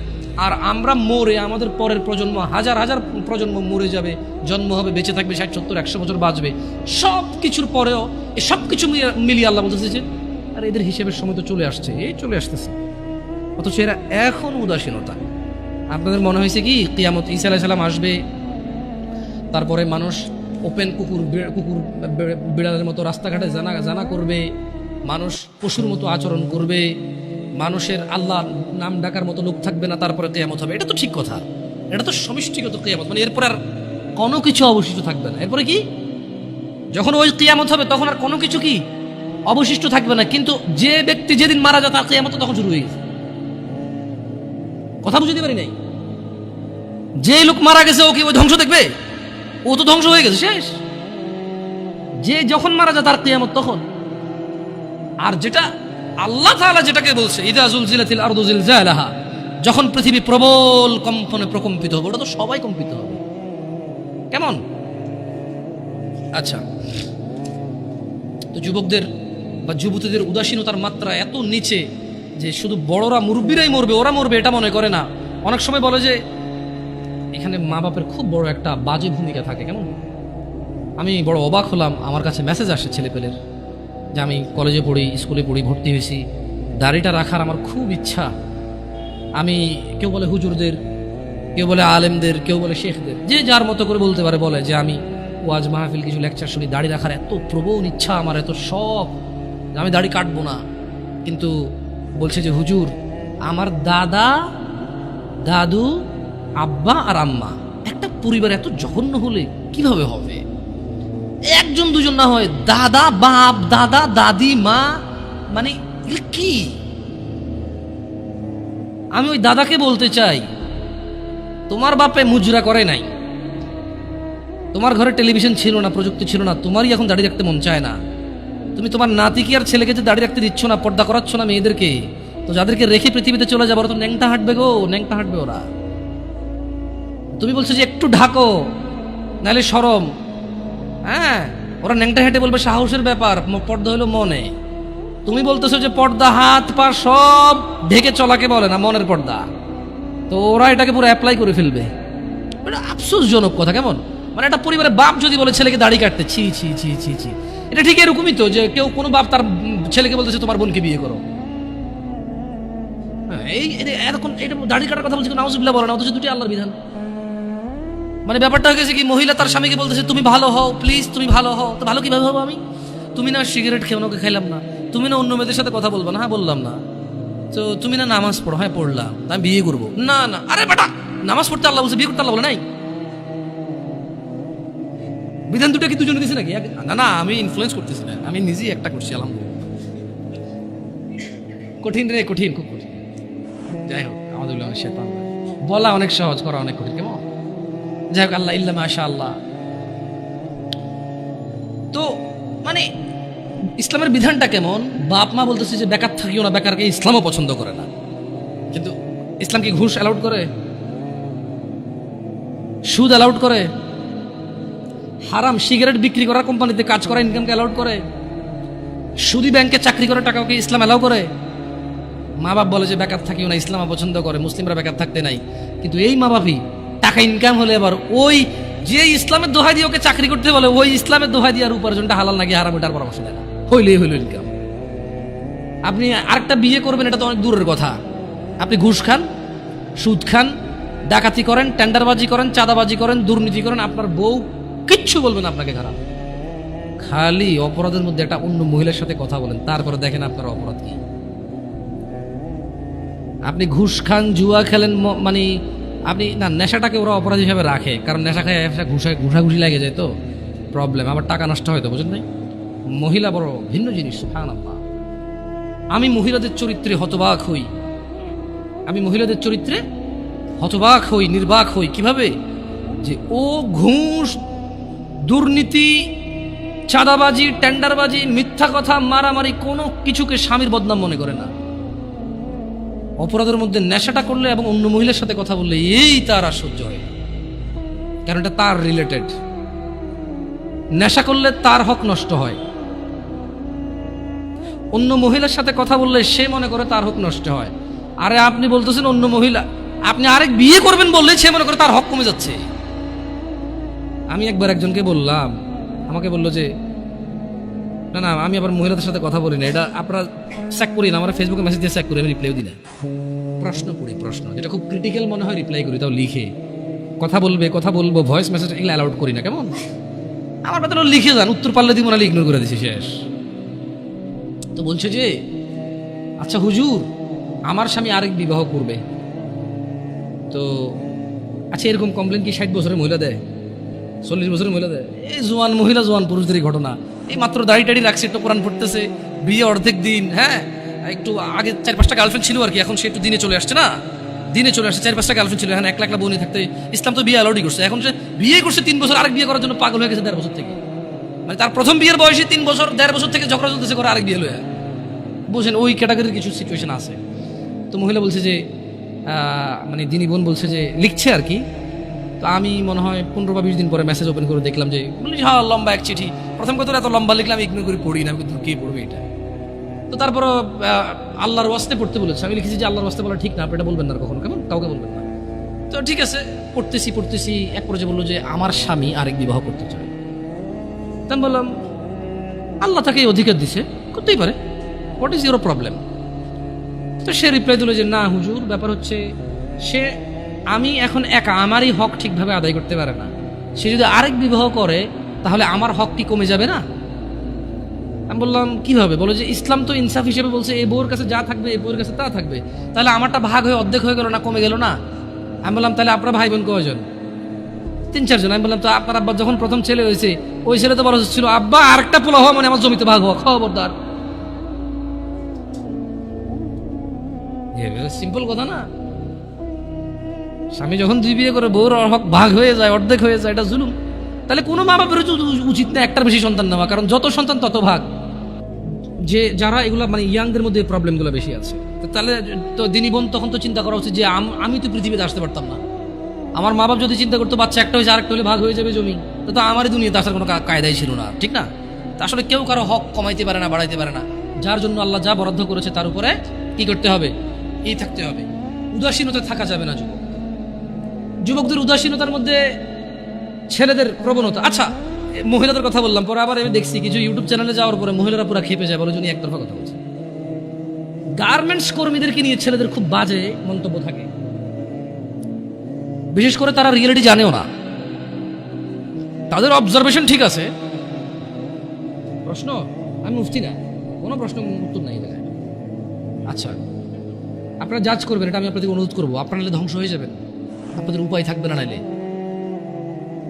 আর আমরা মরে আমাদের পরের প্রজন্ম, হাজার হাজার প্রজন্ম মরে যাবে, জন্ম হবে, বেঁচে থাকবে 60, 70, 100 বছর বাঁচবে, সব কিছুর পরেও এই সব কিছু মিলিয়ে আল্লাহ বলতেছে আর এদের হিসেবের সময় তো চলে আসছে, এই চলে আসতেছে, অথচ এরা এখন উদাসীনতা। আপনাদের মনে হয়েছে কি কিয়ামত ঈসা আলাইহিস সালাম আসবে, তারপরে মানুষ ওপেন কুকুর বিড়ালের মতো রাস্তাঘাটে জানা করবে, মানুষ পশুর মতো আচরণ করবে, মানুষের আল্লাহ নাম ডাকার মতো লোক থাকবে না, তারপরে কিয়ামত হবে? এটা তো ঠিক কথা, এটা তো সমষ্টিগত কিয়ামত, মানে এরপর আর কোনো কিছু অবশিষ্ট থাকবে না। এরপরে কি, যখন ওই কিয়ামত হবে তখন আর কোনো কিছু কি অবশিষ্ট থাকবে না, কিন্তু যে ব্যক্তি যেদিন মারা যায় তার কিয়ামত তখন শুরু হয়ে গেছে। কথা বুঝতে পারি নাই, যে লোক মারা গেছে ও কি ওই ধ্বংস দেখবে? ও তো ধ্বংস হয়ে গেছে, শেষ। যে যখন মারা যায় তার কিয়ামত তখন। আর যেটা আল্লাহ তাআলা যেটাকে বলছে ইযা যুলজিলাতিল আরদু জিলজালাহা, যখন পৃথিবী প্রবল কম্পনে প্রকম্পিত হবে, ওটা তো সবাই কম্পিত হবে। কেমন? আচ্ছা, তো যুবকদের বা যুবতীদের উদাসীনতার মাত্রা এত নিচে যে শুধু বড়রা মুরব্বীরাই মরবে, ওরা মরবে এটা মনে করে না। অনেক সময় বলে যে এখানে মা বাপের খুব বড় একটা বাজে ভূমিকা থাকে। কেমন? আমি বড় অবাক হলাম, আমার কাছে মেসেজ আসে ছেলেপেলের যে আমি কলেজে পড়ি, স্কুলে পড়ি, ভর্তি হয়েছি, দাড়িটা রাখার আমার খুব ইচ্ছা। আমি, কেউ বলে হুজুরদের, কেউ বলে আলেমদের, কেউ বলে শেখদের, যে যার মতো করে বলতে পারে, বলে যে আমি ওয়াজ মাহফিল কিছু লেকচার শুনি, দাড়ি রাখার এত প্রবল ইচ্ছা আমার, এত শখ, আমি দাড়ি কাটবো না। কিন্তু বলছে যে হুজুর আমার দাদা, দাদু, আব্বা আর আম্মা, একটা পরিবার এত জঘন্য হলে কিভাবে হবে? একজন দুজন না হয়, দাদা, বাপ, দাদা, দাদি, মা, মানে কি? আমি ওই দাদাকে বলতে চাই, তোমার বাপে মুজরা করে নাই, তোমার ঘরে টেলিভিশন ছিল না, প্রযুক্তি ছিল না, তোমারই এখন দাড়ি রাখতে মন চায় না। তুমি তোমার নাতিকে আর ছেলেকে যে দাড়ি রাখতে দিচ্ছ না, পর্দা করাচ্ছ না মেয়েদেরকে, তো যাদেরকে রেখে পৃথিবীতে চলে যাবো ওরা তো ন্যাংটা হাঁটবে গো, ন্যাংটা হাঁটবে ওরা। তুমি বলছো যে একটু ঢাকো নাহলে শরম, হ্যাঁ ওরা ন্যাংটা হেঁটে বলবে সাহসের ব্যাপার, পর্দা হলো মনে। তুমি বলতেছো যে পর্দা হাত পা সব ঢেকে চলাকে বলে না, মনের পর্দা। তো ওরা এটাকে পুরো অ্যাপ্লাই করে ফেলবে। এটা আফসোসজনক কথা। কেমন মানে একটা পরিবারের বাপ যদি বলে ছেলেকে দাড়ি কাটতে, ছি ছি ছি ছি ছি, এটা ঠিক এরকমই তো যে কেউ কোনো বাপ তার ছেলেকে বলতেছে তোমার বোনকে বিয়ে করো। এই এরকম এটা দাড়ি কাটার কথা বলছে, নাউজুবিল্লাহ বলে না, অথচ দুটি আল্লাহর বিধান। মানে ব্যাপারটা হয়ে গেছে কি, মহিলা তার স্বামীকে বলতেছে তুমি ভালো হও, প্লিজ তুমি ভালো হও। তো ভালো কিভাবে হবো আমি? তুমি না সিগারেট খেয়ে ওকে খাইলাম না, তুমি না অন্য মেয়েদের সাথে কথা বলবো না, হ্যাঁ বললাম না। তো তুমি না নামাজ পড়ো, হ্যাঁ পড়লাম, আমি বিয়ে করবো না। না আরে বেটা, নামাজ পড়তে আল্লাহ বলছে, বিয়ে করতে আল্লাহ বলে নাই? বিধান দুটো কি দুজনে দিছে নাকি? না না, আমি ইনফ্লুয়েন্স করতেছি না, আমি নিজেই একটা করছি। আলহামদুলিল্লাহ। কঠিন রে, কঠিন, খুব কঠিন। যাই হোক, আমাদের বলা অনেক সহজ, করা অনেক কঠিন। কেমন? যাই হোক, আল্লাহ ইল্লা মাশা আল্লাহ। তো মানে ইসলামের বিধানটা কেমন? বাপ মা বলতেছে যে বেকার থাকিও না, বেকারকে ইসলামও পছন্দ করে না। কিন্তু ইসলাম কি ঘুষ অ্যালাউড করে? সুদ অ্যালাউড করে? হারাম সিগারেট বিক্রি করার কোম্পানিতে কাজ করা ইনকামকে অ্যালাউড করে? সুদি ব্যাংকে চাকরি করার টাকাকে ইসলাম অ্যালাউ করে? মা বাপ বলে যে বেকার থাকিও না, ইসলাম পছন্দ করে, মুসলিমরা বেকার থাকতে নাই। কিন্তু এই মা বাপই টাকা ইনকাম হলে আবার ওই যে ইসলামের দোহাই দিয়ে ওকে চাকরি করতে বলে, ওই ইসলামের দোহাই দিয়ে আর উপার্জনটা হালাল নাকি হারাম এটার পরামর্শ দেয় না। হইলেই হইল ইনকাম। আপনি আরেকটা বিয়ে করবেন এটা তো অনেক দূরের কথা। আপনি ঘুষ খান, সুদ খান, ডাকাতি করেন, টেন্ডারবাজি করেন, চাঁদাবাজি করেন, দুর্নীতি করেন, আপনার বউ কিচ্ছু বলবেন আপনাকে খারাপ। খালি অপরাধের মধ্যে একটা অন্য মহিলার সাথে কথা বলেন, তারপরে দেখেন আপনার অপরাধ কি। আপনি ঘুষ খান, জুয়া খেলেন, মানে আপনি না, নেশাটাকে ওরা অপরাধ হিসাবে রাখে, কারণ নেশা খায় ঘুষাঘুষি লাগে যায়, তো প্রবলেম, আবার টাকা নষ্ট হয়, তো বুঝেন নাই? মহিলা বড় ভিন্ন জিনিস। সুবহানাল্লাহ। আমি মহিলাদের চরিত্রে হতবাক হই, আমি মহিলাদের চরিত্রে হতবাক হই, নির্বাক হই। কিভাবে? যে ও ঘুষ, দুর্নীতি, চাঁদাবাজি, টেন্ডারবাজি, মিথ্যা কথা, মারামারি, কোনো কিছুকে স্বামীর বদনাম মনে করে না। অপরাধের মধ্যে নেশাটা করলে এবং অন্য মহিলার সাথে কথা বললে এই তার আর সহ্য হয়, কারণ এটা তার রিলেটেড। নেশা করলে তার হক নষ্ট হয়, অন্য মহিলার সাথে কথা বললে সে মনে করে তার হক নষ্ট হয়। আরে আপনি বলতেছেন অন্য মহিলা, আপনি আরেক বিয়ে করবেন বললে সে মনে করে তার হক কমে যাচ্ছে। আমি একবার একজনকে বললাম, আমাকে বললো যে না না, আমি আবার মহিলাদের সাথে কথা বলি না, এটা আপনারা চেক করি না, আমার ফেসবুকে মেসেজ দিয়ে চেক করি, আমি রিপ্লাইও দিই না। প্রশ্ন পড়ি, প্রশ্ন যেটা খুব ক্রিটিক্যাল মনে হয় রিপ্লাই করি, তাও লিখে। কথা বলবো, ভয়েস মেসেজ এগুলো অ্যালাউড করি না। কেমন? আমার কথা লিখে যান, উত্তর পারলে দিব, নাহলে ইগনোর করে দিছি, শেষ। তো বলছে যে আচ্ছা হুজুর, আমার স্বামী আরেক বিবাহ করবে, তো আচ্ছা এরকম কমপ্লেন কি 60 বছরের মহিলা দেয়, 40 বছরের মহিলা দেয়? এই জোয়ান মহিলা, জোয়ান পুরুষদেরই ঘটনা। এই মাত্র দাড়ি টাড়ি রাখছে, একটু কোরআন পড়তেছে, বিয়ে অর্ধেক দিন, হ্যাঁ একটু আগে 4-5টা গার্লফ্রেন্ড ছিল আর কি, এখন সে একটু দিনে চলে আসছে না, দিনে চলে আসছে। 4-5টা গার্লফ্রেন্ড ছিল, এখন 1 লাখ বোনই থাকতে ইসলাম তো বিয়ে অ্যালাউডই করছে। এখন সে বিয়ে করছে 3 বছর, আরেক বিয়ে করার জন্য পাগল হয়ে গেছে 1.5 বছর থেকে। মানে তার প্রথম বিয়ের বয়সে 3 বছর, 1.5 বছর থেকে ঝগড়া চলতেছে করে আরেক বিয়ে লয়ে। বুঝেন, ওই ক্যাটাগরির কিছু সিচুয়েশন আছে। তো মহিলা বলছে যে মানে দিনী বোন বলছে যে লিখছে আর কি। তো আমি মনে হয় 15 বা 20 দিন পরে মেসেজ ওপেন করে দেখলাম যে বলি হ্যাঁ লম্বা এক চিঠি। প্রথম কথা এত লম্বা লিখলাম, ইগনোর করে পড়ি না, আমি কিন্তু কে পড়বে এটা। তো তারপরও আল্লাহর ওয়াস্তে পড়তে বলেছে, আমি লিখেছি যে আল্লাহর ওয়াস্তে বলা ঠিক না, আপনি এটা বলবেন না কখনো, কেমন কাউকে বলবেন না। তো ঠিক আছে, পড়তেছি, এক পর্যায়ে বললো যে আমার স্বামী আরেক বিবাহ করতে চায়। তা আমি বললাম আল্লাহ তাকে এই অধিকার দিছে, করতেই পারে, হোয়াট ইজ ইউর প্রবলেম? তো সে রিপ্লাই দিল যে না হুজুর, ব্যাপার হচ্ছে সে, আমি এখন একা, আমারই হক ঠিকভাবে আদায় করতে পারে না, সে যদি আরেক বিবাহ করে তাহলে আমার হক কি কমে যাবে না? আমি বললাম কিভাবে? বলো যে ইসলাম তো ইনসাফ হিসেবে বলছে এই বউর কাছে যা থাকবে এই বউর কাছে তা থাকবে, তাহলে আমারটা ভাগ হয়ে অর্ধেক হয়ে গেল না, কমে গেল না? আমি বললাম তাহলে আপনার ভাই বোন কয়জন? 3-4 জন। আমি বললাম তো আপনার আব্বা যখন প্রথম ছেলে হয়েছে, ওই ছেলে তো বড় ছিল, আব্বা আরেকটা পোলা হওয়া মানে আমার জমিতে ভাগ হওয়া, খবরদার। সিম্পল কথা না? স্বামী যখন 2 বিয়ে করে বউর হক ভাগ হয়ে যায়, অর্ধেক হয়ে যায়, এটা জুলুম। তাহলে কোনো মা বাপের উচিত না একটার বেশি সন্তান নেওয়া, কারণ যত সন্তান তত ভাগ। যে যারা এগুলা মানে ইয়াংদের মধ্যে প্রবলেমগুলো বেশি আছে, তো তাহলে তো দিনী বোন তখন তো চিন্তা করা উচিত যে আমি তো পৃথিবীতে আসতে পারতাম না। আমার মা বাপ যদি চিন্তা করতো বাচ্চা একটা হয়েছে আরেকটা হলে ভাগ হয়ে যাবে জমি, তো আমারই দুনিয়াতে আসার কোনো কায়দাই ছিল না, ঠিক না? তা আসলে কেউ কারো হক কমাইতে পারে না, বাড়াইতে পারে না। যার জন্য আল্লাহ যা বরাদ্দ করেছে তার উপরে কি করতে হবে? এই থাকতে হবে। উদাসীনতা থাকা যাবে না। যুবকদের উদাসীনতার মধ্যে ছেলেদের প্রবণতা। আচ্ছা, মহিলাদের কথা বললাম, পরে আবার আমি দেখছি কিছু ইউটিউব চ্যানেলে যাওয়ার পরে মহিলারা পুরো খেপে যায়, বলে উনি একতরফা কথা বলছে। গার্মেন্টস কর্মীদেরকে নিয়ে ছেলেদের খুব বাজে মন্তব্য থাকে, বিশেষ করে তারা রিয়েলিটি জানেও না, তাদের অবজারভেশন ঠিক আছে। প্রশ্ন, আমি মুফতি না, কোনো প্রশ্ন উত্তর নাই জায়গায়। আচ্ছা, আপনারা জাজ করবেন, এটা আমি আপনাদের অনুরোধ করবো। আপনারা নাহলে ধ্বংস হয়ে যাবেন, আপনাদের উপায় থাকবে না। নাইলে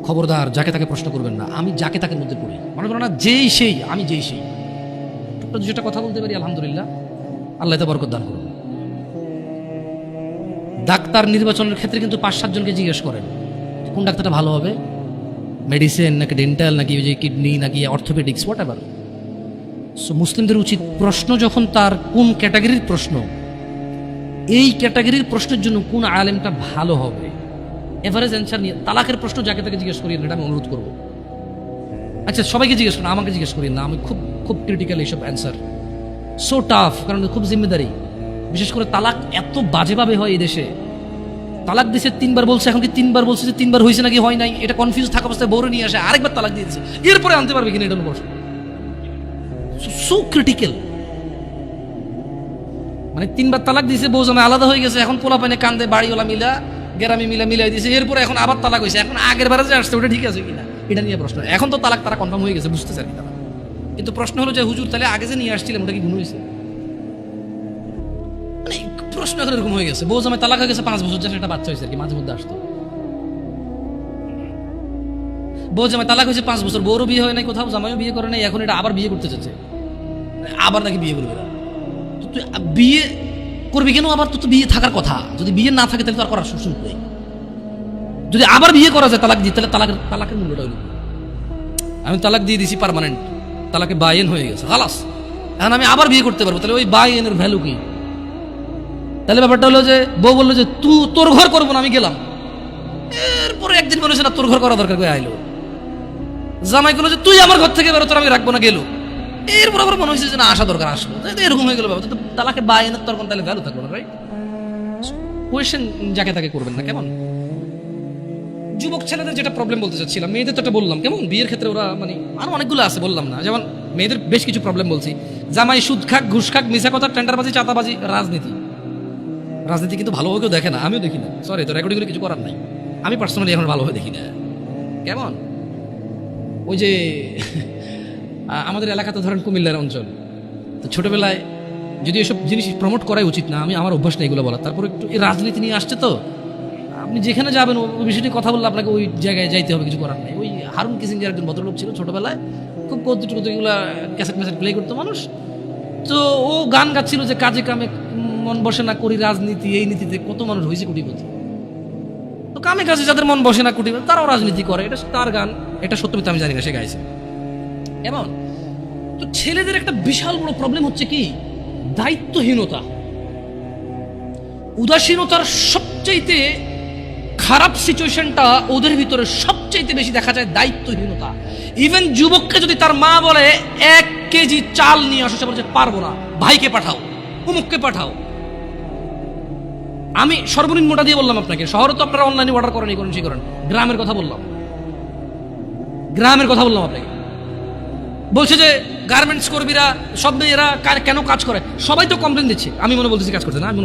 খবরদার যাকে তাকে প্রশ্ন করবেন না। আমি যাকে তাকে মধ্যে পড়ি, মনে করো না যেই সেই, আমি যেই সেই, টুকটা দুটা কথা বলতে পারি, আলহামদুলিল্লাহ, আল্লাহ এতে বরকত দান করুন। ডাক্তার নির্বাচনের ক্ষেত্রে কিন্তু 5-7 জনকে জিজ্ঞেস করেন কোন ডাক্তারটা ভালো হবে, মেডিসিন নাকি ডেন্টাল নাকি ওই যে কিডনি নাকি অর্থোপেডিক্স, হোয়াট এভার। সো মুসলিমদের উচিত প্রশ্ন যখন তার কোন ক্যাটাগরির প্রশ্ন, এই ক্যাটাগরির প্রশ্নের জন্য কোন আলেমটা ভালো হবে, এভারেজ অ্যান্সার নিয়ে। তালাকের প্রশ্ন যাকে তাকে জিজ্ঞেস করি, এটা আমি অনুরোধ করবো। আচ্ছা, সবাইকে জিজ্ঞেস করেন, আমাকে জিজ্ঞেস করি না, আমি খুব খুব ক্রিটিক্যাল এইসব অ্যান্সার, সো টাফ, কারণ খুব জিম্মেদারি। বিশেষ করে তালাক এত বাজেভাবে হয় এই দেশে। তালাক দিয়েছে 3বার বলছে, এখন কি 3বার বলছে যে 3বার হয়েছে নাকি হয় নাই, এটা কনফিউজ থাকা অবস্থায় বউরে নিয়ে আসে, আরেকবার তালাক দিয়ে দিচ্ছে, এরপরে আনতে পারবে কিনা, এটা প্রশ্ন। সো ক্রিটিক্যাল, মানে 3বার তালাক দিয়েছে, বউ জামাই আলাদা হয়ে গেছে, এখন পোলা পানে কান্দে, বাড়িওয়ালা মিলা গ্রামে মিলাই দিয়েছে, এরপরে এখন আবার তালাক হয়েছে, এখন আগের বারে যে আসছে ওটা ঠিক আছে কিনা, এটা নিয়ে প্রশ্ন। এখন তো তালাক তারা কনফার্ম হয়ে গেছে, বুঝতে চাই তারা, কিন্তু প্রশ্ন হলো যে হুজুর তাহলে আগে যে নিয়ে আসছিলাম ওটা কি গুণ হয়েছে? মানে প্রশ্ন এখন এরকম হয়ে গেছে, বউ জামাই তালাক হয়ে গেছে 5 বছর, যা একটা বাচ্চা হয়েছে আর কি, মাঝে মধ্যে আসতো। বউ জামাই তালাক হয়েছে 5 বছর, বউরও বিয়ে হয় নাই কোথাও, জামাইও বিয়ে করে নাই, এখন এটা আবার বিয়ে করতে চাচ্ছে, আবার নাকি বিয়ে করবে না। তো তুই বিয়ে করবি কেন আবার? তো বিয়ে থাকার কথা, যদি বিয়ে না থাকে তাহলে তো আর করার সুযোগ নেই। যদি আবার বিয়ে করা যায় তালাক দিয়ে, তাহলে তালাকের মূল্যটা হইল, আমি তালাক দিয়ে দিছি পার্মানেন্ট, তালাকে বাইন হয়ে গেছে, খালাস, এখন আমি আবার বিয়ে করতে পারবো, তাহলে ওই বাইনের ভ্যালু কি? তাহলে ব্যাপারটা হলো যে বউ বললো যে তুই তোর ঘর করবো না, আমি গেলাম। এরপরে একদিন বলেছে না তোর ঘর করা দরকার, করে আইলো। জামাই বললো যে তুই আমার ঘর থেকে বেরো, তোর আমি রাখবো না, গেলো। এরপর আবার মনে হয়েছে যে না আসা দরকার, আসলো, এরকম হয়ে গেল ব্যাপার। তো তালাকে বাইনের তখন তাহলে ভ্যালু থাকলো না, রাইট? কোয়েশ্চেন যাকে তাকে করবেন না, কেমন? যুবক ছেলেদের যেটা প্রবলেম বলতে চাচ্ছিলাম, মেয়েদের তো এটা বললাম, কেমন বিয়ের ক্ষেত্রে ওরা মানে আরো অনেকগুলো আছে, বললাম না। যেমন মেয়েদের বেশ কিছু প্রবলেম বলছি, জামাই সুদ খাক, ঘুষ খাক, মিশা কথা, টেন্ডারবাজি, চাঁদাবাজি, রাজনীতি কিন্তু ভালোভাবে কেউ দেখে না, আমিও দেখি না, সরি, তো রেকর্ডিং করে কিছু করার নাই। আমি পার্সোনালি এখন ভালোভাবে দেখি না। কেমন ওই যে আমাদের এলাকাতে ধরেন কুমিল্লার অঞ্চল, তো ছোটবেলায় যদি এসব জিনিস প্রমোট করাই উচিত না, আমার অভ্যাস নেই এগুলো বলা, তারপর একটু এই রাজনীতি নিয়ে আসছে, তো আপনি যেখানে যাবেন ওই বিষয়টি কথা বললে আপনাকে ওই জায়গায় যাইতে হবে, কিছু করার নেই। ওই হারুন কিসিঞ্জার একজন ভদ্রলোক ছিল ছোটবেলায়, খুব কতগুলো ক্যাসেট ম্যাসেট প্লে করতো মানুষ, তো ও গান গাচ্ছিল যে কাজে কামে মন বসে না, করি রাজনীতি, এই নীতিতে কত মানুষ হয়েছে কোটিপতি। তো কামে কাজে যাদের মন বসে না, কোটিপতি, তারাও রাজনীতি করে, এটা তার গান, এটা সত্য মিথ্যা আমি জানি না, সে গাইছে। এমন তো ছেলেদের একটা বিশাল বড় প্রবলেম হচ্ছে কি, দায়িত্বহীনতা। উদাসীনতার সবচাইতে খারাপ সিচুয়েশনটা ওদের ভিতরে সবচাইতে বেশি দেখা যায় দায়িত্বহীনতা। ইভেন যুবককে যদি তার মা বলে 1 কেজি চাল নিয়ে আসো, সে বলছে পারবো না, ভাইকে পাঠাও, অমুককে পাঠাও। আমি সর্বনিম্নটা দিয়ে বললাম আপনাকে, শহরে তো আপনারা অনলাইনে অর্ডার করেন, এই করেন সেই করেন, গ্রামের কথা বললাম আপনাকে। বলছে যে গার্মেন্টস কর্মীরা সব মেয়েরা কেন কাজ করে, সবাই তো কমপ্লেন দিচ্ছে, আমি মনে বলতেছি কাজ করছে না, আমি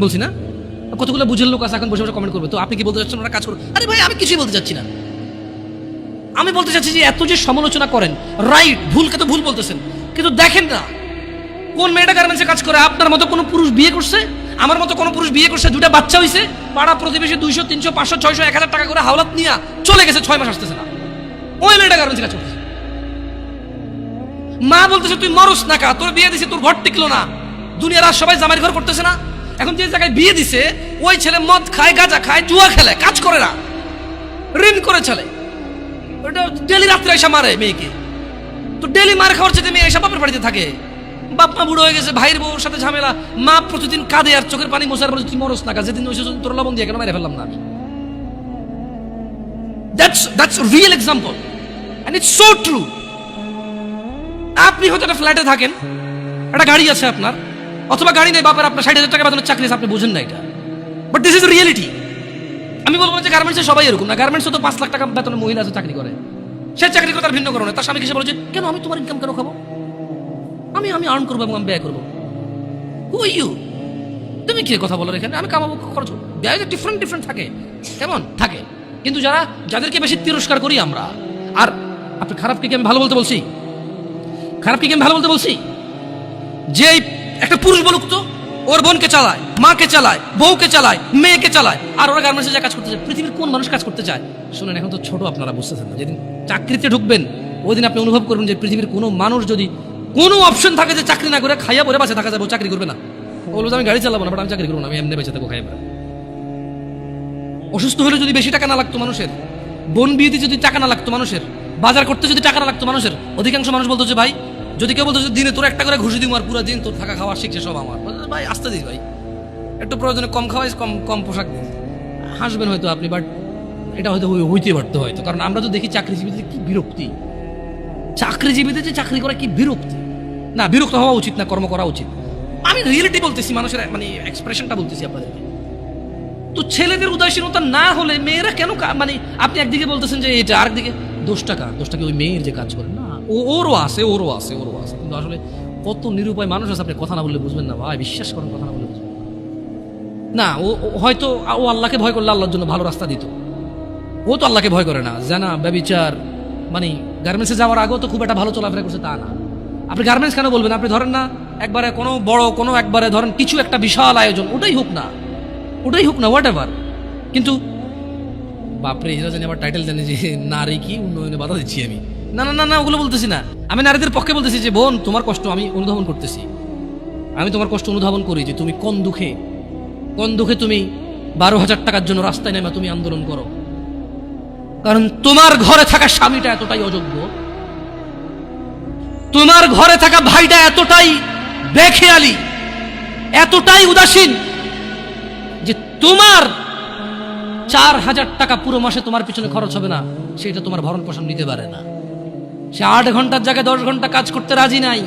বলছি না, কতগুলো বুঝের লোক আছে এখন বসে বসে কমেন্ট করবে, তো আপনি কি বলতে চাচ্ছেন ওরা কাজ করবে? আরে ভাই, আমি কিছুই বলতে চাচ্ছি না, আমি বলতে চাচ্ছি যে এত যে সমালোচনা করেন, রাইট, ভুলকে তো ভুল বলতেছেন, কিন্তু দেখেন না কোন মেয়েটা গার্মেন্টসে কাজ করে। আপনার মতো কোনো পুরুষ বিয়ে করছে, আমার মতো কোনো পুরুষ বিয়ে করছে, 2টা বাচ্চা হয়েছে, পাড়া প্রতিবেশী 200, 300, 500, 600, 1000 টাকা করে হাওলাত নিয়ে চলে গেছে, 6 মাস আসতেছে না, ওই মেয়েটা গার্মেন্টসে কাজ করতেছে। মা বলতেছে তুই মরস না কা, তোর বিয়ে দিছে, তোর ঘর টিকলো না, দুনিয়ার আর সবাই জামাইয়ের ঘর করতেছে না। এখন যে জায়গায় বিয়ে দিছে ওই ছেলে মদ খায়, গাঁজা খায়, জুয়া খেলে, কাজ করে না, ঋণ করে চলে, ওটা ডেলি রাত্রে এসে মারে মেয়েকে। তো ডেলি মার খাওয়ার চেয়ে মেয়ে এসে বাপের বাড়িতে থাকে, বাপ মা বুড়ো হয়ে গেছে, ভাইয়ের বউর সাথে ঝামেলা, মা প্রতিদিন কাঁদে আর চোখের পানি মোছার পরে তুই মরস না, যেদিন ওই তোর লবণ দিয়ে কেন মেরে ফেললাম না। That's a real example and it's so true. আপনি হয়তো একটা ফ্ল্যাটে থাকেন, একটা গাড়ি আছে আপনার, অথবা গাড়ি নেই, বাপের আপনার 60,000 টাকা বেতনের চাকরি আছে, আপনি বুঝেন না এটা, বাট দিস ইজ রিয়েলিটি। আমি বলবো না যে গার্মেন্টসে সবাই এরকম না, গার্মেন্টসে তো 5 লাখ টাকা বেতনের মহিলা আছে চাকরি করে, সে চাকরি করে তার ভিন্ন কারণে, তার স্বামী এসে বলেছে কেন আমি তোমার ইনকাম কেন খাবো, আমি আর্ন করবো এবং আমি ব্যয় করবো। হু আর ইউ? তুমি কি কথা বলো এখানে? আমি কামাবো, খরচ, ব্যয় ডিফারেন্ট থাকে, কেমন থাকে। কিন্তু যাদেরকে বেশি তিরস্কার করি আমরা, আর আপনি খারাপকে কি আমি ভালো বলতে বলছি? খারাপকে কি আমি ভালো বলতে বলছি? যে একটা পুরুষ বলুক তো, ওর বোনকে চালায়, মাকে চালায়, বউকে চালায়, মেয়েকে চালায়, আর ওরা গার্মেন্টসে যা কাজ করতে চায়। পৃথিবীর কোন মানুষ কাজ করতে চায়? শুনেন, এখন তো ছোট, আপনারা বুঝতেছেন না। যেদিন চাকরিতে ঢুকবেন ওই দিন আপনি অনুভব করবেন যে পৃথিবীর কোনো মানুষ যদি কোনো অপশন থাকে যে চাকরি না করে খাইয়া পরে বাঁচে থাকা যাবে, ও চাকরি করবে না। ও বলবে আমি গাড়ি চালাবো না, বাট আমি চাকরি করবো না, আমি এমনি বেঁচে থাকবো খাইয়া পরে। অসুস্থ হলে যদি বেশি টাকা না লাগতো মানুষের, বোন বিয়েতে যদি টাকা না লাগতো মানুষের, বাজার করতে যদি টাকা না লাগতো মানুষের, অধিকাংশ মানুষ বলতো যে ভাই, যদি কেউ বলতো যে দিনে তোর একটা করে ঘুষি দিব আর পুরো দিন তোর থাকা খাওয়া শিখছে সব আমার, ভাই আসতে দিস ভাই, একটু প্রয়োজনে কম খাওয়াইস, কম পোশাক দিস, হাসবেন হয়তো আপনি, বাট এটা হয়তো হইতে পারতো হয়তো। কারণ আমরা তো দেখি চাকরিজীবীদের কি বিরক্তি, চাকরিজীবীদের যে চাকরি করা কি বিরক্তি। না, বিরক্ত হওয়া উচিত না, কর্ম করা উচিত। আমি রিয়েলিটি বলতেছি, মানুষের মানে এক্সপ্রেশনটা বলতেছি আপনাদেরকে। তো ছেলেদের উদাসীনতা না হলে মেয়েরা কেন মানে আপনি একদিকে বলতেছেন যে এটা, আরেকদিকে দোষটা কি ওই মেয়ের যে কাজ করে? না, ওরও আছে। কিন্তু আসলে কত নিরুপায় মানুষ আছে, আপনি কথা না বললে বুঝবেন না ভাই, বিশ্বাস করেন, কথা না বললে বুঝবেন না। ও হয়তো ও আল্লাহকে ভয় করলে আল্লাহর জন্য ভালো রাস্তা দিত, ও তো আল্লাহকে ভয় করে না। জানা, ব্যভিচার, মানে গার্মেন্টসে যাওয়ার আগেও তো খুব একটা ভালো চলাফেরা করছে তা না। আপনি গার্মেন্টস কেন বলবেন? আপনি ধরেন না একবারে কোনো বড় কোনো একবারে ধরেন কিছু একটা বিশাল আয়োজন, ওটাই হোক না হোয়াট এভার, কিন্তু বাপরে এরা জানি আবার টাইটেল জানি যে নারী কি উন্নয়নে বাধা দিচ্ছি আমি। না, ওগুলো বলতেছি না। আমি নারীদের পক্ষে বলতেছি যে বোন, তোমার কষ্ট আমি অনুধাবন করতেছি, আমি তোমার কষ্ট অনুধাবন করি যে তুমি কোন দুঃখে তুমি 12,000 টাকার জন্য রাস্তায় নেমে তুমি আন্দোলন করো। কারণ তোমার ঘরে থাকা স্বামীটা এতটাই অযোগ্য, তোমার ঘরে থাকা ভাইটা এতটাই বেখেয়ালি, এতটাই উদাসীন যে তোমার 4,000 টাকা পুরো মাসে তোমার পিছনে খরচ হবে না, সেটা তোমার ভরণ পোষণ নিতে পারে না। সে 8 ঘন্টার জায়গায় 10 ঘন্টা কাজ করতে রাজি নাই,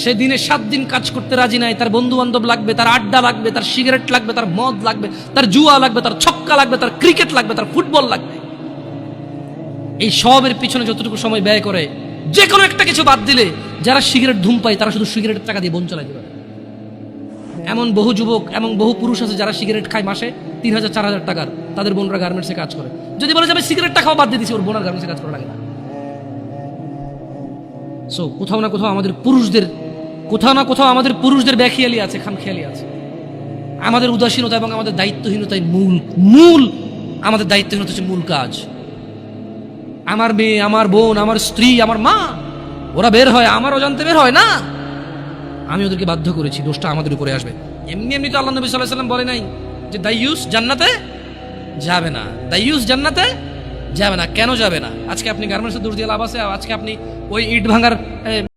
সে দিনে 7 দিন কাজ করতে রাজি নাই। তার বন্ধু বান্ধব লাগবে, তার আড্ডা লাগবে, তার সিগারেট লাগবে, তার মদ লাগবে, তার জুয়া লাগবে, তার ছক্কা লাগবে, তার ক্রিকেট লাগবে, তার ফুটবল লাগবে। এই সবের পিছনে যতটুকু সময় ব্যয় করে, যে কোনো একটা কিছু বাদ দিলে, যারা সিগারেট ধূমপায় তারা শুধু সিগারেটের টাকা দিয়ে বোন চালাতে পারে। এমন বহু যুবক এবং বহু পুরুষ আছে যারা সিগারেট খায় মাসে 3,000 4,000 টাকার, তাদের বোনরা গার্মেন্টসে কাজ করে। যদি বলে যাবে সিগারেটটা খাওয়া বাদ দিয়ে দিছি, ওর বোনার গার্মেন্টসে কাজ করা লাগে না। সো কোথাও না কোথাও আমাদের পুরুষদের বেখেয়ালি আছে, খামখেয়ালি আছে। আমাদের উদাসীনতা এবং আমাদের দায়িত্বহীনতাই মূল আমাদের দায়িত্বহীনতা হচ্ছে মূল কাজ। আমার মেয়ে, আমার বোন, আমার স্ত্রী, আমার মা, ওরা বের হয়, আমার অজান্তে বের হয় না, আমি ওদেরকে বাধ্য করেছি, দোষটা আমাদের উপরে আসবে। এমনি তো আল্লাহ নবী সাল্লাল্লাহু আলাইহি ওয়াসাল্লাম বলে নাই যে দাইয়ুস জান্নাতে যাবে না। কেন যাবে না? আজকে আপনি গার্মেন্টসে দোষ দিয়ে লাভ আছে? আজকে আপনি ওই ইট ভাঙার